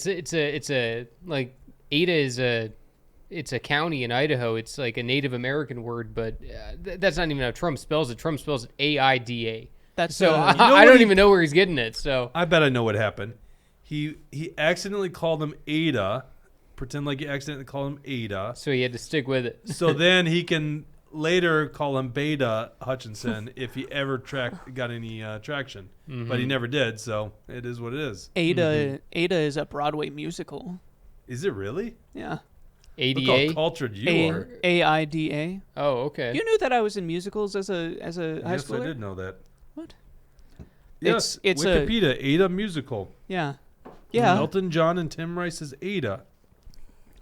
Ada is a county in Idaho. It's like a Native American word, but that's not even how Trump spells it. Trump spells it AIDA. That's so I don't even know where he's getting it. So I bet I know what happened. He accidentally called him Ada. Pretend like he accidentally called him Ada. So he had to stick with it. So then he can later call him Beta Hutchinson if he ever got any traction. Mm-hmm. But he never did, so it is what it is. Ada is a Broadway musical. Is it really? Yeah. ADA? Look how cultured you are. AIDA. Oh, okay. You knew that I was in musicals as a high schooler? Yes, I did know that. What? Yes, it's Wikipedia, Ada musical. Yeah. Yeah. Elton John and Tim Rice's Ada.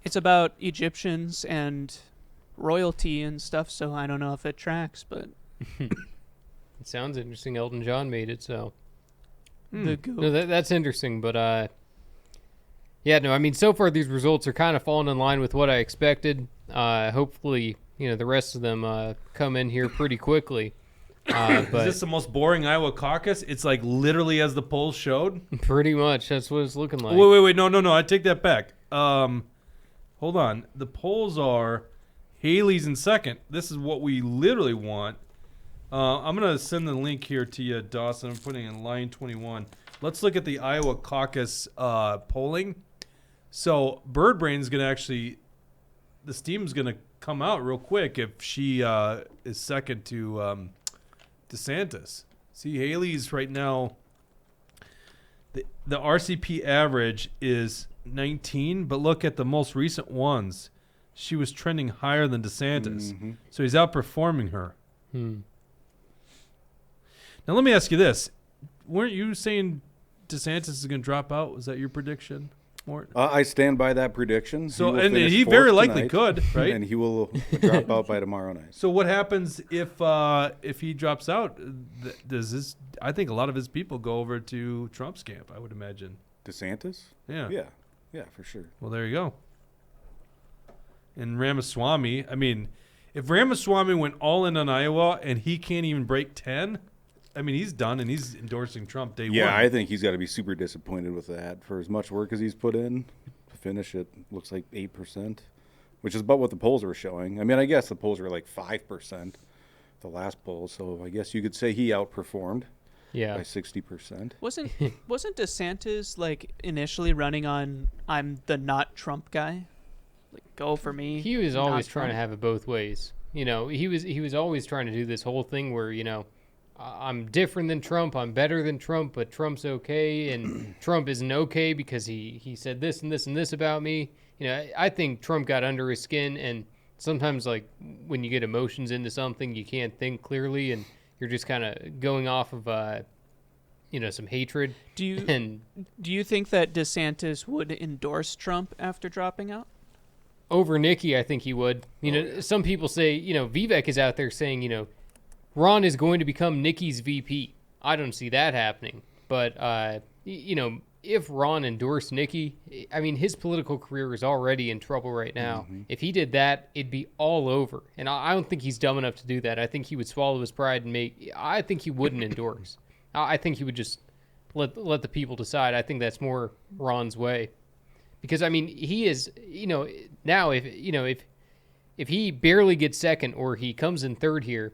It's about Egyptians and royalty and stuff, so I don't know if it tracks, but it sounds interesting. Elton John made it, so the goat. no, that's interesting. But yeah, no, I mean, so far these results are kind of falling in line with what I expected. Hopefully, the rest of them come in here pretty quickly. But is this the most boring Iowa caucus? It's like literally as the polls showed? Pretty much. That's what it's looking like. Wait. No. I take that back. Hold on. The polls are Haley's in second. This is what we literally want. I'm going to send the link here to you, Dawson. I'm putting in line 21. Let's look at the Iowa caucus polling. So Birdbrain's going to actually, the steam's going to come out real quick if she is second to DeSantis. See, Haley's right now, the RCP average is 19, but look at the most recent ones. She was trending higher than DeSantis. Mm-hmm. So he's outperforming her. Now let me ask you this. Weren't you saying DeSantis is going to drop out? Was that your prediction, Mort? I stand by that prediction. So, will and finish he fourth very likely tonight, could, right? And he will drop out by tomorrow night. So what happens if he drops out? Does this? I think a lot of his people go over to Trump's camp, I would imagine. DeSantis? Yeah. Yeah, for sure. Well, there you go. And Ramaswamy, I mean, if Ramaswamy went all in on Iowa and he can't even break 10, I mean, he's done and he's endorsing Trump day one. Yeah, I think he's got to be super disappointed with that. For as much work as he's put in, to finish it looks like 8%, which is about what the polls were showing. I mean, I guess the polls were like 5%, the last poll. So I guess you could say he outperformed by 60%. Wasn't DeSantis like initially running on I'm the not Trump guy? Like, go for me. He was always trying Trump. to have it both ways. You know, he was always trying to do this whole thing where, you know, I'm different than Trump, I'm better than Trump, but Trump's okay, and Trump isn't okay because he said this and this and this about me. You know, I think Trump got under his skin, and sometimes, like, when you get emotions into something, you can't think clearly, and you're just kind of going off of, you know, some hatred. Do you think that DeSantis would endorse Trump after dropping out? Over Nikki, I think he would. You know, some people say, you know, Vivek is out there saying, you know, Ron is going to become Nikki's VP. I don't see that happening. But, you know, if Ron endorsed Nikki, I mean, his political career is already in trouble right now. Mm-hmm. If he did that, it'd be all over. And I don't think he's dumb enough to do that. I think he would swallow his pride and I think he wouldn't endorse. I think he would just let the people decide. I think that's more Ron's way. Because, I mean, he is, you know, now if he barely gets second or he comes in third here,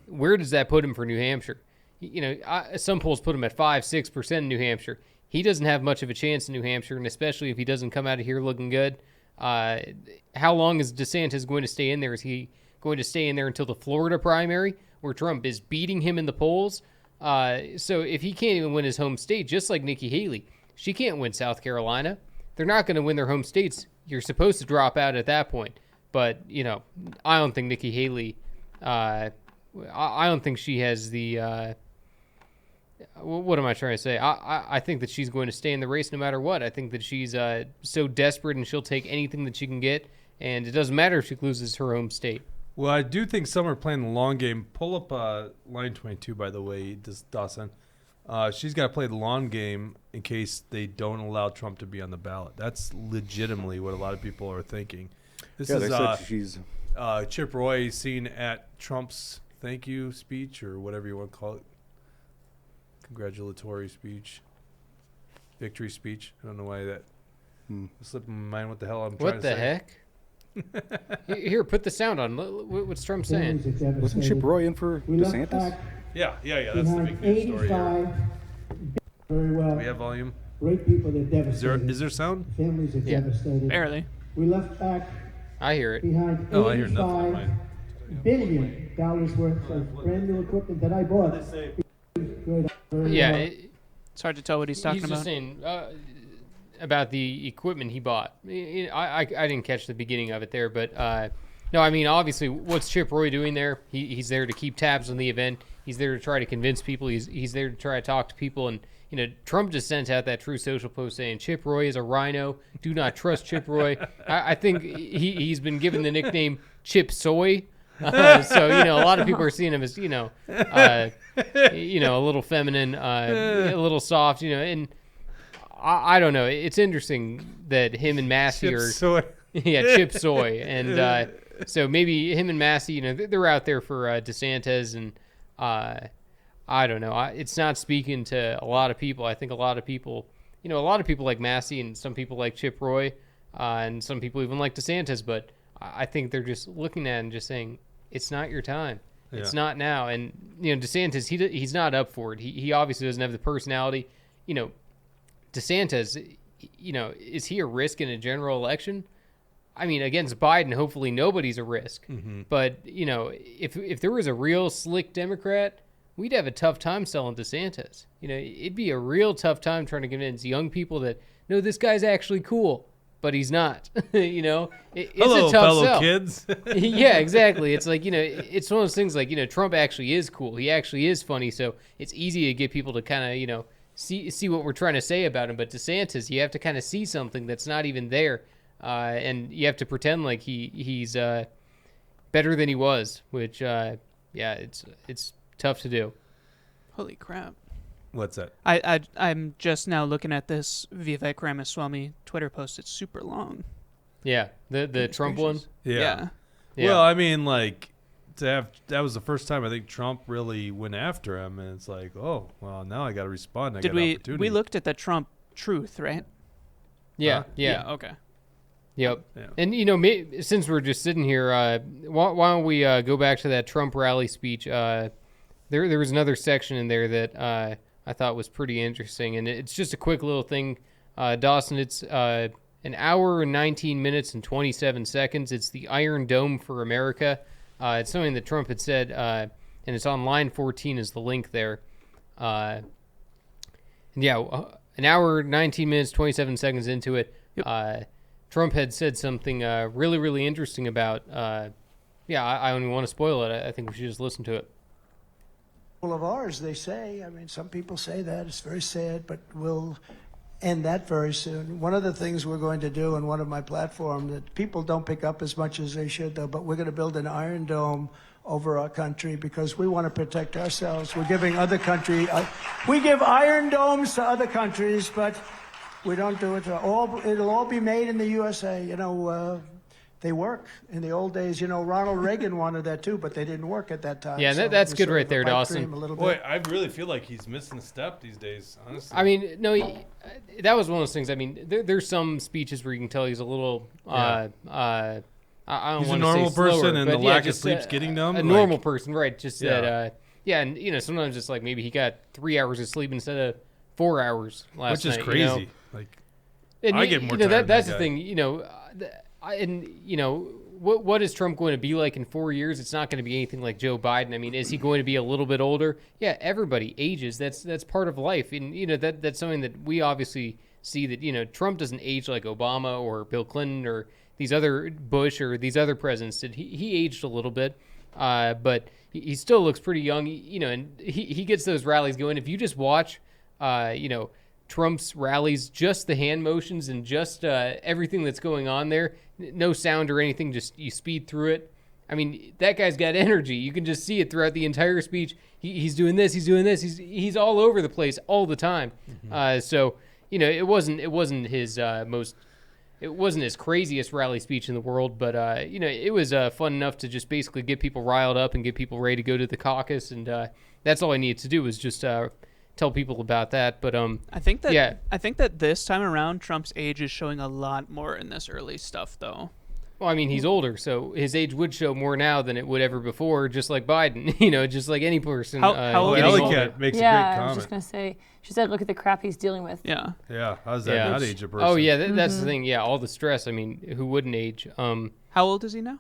where does that put him for New Hampshire? You know, some polls put him at 5-6% in New Hampshire. He doesn't have much of a chance in New Hampshire, and especially if he doesn't come out of here looking good. How long is DeSantis going to stay in there? Is he going to stay in there until the Florida primary, where Trump is beating him in the polls? So if he can't even win his home state, just like Nikki Haley, she can't win South Carolina. They're not going to win their home states. You're supposed to drop out at that point. But, you know, I don't think Nikki Haley, I don't think she has the, what am I trying to say? I think that she's going to stay in the race no matter what. I think that she's so desperate and she'll take anything that she can get. And it doesn't matter if she loses her home state. Well, I do think some are playing the long game. Pull up line 22, by the way, Dawson. She's got to play the long game in case they don't allow Trump to be on the ballot. That's legitimately what a lot of people are thinking. This is they said she's Chip Roy seen at Trump's thank you speech or whatever you want to call it. Congratulatory speech. Victory speech. I don't know why that slipped in my mind what the hell I'm trying to say. What the heck? Here, put the sound on. What's Trump saying? Wasn't Chip Roy in for DeSantis? Yeah. That's the big news story here. Very well. Do we have volume? Great people that devastated. Is there sound? Families are devastated. Barely. We left back I hear it. behind Oh, I hear nothing on $85 mine. billion worth of brand new equipment that I bought. Yeah, It's hard to tell what he's talking just about. saying about the equipment he bought. I didn't catch the beginning of it there, but no, I mean, obviously, what's Chip Roy doing there? He's there to keep tabs on the event. He's there to try to convince people. He's there to try to talk to people. And, you know, Trump just sent out that True Social post saying, Chip Roy is a rhino. Do not trust Chip Roy. I think he's been given the nickname Chip Soy. So, you know, a lot of people are seeing him as, you know, a little feminine, a little soft, you know, and I don't know. It's interesting that him and Massey Chip are Soy. Yeah, Chip Soy. And so maybe him and Massey, you know, they're out there for DeSantis, and I don't know. It's not speaking to a lot of people. I think a lot of people like Massey and some people like Chip Roy, and some people even like DeSantis, but I think they're just looking at it and just saying, it's not your time. Yeah. It's not now. And, you know, DeSantis, he's not up for it. He obviously doesn't have the personality. You know, DeSantis, you know, is he a risk in a general election? I mean, against Biden, hopefully nobody's a risk. Mm-hmm. But, you know, if there was a real slick Democrat, we'd have a tough time selling DeSantis. You know, it'd be a real tough time trying to convince young people that, no, this guy's actually cool, but he's not. You know, it's Hello, a tough fellow sell. kids. Yeah, exactly. It's like, you know, it's one of those things like, you know, Trump actually is cool. He actually is funny. So it's easy to get people to kind of, you know, see what we're trying to say about him. But DeSantis, you have to kind of see something that's not even there, and you have to pretend like he's better than he was, which it's tough to do. Holy crap. What's that? I'm just now looking at this Vivek Ramaswamy Twitter post. It's super long. Yeah, the Trump one. Yeah. Well, I mean, like, that was the first time I think Trump really went after him, and it's like, oh, well, now I got to respond. We looked at the Trump truth, right? Yeah, okay. Yep. Yeah. And since we're just sitting here, why don't we go back to that Trump rally speech? There was another section in there that I thought was pretty interesting, and it's just a quick little thing. Dawson, it's an hour and 19 minutes and 27 seconds. It's the Iron Dome for America. It's something that Trump had said, and it's on line 14 is the link there. An hour, 19 minutes, 27 seconds into it, Trump had said something really, really interesting about, I don't even want to spoil it. I think we should just listen to it. Of ours, they say. I mean, some people say that. It's very sad, but we'll end that very soon. One of the things we're going to do in one of my platforms that people don't pick up as much as they should, though, but we're going to build an Iron Dome over our country because we want to protect ourselves. We're giving other country, we give Iron Domes to other countries, but we don't do it to all. It'll all be made in the USA. They work. In the old days, Ronald Reagan wanted that too, but they didn't work at that time. Yeah, so that's good right there, Dawson. Boy, I really feel like he's missing a step these days, honestly. I mean, no, that was one of those things. I mean, there's some speeches where you can tell he's a little, I don't he's a want to normal say slower, person, and but the lack of sleep's getting them. A normal person, right? Just that, and sometimes just like maybe he got 3 hours of sleep instead of 4 hours last night. Which is crazy. And I get more tired. That's the thing, what is Trump going to be like in 4 years? It's not going to be anything like Joe Biden. I mean, is he going to be a little bit older? Yeah, everybody ages. That's part of life, and that's something that we obviously see that Trump doesn't age like Obama or Bill Clinton or these other Bush or these other presidents did. He aged a little bit, but he still looks pretty young. And he gets those rallies going. If you just watch, Trump's rallies, just the hand motions and just everything that's going on there, no sound or anything, just you speed through it. I mean, that guy's got energy. You can just see it throughout the entire speech. He's doing this, he's doing this. He's all over the place all the time. So it wasn't his it wasn't his craziest rally speech in the world, but it was fun enough to just basically get people riled up and get people ready to go to the caucus, and that's all I needed to do was just tell people about that. But I think that this time around Trump's age is showing a lot more in this early stuff, though. Well, I mean, he's older, so his age would show more now than it would ever before, just like Biden, just like any person. How old Ellie is he? Cat makes a great I comment. was just going to say, she said, look at the crap he's dealing with. Yeah. Yeah, how's that not age a person? Oh, yeah, that's the thing. Yeah, all the stress. I mean, who wouldn't age? How old is he now?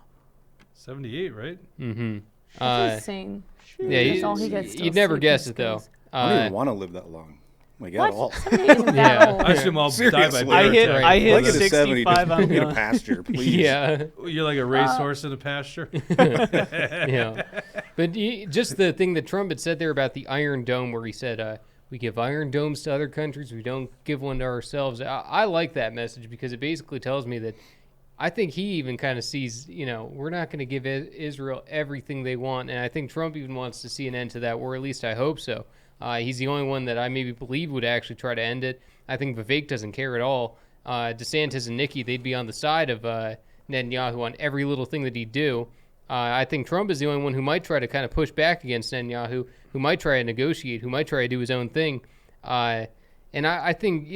78, right? Mm-hmm. That's insane. Yeah, That's all he gets. You'd never guess it, though. I don't even want to live that long. Like at all. I assume I'll die by bear I hit Like at 65. just in a pasture, please. Yeah. You're like a racehorse in a pasture. Yeah. But just the thing that Trump had said there about the Iron Dome, where he said, we give Iron Domes to other countries, we don't give one to ourselves. I like that message because it basically tells me that I think he even kind of sees, we're not going to give Israel everything they want. And I think Trump even wants to see an end to that, or at least I hope so. He's the only one that I maybe believe would actually try to end it. I think Vivek doesn't care at all. DeSantis and Nikki, they'd be on the side of Netanyahu on every little thing that he'd do. I think Trump is the only one who might try to kind of push back against Netanyahu, who might try to negotiate, who might try to do his own thing. And I think,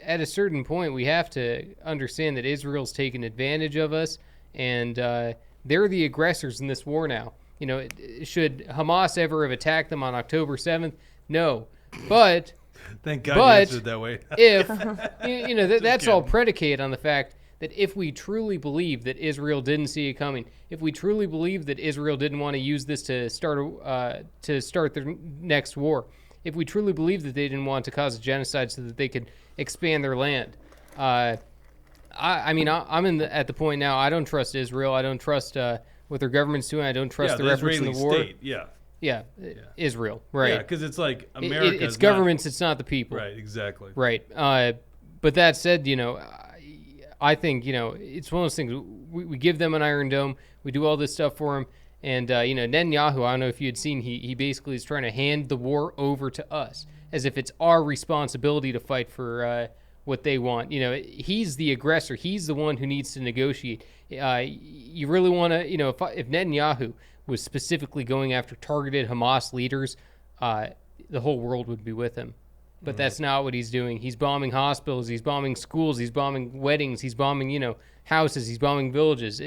at a certain point, we have to understand that Israel's taken advantage of us, and they're the aggressors in this war now. Should Hamas ever have attacked them on October 7th? No. But thank God you answered that way. If, that's all predicated on the fact that if we truly believe that Israel didn't see it coming, if we truly believe that Israel didn't want to use this to start their next war, if we truly believe that they didn't want to cause a genocide so that they could expand their land, I'm at the point now. I don't trust Israel. I don't trust what their government's doing. I don't trust their efforts in the war. State. Yeah. Israel, right? Yeah, because it's like America. It's governments, it's not the people. Right, exactly. Right. But that said, I think, it's one of those things. We give them an Iron Dome. We do all this stuff for them. And, Netanyahu, I don't know if you had seen, he basically is trying to hand the war over to us as if it's our responsibility to fight for what they want. He's the aggressor. He's the one who needs to negotiate. You really want to, if Netanyahu was specifically going after targeted Hamas leaders, the whole world would be with him. But that's not what he's doing. He's bombing hospitals. He's bombing schools. He's bombing weddings. He's bombing, houses. He's bombing villages.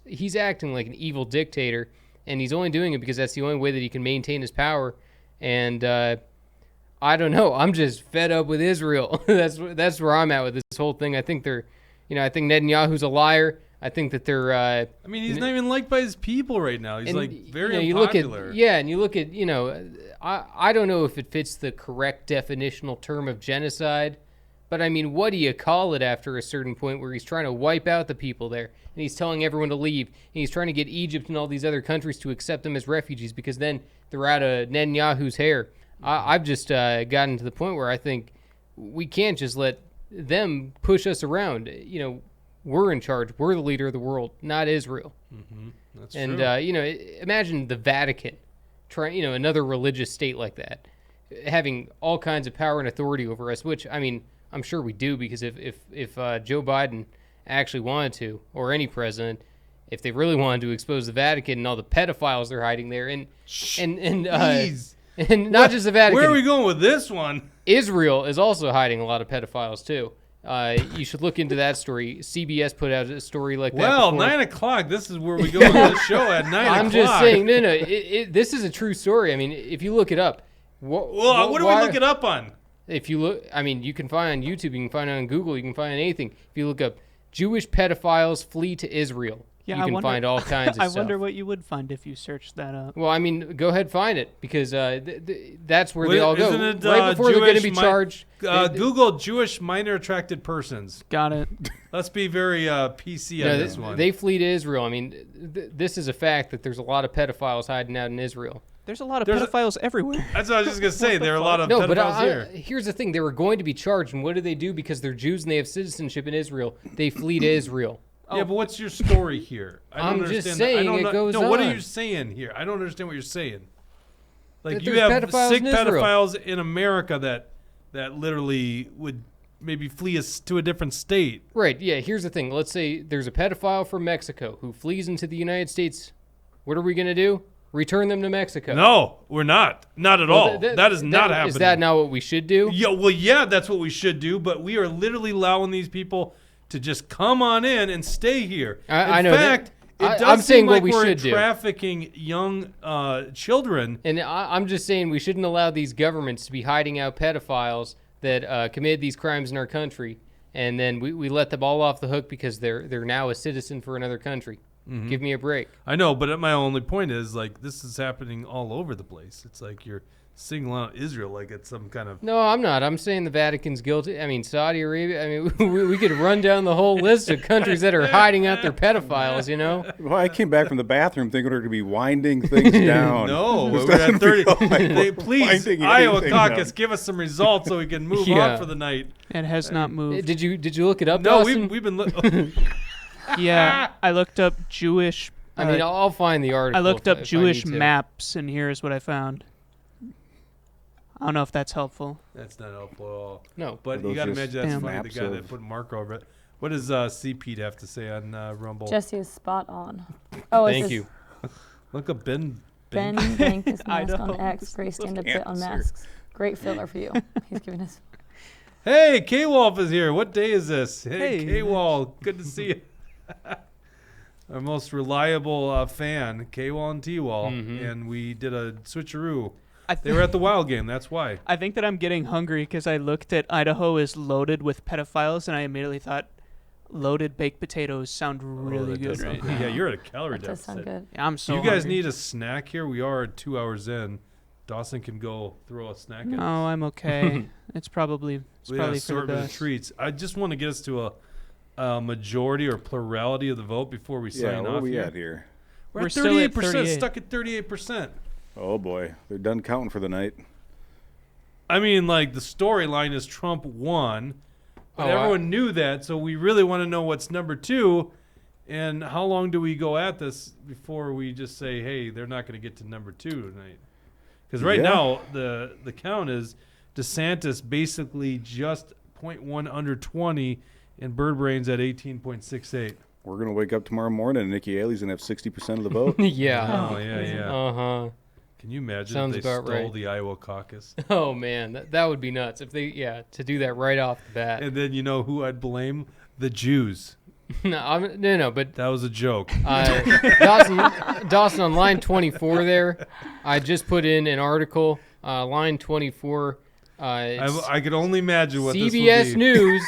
He's acting like an evil dictator, and he's only doing it because that's the only way that he can maintain his power. And I don't know. I'm just fed up with Israel. That's where I'm at with this whole thing. I think I think Netanyahu's a liar. I think that they're. I mean, he's not even liked by his people right now. He's very unpopular. You look at, I don't know if it fits the correct definitional term of genocide, but I mean, what do you call it after a certain point where he's trying to wipe out the people there and he's telling everyone to leave and he's trying to get Egypt and all these other countries to accept them as refugees because then they're out of Netanyahu's hair. I've just gotten to the point where I think we can't just let them push us around. We're in charge. We're the leader of the world, not Israel. Mm-hmm. That's true. And imagine the Vatican, trying, another religious state like that, having all kinds of power and authority over us. Which I'm sure we do because if Joe Biden actually wanted to, or any president, if they really wanted to expose the Vatican and all the pedophiles they're hiding there, and not just the Vatican. Where are we going with this one? Israel is also hiding a lot of pedophiles too. You should look into that story. CBS put out a story like that. Well, before. 9 o'clock. This is where we go on this show at 9 o'clock. I'm just saying, no. This is a true story. I mean, if you look it up. What do we look it up on? If you look, you can find on YouTube, you can find it on Google, you can find anything. If you look up Jewish pedophiles flee to Israel, you can find all kinds of stuff. I wonder what you would find if you searched that up. Well, go ahead, find it, because that's where they all go. Isn't it, right before they're going to be charged. Google Jewish minor attracted persons. Got it. Let's be very PC on this one. They flee to Israel. This is a fact that there's a lot of pedophiles hiding out in Israel. There's a lot of pedophiles everywhere. That's what I was just going to say. There are a lot of pedophiles here. Here's the thing. They were going to be charged, and what do they do? Because they're Jews and they have citizenship in Israel. They flee to Israel. Yeah, but what's your story here? I'm just saying it goes on. No, what are you saying here? I don't understand what you're saying. Like, you there's have pedophiles sick in Israel. pedophiles in America that literally would maybe flee us to a different state. Right, yeah, here's the thing. Let's say there's a pedophile from Mexico who flees into the United States. What are we going to do? Return them to Mexico. No, we're not. Not at all. That is not happening. Is that not what we should do? Yeah, well, yeah, that's what we should do, but we are literally allowing these people to just come on in and stay here. I know. In fact, it does seem like we're trafficking young children. And I'm just saying we shouldn't allow these governments to be hiding out pedophiles that committed these crimes in our country, and then we let them all off the hook because they're now a citizen for another country. Mm-hmm. Give me a break. I know, but my only point is, this is happening all over the place. It's like you're singling out Israel like it's some kind of... No, I'm not. I'm saying the Vatican's guilty. Saudi Arabia. We could run down the whole list of countries that are hiding out their pedophiles, Well, I came back from the bathroom thinking we were going to be winding things down. No, we're at 30. Please, Iowa Caucus, give us some results so we can move on for the night. It has not moved. Did you look it up, No, Dawson? we've been... Yeah, I looked up Jewish... I'll find the article. I looked up Jewish maps, and here's what I found. I don't know if that's helpful. That's not helpful at all. No. But you got to imagine that's funny, the guy that put a mark over it. What does C-Pete have to say on Rumble? Jesse is spot on. Oh, Thank you. Look up Ben Bankus mask on X. Great stand-up bit on masks. Great filler for you. He's giving us... Hey, K-Wolf is here. What day is this? Hey. K-Wall. Good to see you. Our most reliable fan, K-Wall and T-Wall. Mm-hmm. And we did a switcheroo. They were at the Wild game. That's why. I think that I'm getting hungry because I looked at Idaho is loaded with pedophiles, and I immediately thought loaded baked potatoes sound really good right now. Yeah, you're at a calorie deficit. That does sound good. Yeah, I'm so Do you guys hungry. need a snack here? We are 2 hours in. Dawson can go throw a snack in. No, I'm okay. It's probably for the assortment of best. treats. I just want to get us to a majority or plurality of the vote before we sign off. What are we here. at here? We're at still at 38%. 38. Stuck at 38%. Oh, boy. They're done counting for the night. I mean, like, the storyline is Trump won, but Oh, everyone knew that, so we really want to know what's number 2, and how long do we go at this before we just say, hey, they're not going to get to number 2 tonight? Because right now, the count is DeSantis basically just 0.1 under 20, and Bird Brain's at 18.68. We're going to wake up tomorrow morning and Nikki Haley's going to have 60% of the vote. Yeah. Oh, yeah. Uh-huh. Can you imagine Sounds if they about stole right. the Iowa caucus? Oh, man. That would be nuts. If they, to do that right off the bat. And then you know who I'd blame? The Jews. No, but that was a joke. Dawson, on line 24 there, I just put in an article. Line 24. I could only imagine what CBS this would be. News.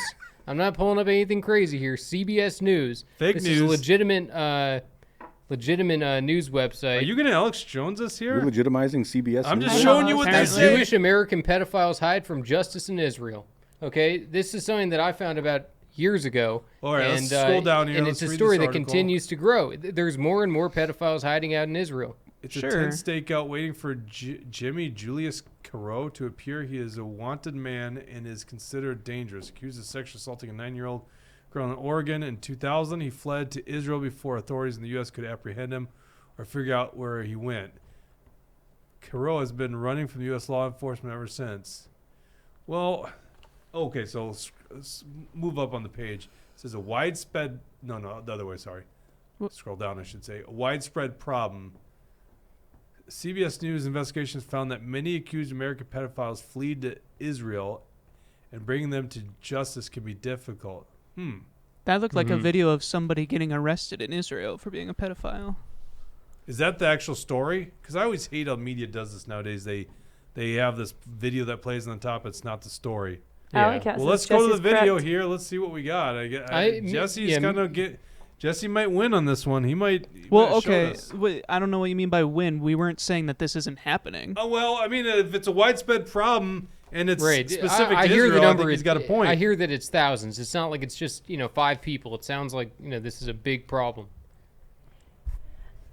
I'm not pulling up anything crazy here. CBS News. Fake this news. is a legitimate news website. Are you going to Alex Jones us here? You're legitimizing CBS. I'm just News? showing you what they As say. Jewish American pedophiles hide from justice in Israel. Okay, this is something that I found about years ago. All right, and, let's scroll down here. And Let's it's a read story this that article. continues to grow. There's more and more pedophiles hiding out in Israel. It's a tense stakeout waiting for Jimmy Julius Caro to appear. He is a wanted man and is considered dangerous. Accused of sexually assaulting a 9-year-old girl in Oregon in 2000. He fled to Israel before authorities in the U.S. could apprehend him or figure out where he went. Caro has been running from U.S. law enforcement ever since. Well, okay, so let's move up on the page. It says a widespread... No, the other way, sorry. Scroll down, I should say. A widespread problem. CBS News investigations found that many accused American pedophiles flee to Israel, and bringing them to justice can be difficult. That looked like a video of somebody getting arrested in Israel for being a pedophile. Is that the actual story? Because I always hate how media does this nowadays. They have this video that plays on the top. It's not the story. Yeah. Well, let's go to the video here. Let's see what we got. Jesse's gonna get. Jesse might win on this one. He might. Okay. Wait, I don't know what you mean by win. We weren't saying that this isn't happening. Oh well, I mean, if it's a widespread problem and it's Right. specific I to hear Israel, the number. I think he's got a point. I hear that it's thousands. It's not like it's just 5 people. It sounds like this is a big problem.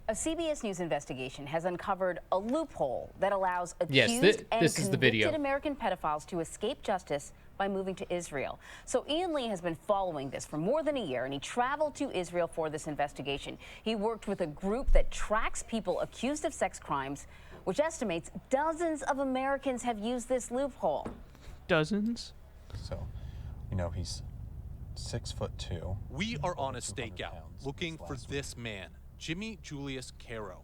A CBS News investigation has uncovered a loophole that allows Yes, accused and this is the video. convicted American pedophiles to escape justice by moving to Israel. So Ian Lee has been following this for more than a year, and he traveled to Israel for this investigation. He worked with a group that tracks people accused of sex crimes, which estimates dozens of Americans have used this loophole. Dozens? So, he's 6'2". We are on a stakeout looking for this man, Jimmy Julius Caro,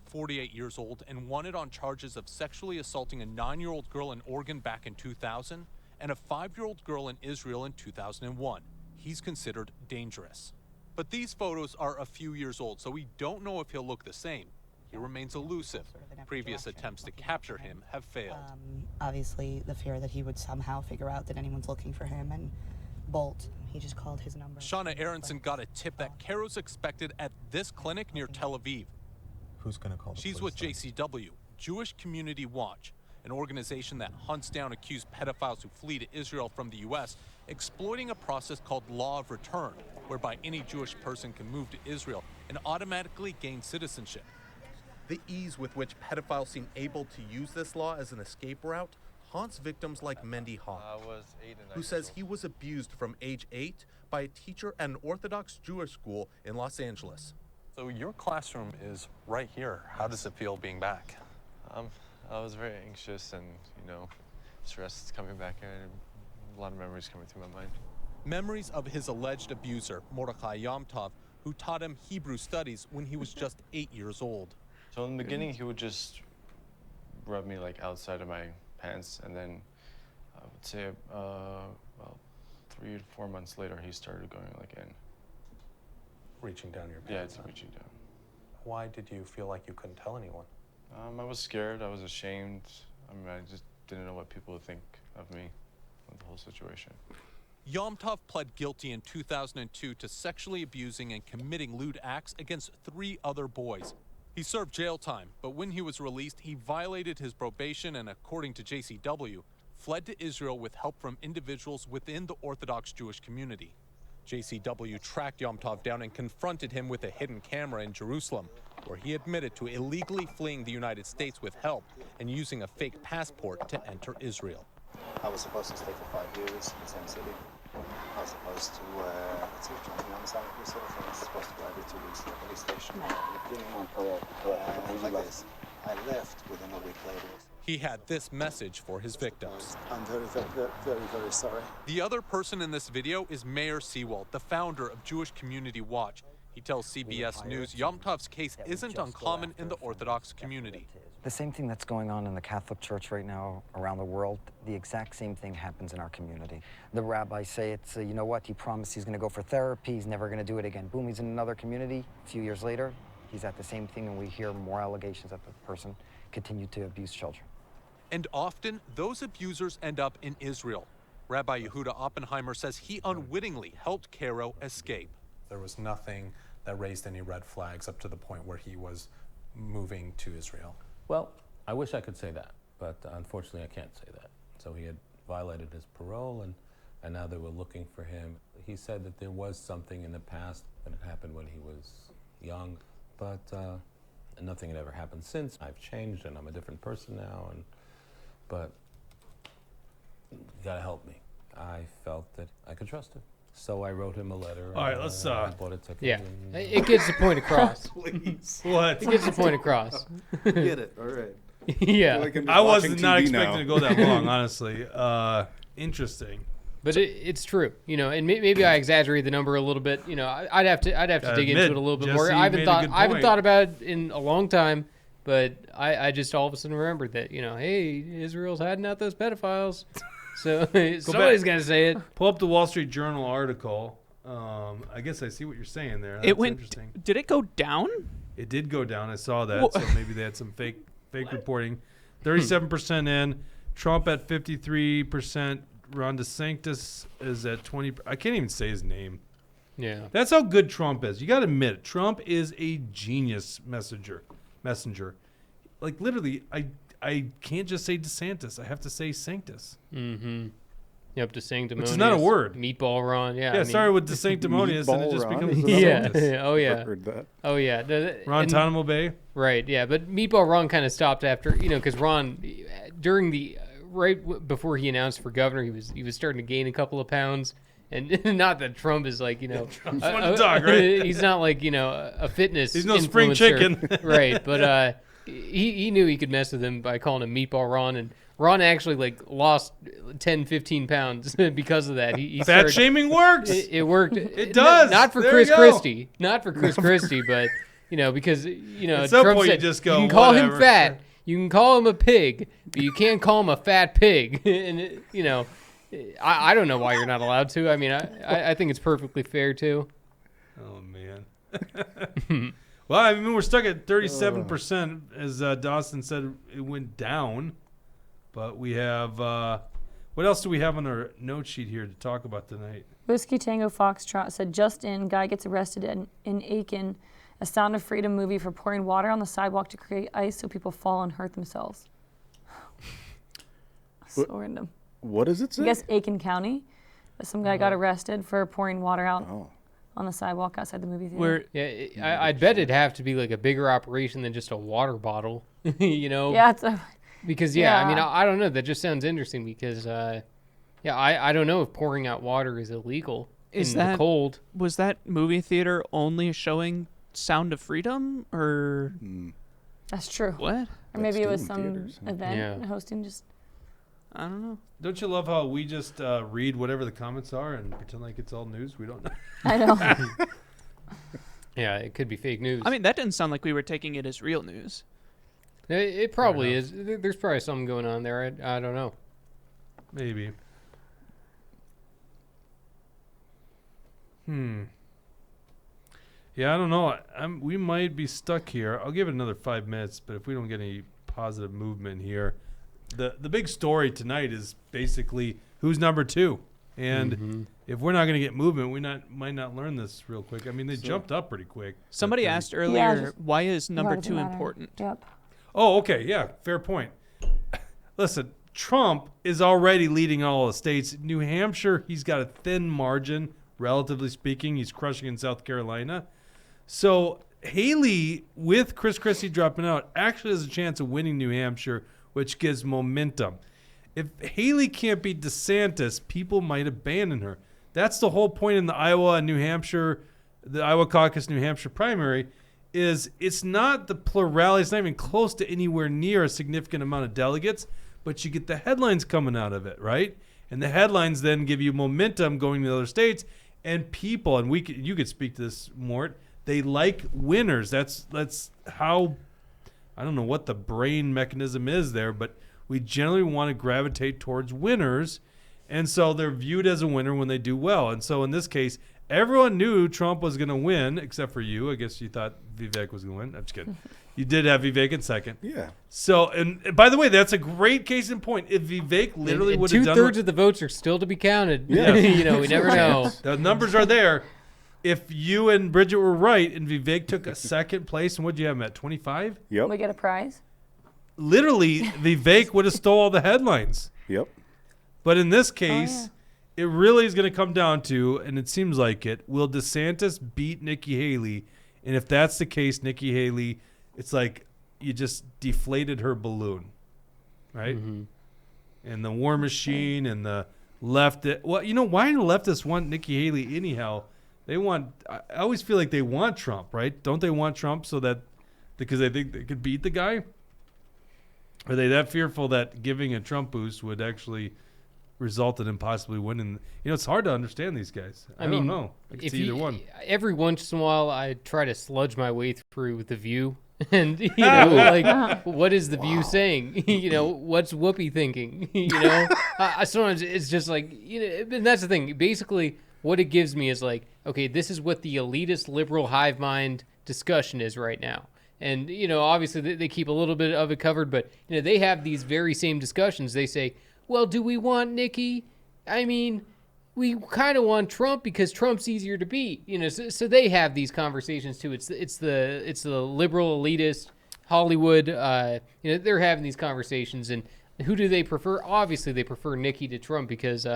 48 years old and wanted on charges of sexually assaulting a 9-year-old girl in Oregon back in 2000 and a 5-year-old girl in Israel in 2001. He's considered dangerous. But these photos are a few years old, so we don't know if he'll look the same. He remains elusive. Previous attempts to capture him have failed. Obviously, the fear that he would somehow figure out that anyone's looking for him and bolt. He just called his number. Shauna Aronson got a tip that Caro's expected at this clinic near Tel Aviv. Who's going to call the She's police with JCW, Jewish Community Watch, an organization that hunts down accused pedophiles who flee to Israel from the U.S., exploiting a process called Law of Return, whereby any Jewish person can move to Israel and automatically gain citizenship. The ease with which pedophiles seem able to use this law as an escape route haunts victims like Mendy Hawk, who says he was abused from age 8 by a teacher at an Orthodox Jewish school in Los Angeles. So your classroom is right here. How does it feel being back? I was very anxious and, stressed coming back here. A lot of memories coming through my mind. Memories of his alleged abuser, Mordechai Yom Tov, who taught him Hebrew studies when he was just 8 years old. So in the beginning, he would just rub me outside of my pants, and then I would say, 3 to 4 months later, he started going in. Reaching down your pants? Yeah, it's reaching down. Why did you feel like you couldn't tell anyone? I was scared. I was ashamed. I just didn't know what people would think of me, of the whole situation. Yom Tov pled guilty in 2002 to sexually abusing and committing lewd acts against 3 other boys. He served jail time, but when he was released, he violated his probation and, according to JCW, fled to Israel with help from individuals within the Orthodox Jewish community. JCW tracked Yom Tov down and confronted him with a hidden camera in Jerusalem. where he admitted to illegally fleeing the United States with help and using a fake passport to enter Israel. I was supposed to stay for 5 years in the same city. I was supposed to, let's see, join me on the side of yourself. I was supposed to go every 2 weeks to the police station. On parole. I left within a week later. He had this message for his victims. I'm very, very, very, very sorry. The other person in this video is Mayor Seawald, the founder of Jewish Community Watch. He tells CBS News Yom Tov's case isn't uncommon in the Orthodox community. The same thing that's going on in the Catholic Church right now around the world, the exact same thing happens in our community. The rabbis say it's, you know what, he promised he's going to go for therapy, he's never going to do it again. Boom, he's in another community. A few years later, he's at the same thing, and we hear more allegations that the person continued to abuse children. And often, those abusers end up in Israel. Rabbi Yehuda Oppenheimer says he unwittingly helped Caro escape. There was nothing that raised any red flags up to the point where he was moving to Israel. Well, I wish I could say that, but unfortunately I can't say that. So he had violated his parole, and now they were looking for him. He said that there was something in the past that had happened when he was young, but nothing had ever happened since. I've changed and I'm a different person now, but you gotta help me. I felt that I could trust him. So I wrote him a letter. All right, let's. I bought a ticket. Yeah, and- it gets the point across. Please. What? It gets the point across. Get it. All right. Yeah. Like I'm just I was watching not TV expecting now. to go that long, honestly. Interesting. But it's true, you know, and maybe I exaggerate the number a little bit. You know, I'd have to dig into it a little bit more. Jesse I haven't made a good point. thought about it in a long time, but I just all of a sudden remembered that, you know, hey, Israel's hiding out those pedophiles, so somebody's got to say it. Pull up the Wall Street Journal article. I guess I see what you're saying there. That's It went. interesting. Did it go down? It did go down. I saw that. Well- So maybe they had some fake reporting. 37% in. Trump at 53%. Ron DeSantis is at 20. I can't even say his name. Yeah. That's how good Trump is. You got to admit it. Trump is a genius messenger. Like literally, I can't just say DeSantis. I have to say Sanctus. Mm-hmm. Yep, DeSanctimonious. Which is not a word. Meatball Ron. Yeah. Yeah, I mean, sorry with DeSanctimonious, and it just Meatball Ron becomes is yeah. DeSantis. Oh yeah. Heard that. Oh yeah. Guantanamo Bay. Right. Yeah. But Meatball Ron kind of stopped after, you know, because Ron during the before he announced for governor, he was starting to gain a couple of pounds. And not that Trump is like, you know, Trump's fun to talk, right? He's not like, you know, a fitness. He's no spring influencer. chicken. Right. But he knew he could mess with him by calling him Meatball Ron, and Ron actually like lost 10, 15 pounds because of that. He Fat started, shaming works. It worked. It does. Not for There Chris you go. Christie. Not for Chris Christie, but you know, because you know, At some Trump point you said just go, you can call whatever. him fat, you can call him a pig, but you can't call him a fat pig. And you know, I don't know why you're not allowed to. I mean, I think it's perfectly fair too. Oh man. Well, I mean, we're stuck at 37%, as Dawson said. It went down, but we have. What else do we have on our note sheet here to talk about tonight? Whiskey Tango Foxtrot said, just in, guy gets arrested in Aiken, a Sound of Freedom movie for pouring water on the sidewalk to create ice so people fall and hurt themselves. So random. What does it say? I guess Aiken County. But some guy got arrested for pouring water out on the sidewalk outside the movie theater. I'd bet it'd have to be like a bigger operation than just a water bottle, you know? Yeah, it's a, Because I mean, I don't know. That just sounds interesting because, I don't know if pouring out water is illegal in the cold. Was that movie theater only showing Sound of Freedom, or? That's true. What? Or maybe it was some event hosting just. I don't know. Don't you love how we just read whatever the comments are and pretend like it's all news? We don't know. I know. Yeah, it could be fake news. I mean, that didn't sound like we were taking it as real news. It probably is. There's probably something going on there. I don't know. Maybe. Yeah, I don't know. We might be stuck here. I'll give it another 5 minutes, but if we don't get any positive movement here, the big story tonight is basically who's number two. And if we're not going to get movement, we might not learn this real quick. I mean, they jumped up pretty quick. Somebody asked earlier, why is number two important? Yep. Oh, okay. Yeah, fair point. Listen, Trump is already leading all the states. New Hampshire, he's got a thin margin, relatively speaking. He's crushing in South Carolina. So Haley, with Chris Christie dropping out, actually has a chance of winning New Hampshire, which gives momentum. If Haley can't beat DeSantis, people might abandon her. That's the whole point in the Iowa and New Hampshire, the Iowa caucus, New Hampshire primary, is it's not the plurality. It's not even close to anywhere near a significant amount of delegates, but you get the headlines coming out of it, right? And the headlines then give you momentum going to other states, and people, and you could speak to this, Mort, they like winners. That's how, I don't know what the brain mechanism is there, but we generally want to gravitate towards winners, and so they're viewed as a winner when they do well. And so in this case, everyone knew Trump was going to win, except for you. I guess you thought Vivek was going to win. I'm just kidding. You did have Vivek in second. Yeah. So, and by the way, that's a great case in point. If Vivek literally would have done 2/3 of the votes are still to be counted. Yeah. We never know. The numbers are there. If you and Bridget were right and Vivek took a second place, and what'd you have him at, 25? Yep. We get a prize. Literally, Vivek would have stole all the headlines. Yep. But in this case, it really is going to come down to, and it seems like it, will DeSantis beat Nikki Haley? And if that's the case, Nikki Haley, it's like you just deflated her balloon, right? Mm-hmm. And the war machine and the left. Well, why do the leftists want Nikki Haley anyhow? They want. I always feel like they want Trump, right? Don't they want Trump so that because they think they could beat the guy? Are they that fearful that giving a Trump boost would actually result in him possibly winning? It's hard to understand these guys. I don't know. I could see either one. Every once in a while, I try to sludge my way through The View. And, like, what is The View saying? What's Whoopi thinking? Sometimes it's just like, and that's the thing. Basically, what it gives me is like, okay, this is what the elitist liberal hive mind discussion is right now. And, obviously they keep a little bit of it covered, but, they have these very same discussions. They say, well, do we want Nikki? I mean, we kind of want Trump because Trump's easier to beat. So they have these conversations too. It's the liberal elitist Hollywood. They're having these conversations, and who do they prefer? Obviously, they prefer Nikki to Trump because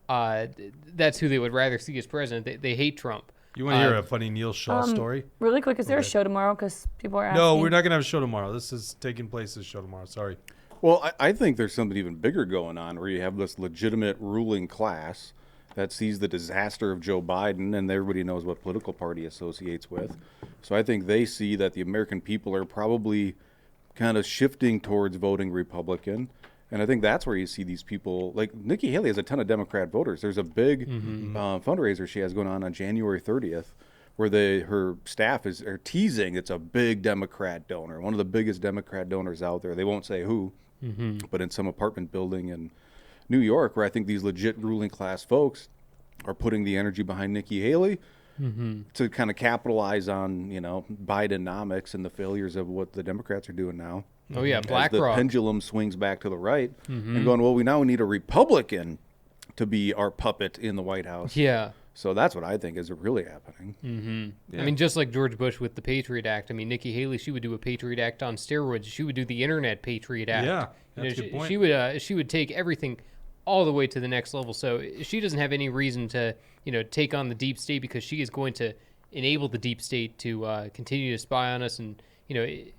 that's who they would rather see as president. They hate Trump. You want to hear a funny Neil Shaw story? Really quick, is there a show tomorrow? Because people are asking. No, we're not going to have a show tomorrow. This is taking place this show tomorrow. Sorry. Well, I think there's something even bigger going on where you have this legitimate ruling class that sees the disaster of Joe Biden, and everybody knows what political party he associates with. So I think they see that the American people are probably kind of shifting towards voting Republican. And I think that's where you see these people, like Nikki Haley has a ton of Democrat voters. There's a big fundraiser she has going on January 30th where her staff are teasing it's a big Democrat donor, one of the biggest Democrat donors out there. They won't say who, but in some apartment building in New York where I think these legit ruling class folks are putting the energy behind Nikki Haley to kind of capitalize on, Bidenomics and the failures of what the Democrats are doing now. Oh, yeah, BlackRock. The pendulum swings back to the right and going, well, we now need a Republican to be our puppet in the White House. Yeah. So that's what I think is really happening. Yeah. I mean, just like George Bush with the Patriot Act. I mean, Nikki Haley, she would do a Patriot Act on steroids. She would do the Internet Patriot Act. Yeah, that's a good point. She would take everything all the way to the next level. So she doesn't have any reason to, take on the deep state because she is going to enable the deep state to continue to spy on us. And,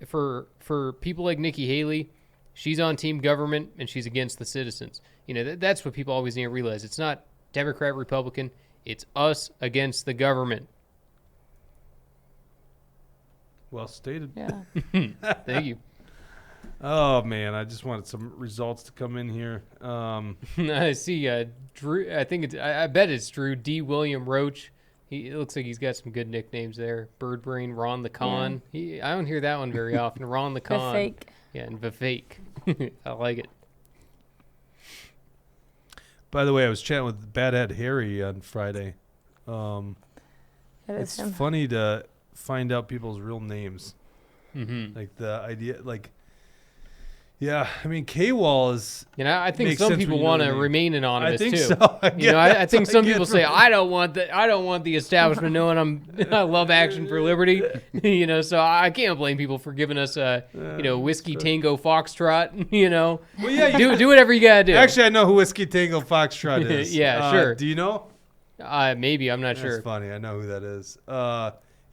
for people like Nikki Haley, she's on team government and she's against the citizens. That's what people always need to realize. It's not Democrat, Republican. It's us against the government. Well stated. Yeah. Thank you. Oh, man. I just wanted some results to come in here. I see Drew. I bet it's Drew D. William Roach. It looks like he's got some good nicknames there. Birdbrain, Ron the Con. I don't hear that one very often. Ron the Con. The fake. Yeah, and the fake. I like it. By the way, I was chatting with Bad Head Harry on Friday. It's funny to find out people's real names. Like the idea, yeah, I mean, K-Wall is. I think some people want to remain anonymous too. I think so. I think some people say I don't want the establishment knowing I love Action for Liberty. So I can't blame people for giving us Whiskey Tango Foxtrot. Well, yeah, do whatever you gotta do. Actually, I know who Whiskey Tango Foxtrot is. Yeah, sure. Do you know? Maybe I'm not sure. That's funny. I know who that is.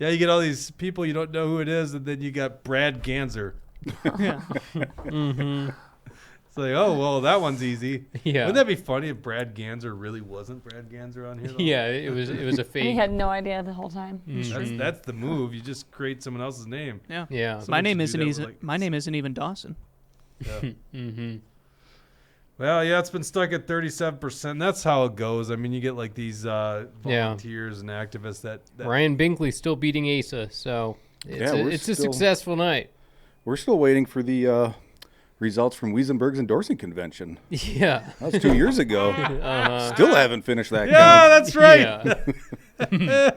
Yeah, you get all these people you don't know who it is, and then you got Brad Ganser. Yeah. It's like, oh, well, that one's easy. Yeah. Wouldn't that be funny if Brad Ganser really wasn't Brad Ganser on here? Though? Yeah, it was a fake. And he had no idea the whole time. That's the move. You just create someone else's name. Yeah. Yeah. My Someone name should do isn't that with, my name isn't even Dawson. Yeah. Well, yeah, it's been stuck at 37%. That's how it goes. I mean, you get like these volunteers and activists that Ryan Binkley still beating Asa, so it's a successful night. We're still waiting for the results from Wiesenberg's endorsing convention. Yeah. That was 2 years ago. Still haven't finished that count. Yeah, that's right. Yeah.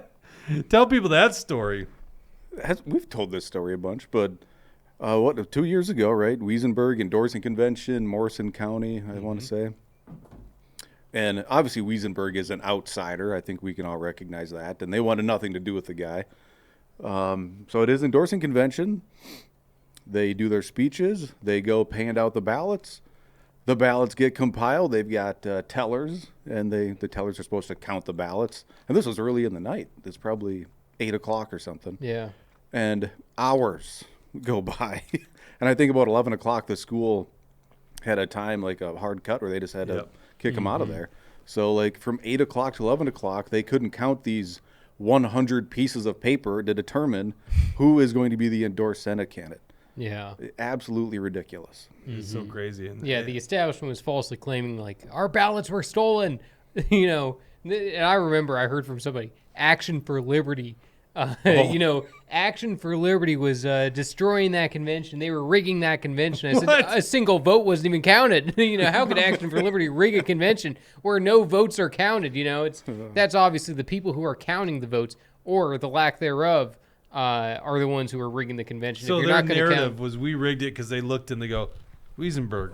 Tell people that story. We've told this story a bunch, but 2 years ago, right? Wiesenberg endorsing convention, Morrison County, I want to say. And obviously Wiesenberg is an outsider. I think we can all recognize that. And they wanted nothing to do with the guy. So it is endorsing convention. They do their speeches. They go hand out the ballots. The ballots get compiled. They've got tellers, and the tellers are supposed to count the ballots. And this was early in the night. It's probably 8 o'clock or something. Yeah. And hours go by. And I think about 11 o'clock, the school had a time, like a hard cut, where they just had to kick them out of there. So, like, from 8 o'clock to 11 o'clock, they couldn't count these 100 pieces of paper to determine who is going to be the endorsed Senate candidate. Yeah. Absolutely ridiculous. It's so crazy. And Yeah, the establishment was falsely claiming, like, our ballots were stolen. And I remember I heard from somebody, Action for Liberty. Action for Liberty was destroying that convention. They were rigging that convention. I said, a single vote wasn't even counted. How could Action for Liberty rig a convention where no votes are counted? That's obviously the people who are counting the votes, or the lack thereof, are the ones who are rigging the convention. So if you're their not gonna narrative was, we rigged it because they looked and they go, Wiesenberg.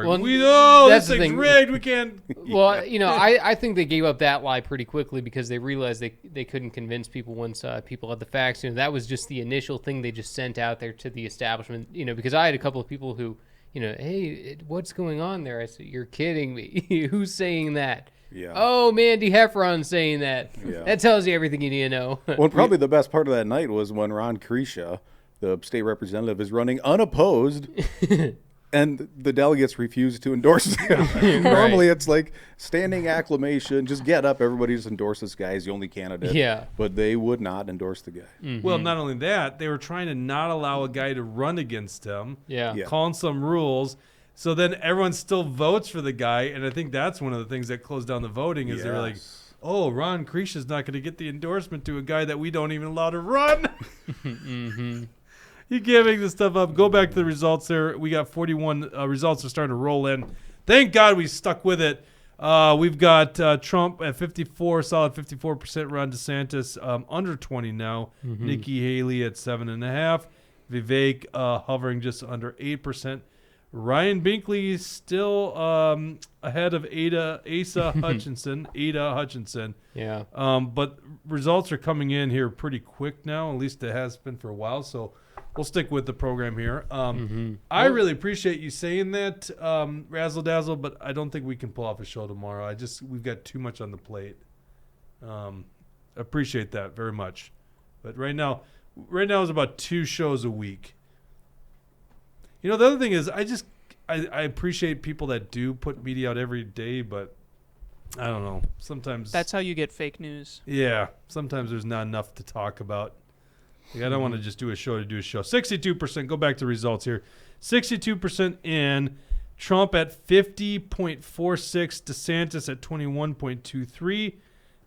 Well, This thing's rigged. We can't. Well, I think they gave up that lie pretty quickly because they realized they couldn't convince people once people had the facts. That was just the initial thing they just sent out there to the establishment. Because I had a couple of people who, hey, what's going on there? I said, you're kidding me. Who's saying that? Yeah. Oh, Mandy Heffron's saying that. Yeah. That tells you everything you need to know. Well, probably the best part of that night was when Ron Krisha, the state representative, is running unopposed. And the delegates refused to endorse him. Normally it's like standing acclamation, just get up, everybody just endorse this guy. He's the only candidate. Yeah. But they would not endorse the guy. Well, not only that, they were trying to not allow a guy to run against him. Yeah. Calling some rules. So then everyone still votes for the guy, and I think that's one of the things that closed down the voting is they were like, oh, Ron Krisha's not going to get the endorsement to a guy that we don't even allow to run. You're giving this stuff up. Go back to the results there. We got 41 results are starting to roll in. Thank God we stuck with it. We've got Trump at 54, solid 54%. Ron DeSantis under 20 now. Nikki Haley at 7.5. Vivek hovering just under 8%. Ryan Binkley still ahead of Asa Hutchinson. Ada Hutchinson. Yeah. But results are coming in here pretty quick now. At least it has been for a while. So we'll stick with the program here. I really appreciate you saying that, Razzle Dazzle, but I don't think we can pull off a show tomorrow. We've got too much on the plate. Appreciate that very much. But right now is about 2 shows a week. The other thing is I appreciate people that do put media out every day, but I don't know. Sometimes That's how you get fake news. Yeah. Sometimes there's not enough to talk about. Like, I don't want to just do a show to do a show. 62%. Go back to results here. 62% in. Trump at 50.46. DeSantis at 21.23.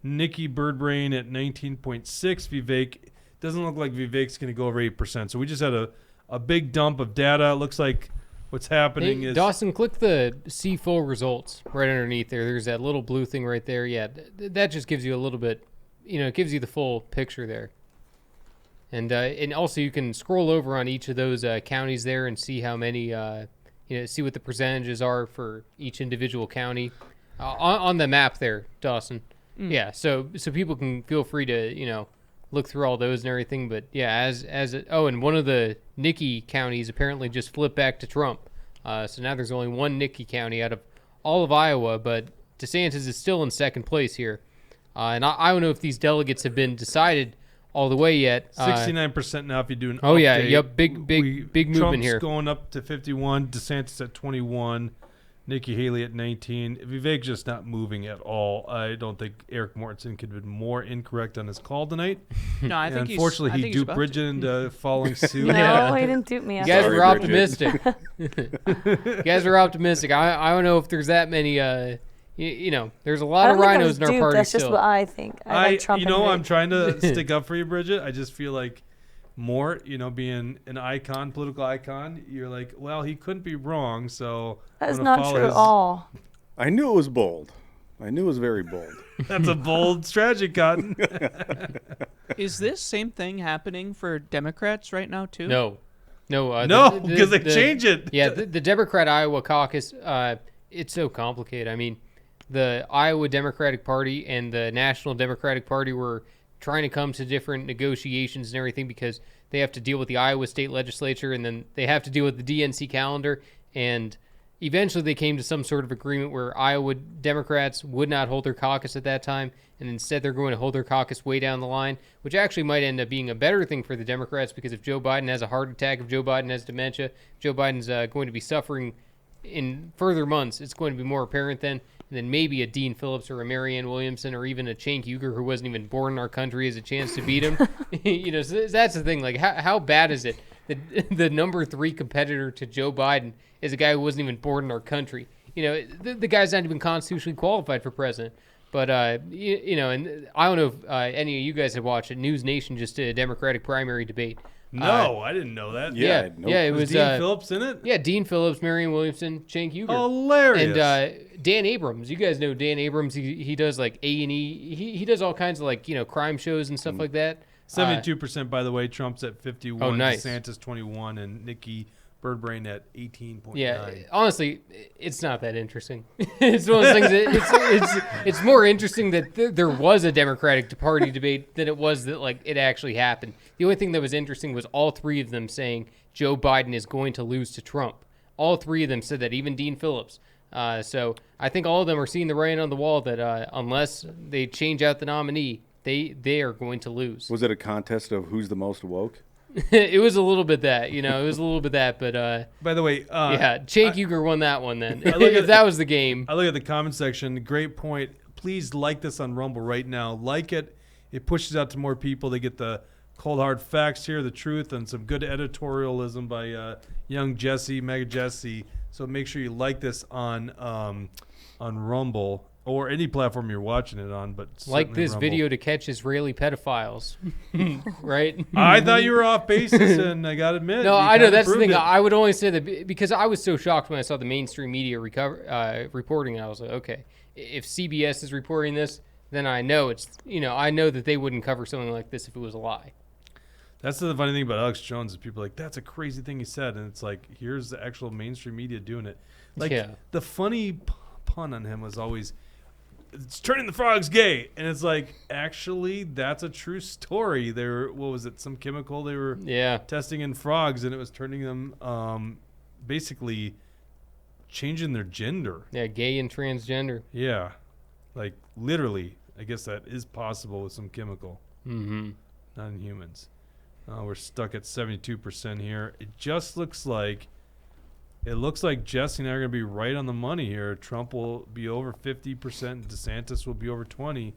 Nikki Birdbrain at 19.6. Vivek. Doesn't look like Vivek's going to go over 8%. So we just had a big dump of data. It looks like what's happening is... Dawson, click the see full results right underneath there. There's that little blue thing right there. Yeah, that just gives you a little bit, it gives you the full picture there. And also you can scroll over on each of those counties there and see how many, see what the percentages are for each individual county on the map there, Dawson. Yeah, so people can feel free to, look through all those and everything. But yeah, and one of the Nikki counties apparently just flipped back to Trump. So now there's only one Nikki county out of all of Iowa, but DeSantis is still in second place here. And I don't know if these delegates have been decided all the way yet. 69% now if you do an Oh, yeah. update. Yep. Big movement Trump's here. going up to 51. DeSantis at 21. Nikki Haley at 19. Vivek's just not moving at all. I don't think Erik Mortensen could have been more incorrect on his call tonight. No, I think and he's- unfortunately, I he think he's duped about Bridget into following suit. No, he didn't dupe me. You guys Sorry, were Bridget. optimistic. You guys were optimistic. I don't know if there's that many. There's a lot I of don't think I rhinos was in our duped, party that's still. just what I think. I like Trump. I'm trying to stick up for you, Bridget. I just feel like more, being an icon, political icon, you're like, well, he couldn't be wrong, so That is I'm gonna not follow true at his- all. I knew it was bold. I knew it was very bold. That's a bold strategy, Cotton. Is this same thing happening for Democrats right now too? No, No, because they change it. Yeah, the Democrat Iowa caucus, it's so complicated. I mean, the Iowa Democratic Party and the National Democratic Party were trying to come to different negotiations and everything because they have to deal with the Iowa state legislature and then they have to deal with the DNC calendar. And eventually they came to some sort of agreement where Iowa Democrats would not hold their caucus at that time, and instead they're going to hold their caucus way down the line, which actually might end up being a better thing for the Democrats because if Joe Biden has a heart attack, if Joe Biden has dementia, Joe Biden's going to be suffering in further months. It's going to be more apparent then. And then maybe a Dean Phillips or a Marianne Williamson or even a Cenk Uygur who wasn't even born in our country has a chance to beat him. So that's the thing. Like, how bad is it that the number 3 competitor to Joe Biden is a guy who wasn't even born in our country? The guy's not even constitutionally qualified for president. But, and I don't know if any of you guys have watched it. News Nation just did a Democratic primary debate. No, I didn't know that. Yeah, it was Dean Phillips in it. Yeah, Dean Phillips, Marianne Williamson, Cenk Uygur. Hilarious. And Dan Abrams. You guys know Dan Abrams. He does like A&E. He does all kinds of like crime shows and stuff like that. 72%, by the way. Trump's at 51. Oh, nice. DeSantis 21, and Nikki Birdbrain at 18.9. Yeah, honestly, it's not that interesting. It's one of those things. It's more interesting that there was a Democratic Party debate than it was that like it actually happened. The only thing that was interesting was all 3 of them saying Joe Biden is going to lose to Trump. All 3 of them said that, even Dean Phillips. So I think all of them are seeing the writing on the wall that unless they change out the nominee, they are going to lose. Was it a contest of who's the most woke? It was a little bit that, it was a little bit that, but by the way, yeah, Cenk Uygur won that one then. If that was the game. I look at the comment section. Great point. Please like this on Rumble right now. Like it. It pushes out to more people. They get the cold hard facts here, the truth, and some good editorialism by young Jesse, MAGA Jesse. So make sure you like this on Rumble or any platform you're watching it on. But like this Rumble. video to catch Israeli pedophiles, right? I thought you were off basis, and I got to admit. No, you I know kinda that's the proved thing. it. I would only say that because I was so shocked when I saw the mainstream media reporting, and I was like, okay, if CBS is reporting this, then I know I know that they wouldn't cover something like this if it was a lie. That's the funny thing about Alex Jones is people are like, that's a crazy thing he said. And it's like, here's the actual mainstream media doing it. Like, Yeah. the funny pun on him was always, it's turning the frogs gay. And it's like, actually, that's a true story. What was it, some chemical they were testing in frogs, and it was turning them basically changing their gender. Yeah, gay and transgender. Yeah. Like, literally, I guess that is possible with some chemical. Mm-hmm. Not in humans. We're stuck at 72% here. It just looks like Jesse and I are going to be right on the money here. Trump will be over 50%, DeSantis will be over 20%,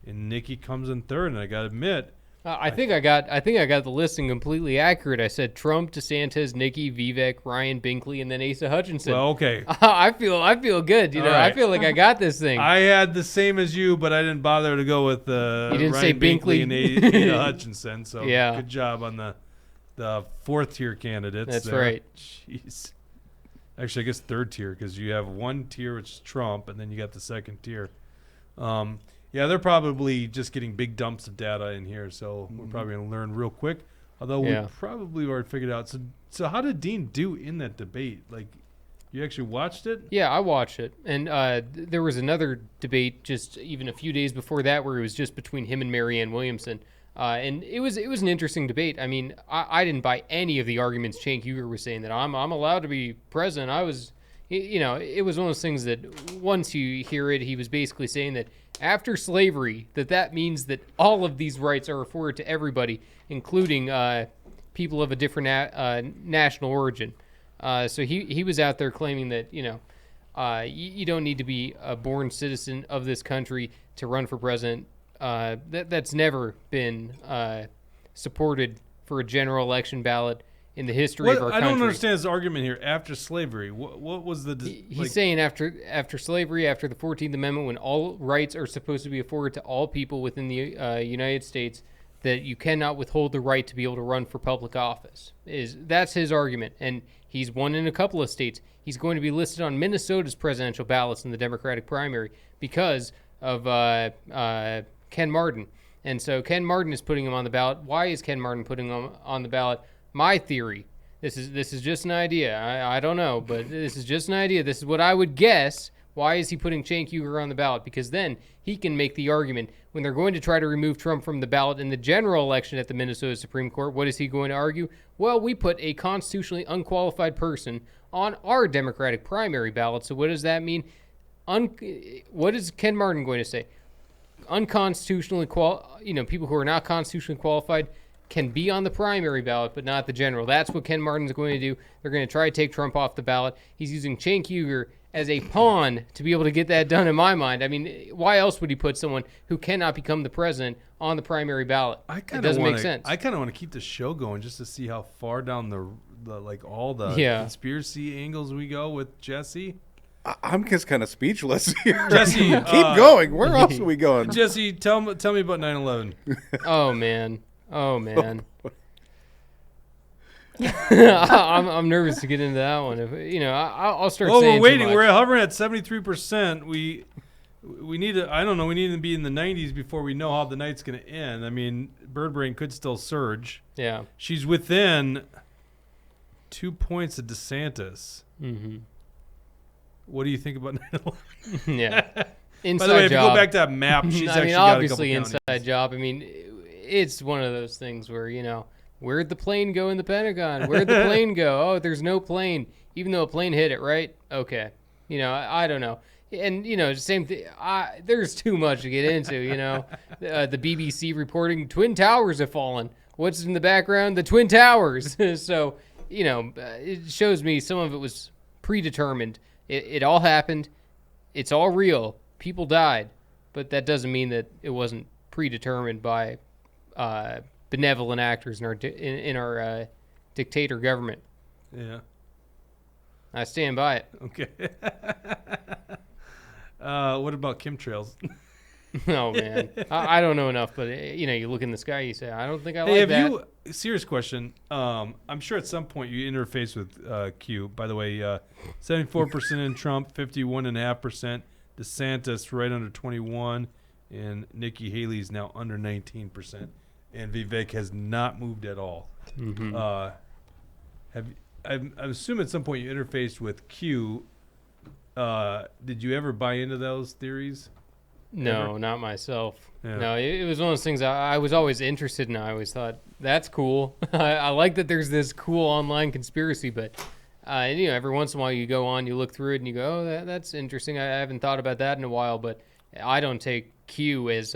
and Nikki comes in third. And I got to admit, I think I got the listing completely accurate. I said Trump, DeSantis, Nikki, Vivek, Ryan Binkley, and then Asa Hutchinson. well, okay. I feel good. All right. I feel like I got this thing. I had the same as you, but I didn't bother to go with You didn't Ryan say Binkley? and Ada Hutchinson. So Yeah. good job on the fourth tier candidates. That's there. right. Jeez. Actually, I guess third tier, because you have one tier, which is Trump, and then you got the second tier. Yeah, they're probably just getting big dumps of data in here, so we're probably going to learn real quick. Although we probably already figured out. So how did Dean do in that debate? Like, you actually watched it? Yeah, I watched it. And there was another debate just even a few days before that where it was just between him and Marianne Williamson. And it was an interesting debate. I mean, I didn't buy any of the arguments Cenk Uygur was saying that I'm allowed to be president. I was, it was one of those things that once you hear it, he was basically saying that after slavery, that means that all of these rights are afforded to everybody, including people of a different national origin. So he was out there claiming that, you don't need to be a born citizen of this country to run for president. That's never been supported for a general election ballot in the history of our country. I don't understand his argument here. After slavery, what was the... He's saying after slavery, after the 14th Amendment, when all rights are supposed to be afforded to all people within the United States, that you cannot withhold the right to be able to run for public office. That's his argument, and he's won in a couple of states. He's going to be listed on Minnesota's presidential ballots in the Democratic primary because of Ken Martin. And so Ken Martin is putting him on the ballot. Why is Ken Martin putting him on the ballot? My theory, this is just an idea. I don't know, but this is just an idea. This is what I would guess. Why is he putting Cenk Uygur on the ballot? Because then he can make the argument when they're going to try to remove Trump from the ballot in the general election at the Minnesota Supreme Court. What is he going to argue? Well, we put a constitutionally unqualified person on our Democratic primary ballot. So what does that mean? What is Ken Martin going to say? Unconstitutionally people who are not constitutionally qualified can be on the primary ballot, but not the general. That's what Ken Martin's going to do. They're going to try to take Trump off the ballot. He's using Cenk Uygur as a pawn to be able to get that done, in my mind. I mean, why else would he put someone who cannot become the president on the primary ballot? It doesn't make sense. I kind of want to keep the show going just to see how far down the all the conspiracy angles we go with Jesse. I'm just kind of speechless here. Jesse, keep going. Where else are we going? Jesse, tell me about 9/11. Oh man. I'm nervous to get into that one. I'll start. Oh, saying we're waiting. too much. We're hovering at 73%. We need to. I don't know. We need to be in the 90s before we know how the night's going to end. I mean, Bird Brain could still surge. Yeah. She's within 2 points of DeSantis. Mm-hmm. What do you think about 9/11? Yeah. Inside By the way, if you job. go back to that map, she's actually obviously got a couple inside counties. job. I mean, it's one of those things where where'd the plane go in the Pentagon? Where'd the plane go? Oh, there's no plane, even though a plane hit it, right? Okay. I don't know. And, same thing. There's too much to get into, the BBC reporting Twin Towers have fallen. What's in the background? The Twin Towers. So, it shows me some of it was predetermined. It all happened. It's all real. People died. But that doesn't mean that it wasn't predetermined by benevolent actors in our dictator government. Yeah. I stand by it. Okay. What about chemtrails? Oh man, I don't know enough, but you look in the sky, you say, I don't think I like that. Serious question. I'm sure at some point you interface with Q. By the way, 74% in Trump, 51.5%. DeSantis right under 21, and Nikki Haley's now under 19%, and Vivek has not moved at all. Mm-hmm. I assume at some point you interfaced with Q. Did you ever buy into those theories? No, Ever? not myself. Yeah. No, it was one of those things I was always interested in. I always thought, that's cool. I like that there's this cool online conspiracy, but every once in a while you go on, you look through it, and you go, oh, that's interesting. I haven't thought about that in a while, but I don't take Q as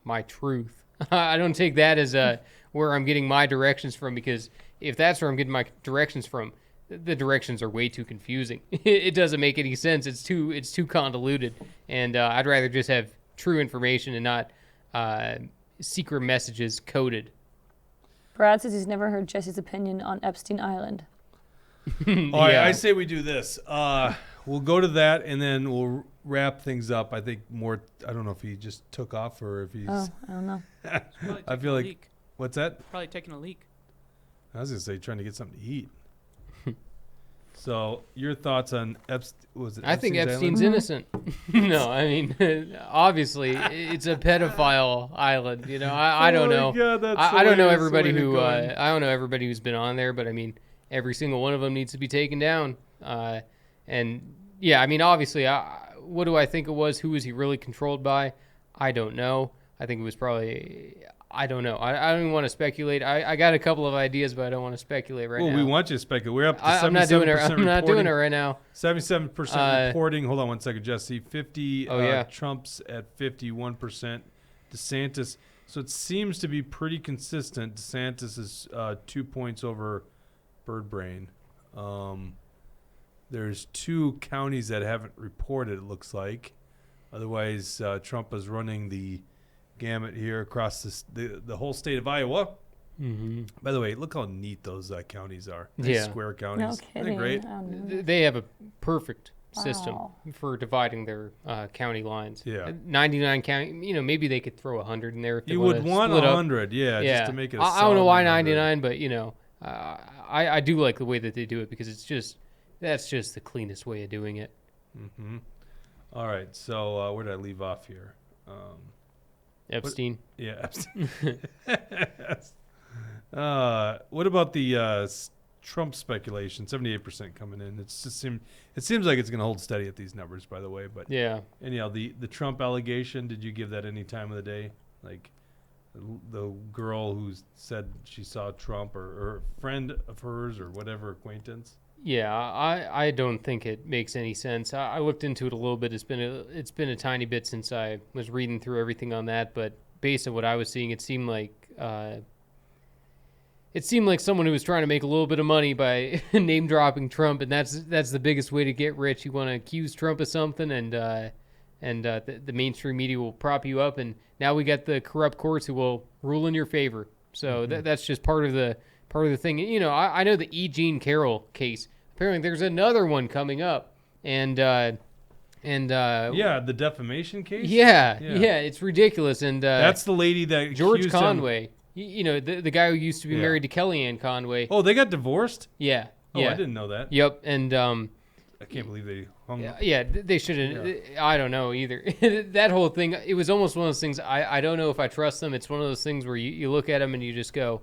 my truth. I don't take that as where I'm getting my directions from, because if that's where I'm getting my directions from, the directions are way too confusing. It doesn't make any sense. It's too convoluted, and I'd rather just have true information and not secret messages coded. Brad says he's never heard Jesse's opinion on Epstein Island. All right, I say we do this. We'll go to that, and then we'll wrap things up. I think more. I don't know if he just took off or if he's. Oh, I don't know. I feel like. What's that? Probably taking a leak. I was gonna say trying to get something to eat. So your thoughts on Epstein? Was it? I think Epstein's Island? innocent. No, I mean, obviously it's a pedophile island. I don't know. God, that's I don't know hilarious everybody the way who. they're going. I don't know everybody who's been on there, but I mean, every single one of them needs to be taken down. And yeah, I mean, obviously, what do I think it was? Who was he really controlled by? I don't know. I think it was probably, I don't know. I don't even want to speculate. I got a couple of ideas, but I don't want to speculate right now. Well, we want you to speculate. We're up to 77% I'm not doing it. I'm reporting. not doing it right now. 77% reporting. Hold on one second, Jesse. 50. Yeah. Trump's at 51%. DeSantis. So it seems to be pretty consistent. DeSantis is 2 points over Bird Brain. There's 2 counties that haven't reported, it looks like. Otherwise, Trump is running the gamut here across the whole state of Iowa. Mm-hmm. By the way, look how neat those counties are. Yeah. Square counties. No Isn't kidding. that great? They have a perfect system Wow. for dividing their county lines. Yeah. 99 county, maybe they could throw 100 in there if they You wanna would want split up. 100, yeah, just to make it a I don't know why solid 99, but I do like the way that they do it because that's just the cleanest way of doing it. Mm-hmm. All right, so where did I leave off here? Epstein. Yeah, Epstein. What about the Trump speculation? 78% coming in. It seems like it's going to hold steady at these numbers, by the way. But yeah. Anyhow, the Trump allegation. Did you give that any time of the day? Like the girl who said she saw Trump, or a friend of hers, or whatever acquaintance. Yeah, I don't think it makes any sense. I looked into it a little bit. It's been a tiny bit since I was reading through everything on that, but based on what I was seeing, it seemed like someone who was trying to make a little bit of money by name dropping Trump, and that's the biggest way to get rich. You want to accuse Trump of something, and the mainstream media will prop you up, and now we got the corrupt courts who will rule in your favor. So that's just part of the thing. I know the E. Jean Carroll case. Apparently, there's another one coming up, and yeah, the defamation case. Yeah, it's ridiculous. And that's the lady that George accused Conway. The guy who used to be married to Kellyanne Conway. Oh, they got divorced? Yeah. Oh, I didn't know that. Yep, and I can't believe they hung. Yeah, they shouldn't. Yeah. I don't know either. That whole thing. It was almost one of those things. I don't know if I trust them. It's one of those things where you look at them and you just go,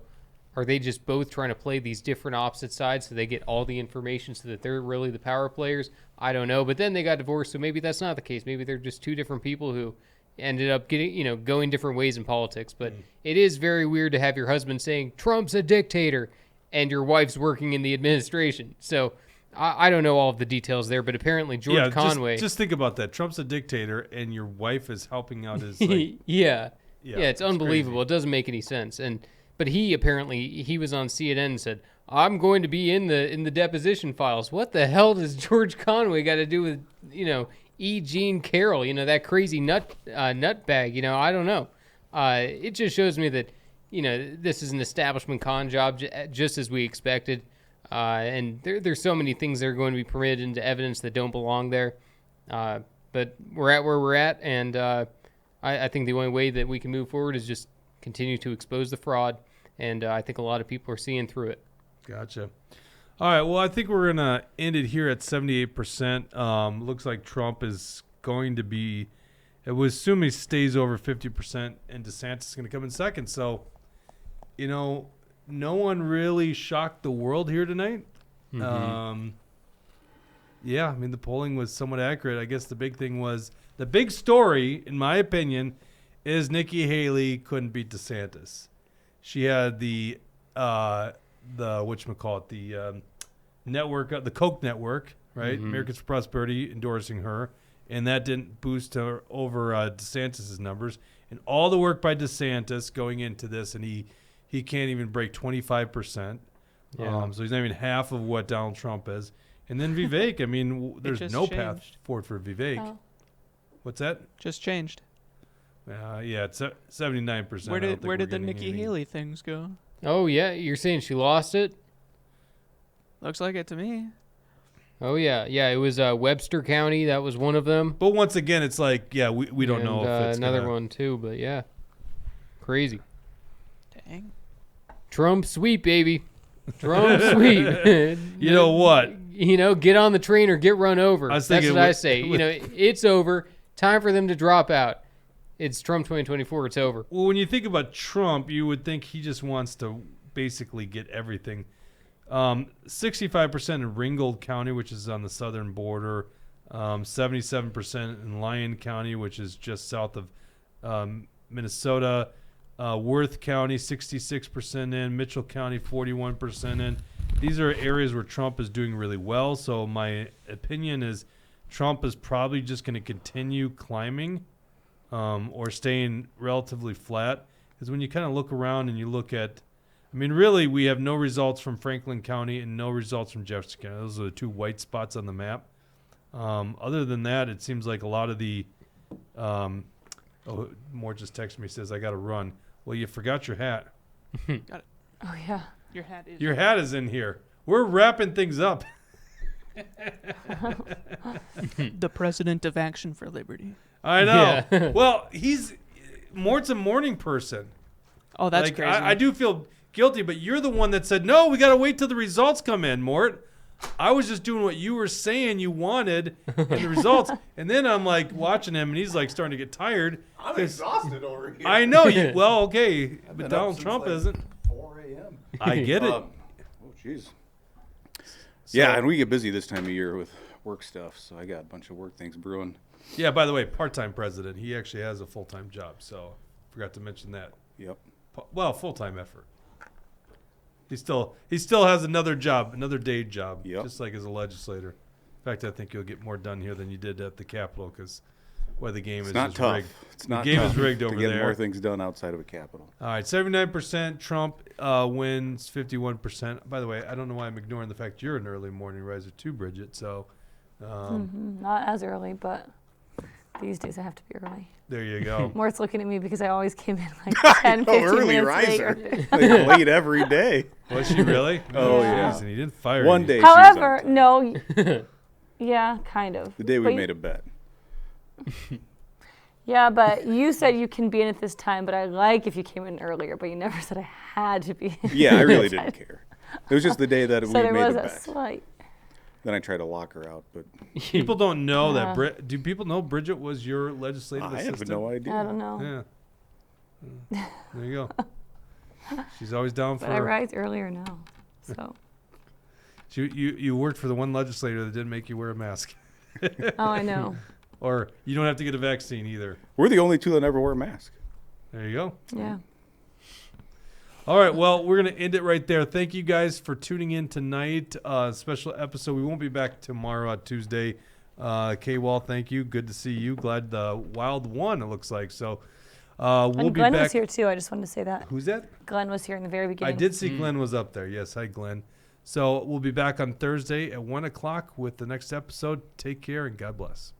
are they just both trying to play these different opposite sides so they get all the information so that they're really the power players? I don't know. But then they got divorced, so maybe that's not the case. Maybe they're just two different people who ended up getting, going different ways in politics. But it is very weird to have your husband saying Trump's a dictator and your wife's working in the administration. So I don't know all of the details there, but apparently George Conway. Just think about that. Trump's a dictator and your wife is helping out his. Yeah, it's unbelievable. Crazy. It doesn't make any sense. But he was on CNN and said, I'm going to be in the deposition files. What the hell does George Conway got to do with, E. Jean Carroll, that crazy nutbag, I don't know. It just shows me that, this is an establishment con job just as we expected. And there's so many things that are going to be permitted into evidence that don't belong there. But we're at where we're at. And I think the only way that we can move forward is just continue to expose the fraud. And I think a lot of people are seeing through it. Gotcha. All right. Well, I think we're going to end it here at 78%. Looks like Trump is going to be, it would assume he stays over 50%, and DeSantis is going to come in second. So, no one really shocked the world here tonight. Mm-hmm. Yeah, I mean, the polling was somewhat accurate. I guess the big thing was, the big story, in my opinion, is Nikki Haley couldn't beat DeSantis. She had the whatchamacallit, the network, the Koch network, right? Mm-hmm. Americans for Prosperity endorsing her, and that didn't boost her over DeSantis' numbers. And all the work by DeSantis going into this, and he can't even break 25%. Yeah. So he's not even half of what Donald Trump is. And then Vivek, I mean, there's no path forward for Vivek. Oh. What's that? Just changed. Yeah, it's 79%. Where did the Nikki Haley things go? Oh, yeah. You're saying she lost it? Looks like it to me. Oh, yeah. Yeah, it was Webster County. That was one of them. But once again, it's like, yeah, we don't know if it's another one, too. But, yeah. Crazy. Dang. Trump sweep, baby. Trump sweep. You know what? Get on the train or get run over. That's what I say. It's over. Time for them to drop out. It's Trump 2024. It's over. Well, when you think about Trump, you would think he just wants to basically get everything. 65% in Ringgold County, which is on the southern border. 77% in Lyon County, which is just south of Minnesota, Worth County 66% in, Mitchell County 41% in. These are areas where Trump is doing really well. So my opinion is Trump is probably just going to continue climbing or staying relatively flat. Because when you kind of look around and you look at, I mean, really, we have no results from Franklin County and no results from Jefferson County. Those are the two white spots on the map. Other than that, it seems like a lot of the Mort just texted me, says, I got to run. Well, you forgot your hat. Got it. Oh, yeah. Your hat is in here. We're wrapping things up. The president of Action for Liberty. I know. Yeah. Well, Mort's a morning person. Oh, that's crazy. I do feel guilty, but you're the one that said, no, we got to wait till the results come in, Mort. I was just doing what you were saying you wanted in the results. And then I'm like watching him, and he's like starting to get tired. I'm exhausted over here. I know. Well, okay. But Donald Trump isn't. 4 a.m. I get it. Oh, jeez. Yeah, and we get busy this time of year with work stuff, so I got a bunch of work things brewing. Yeah, by the way, part-time president. He actually has a full-time job, so forgot to mention that. Yep. Well, full-time effort. He still has another job, another day job, just like as a legislator. In fact, I think you'll get more done here than you did at the Capitol because, the game is not just tough. rigged. It's not the game tough is rigged to over get there. more things done outside of a Capitol. All right, 79%. Trump wins 51%. By the way, I don't know why I'm ignoring the fact you're an early morning riser too, Bridget. So, not as early, but these days I have to be early. There you go. Mort's looking at me because I always came in like 10, 15 early minutes riser. later. Like late every day. Was she really? Oh, Yeah. yeah. And he didn't fire One you. day However, no. Yeah, kind of. The day we But made a bet. Yeah, but you said you can be in at this time, but I like if you came in earlier, but you never said I had to be in. Yeah, I really didn't care. It was just the day that we So there made was the a bet. slight. Then I tried to lock her out, but People don't know Yeah. that. Do people know Bridget was your legislative I assistant? have no idea. I don't know. Yeah. There you go. She's always down for. But I rise earlier now, so. You worked for the one legislator that didn't make you wear a mask. Oh, I know. Or you don't have to get a vaccine either. We're the only two that never wear a mask. There you go. Yeah. All right. Well, we're going to end it right there. Thank you guys for tuning in tonight. Special episode. We won't be back tomorrow, Tuesday. K-Wall, thank you. Good to see you. Glad the Wild won, it looks like. So we'll And be Glenn back. was here too. I just wanted to say that. Who's that? Glenn was here in the very beginning. I did see Glenn was up there. Yes. Hi, Glenn. So we'll be back on Thursday at 1 o'clock with the next episode. Take care and God bless.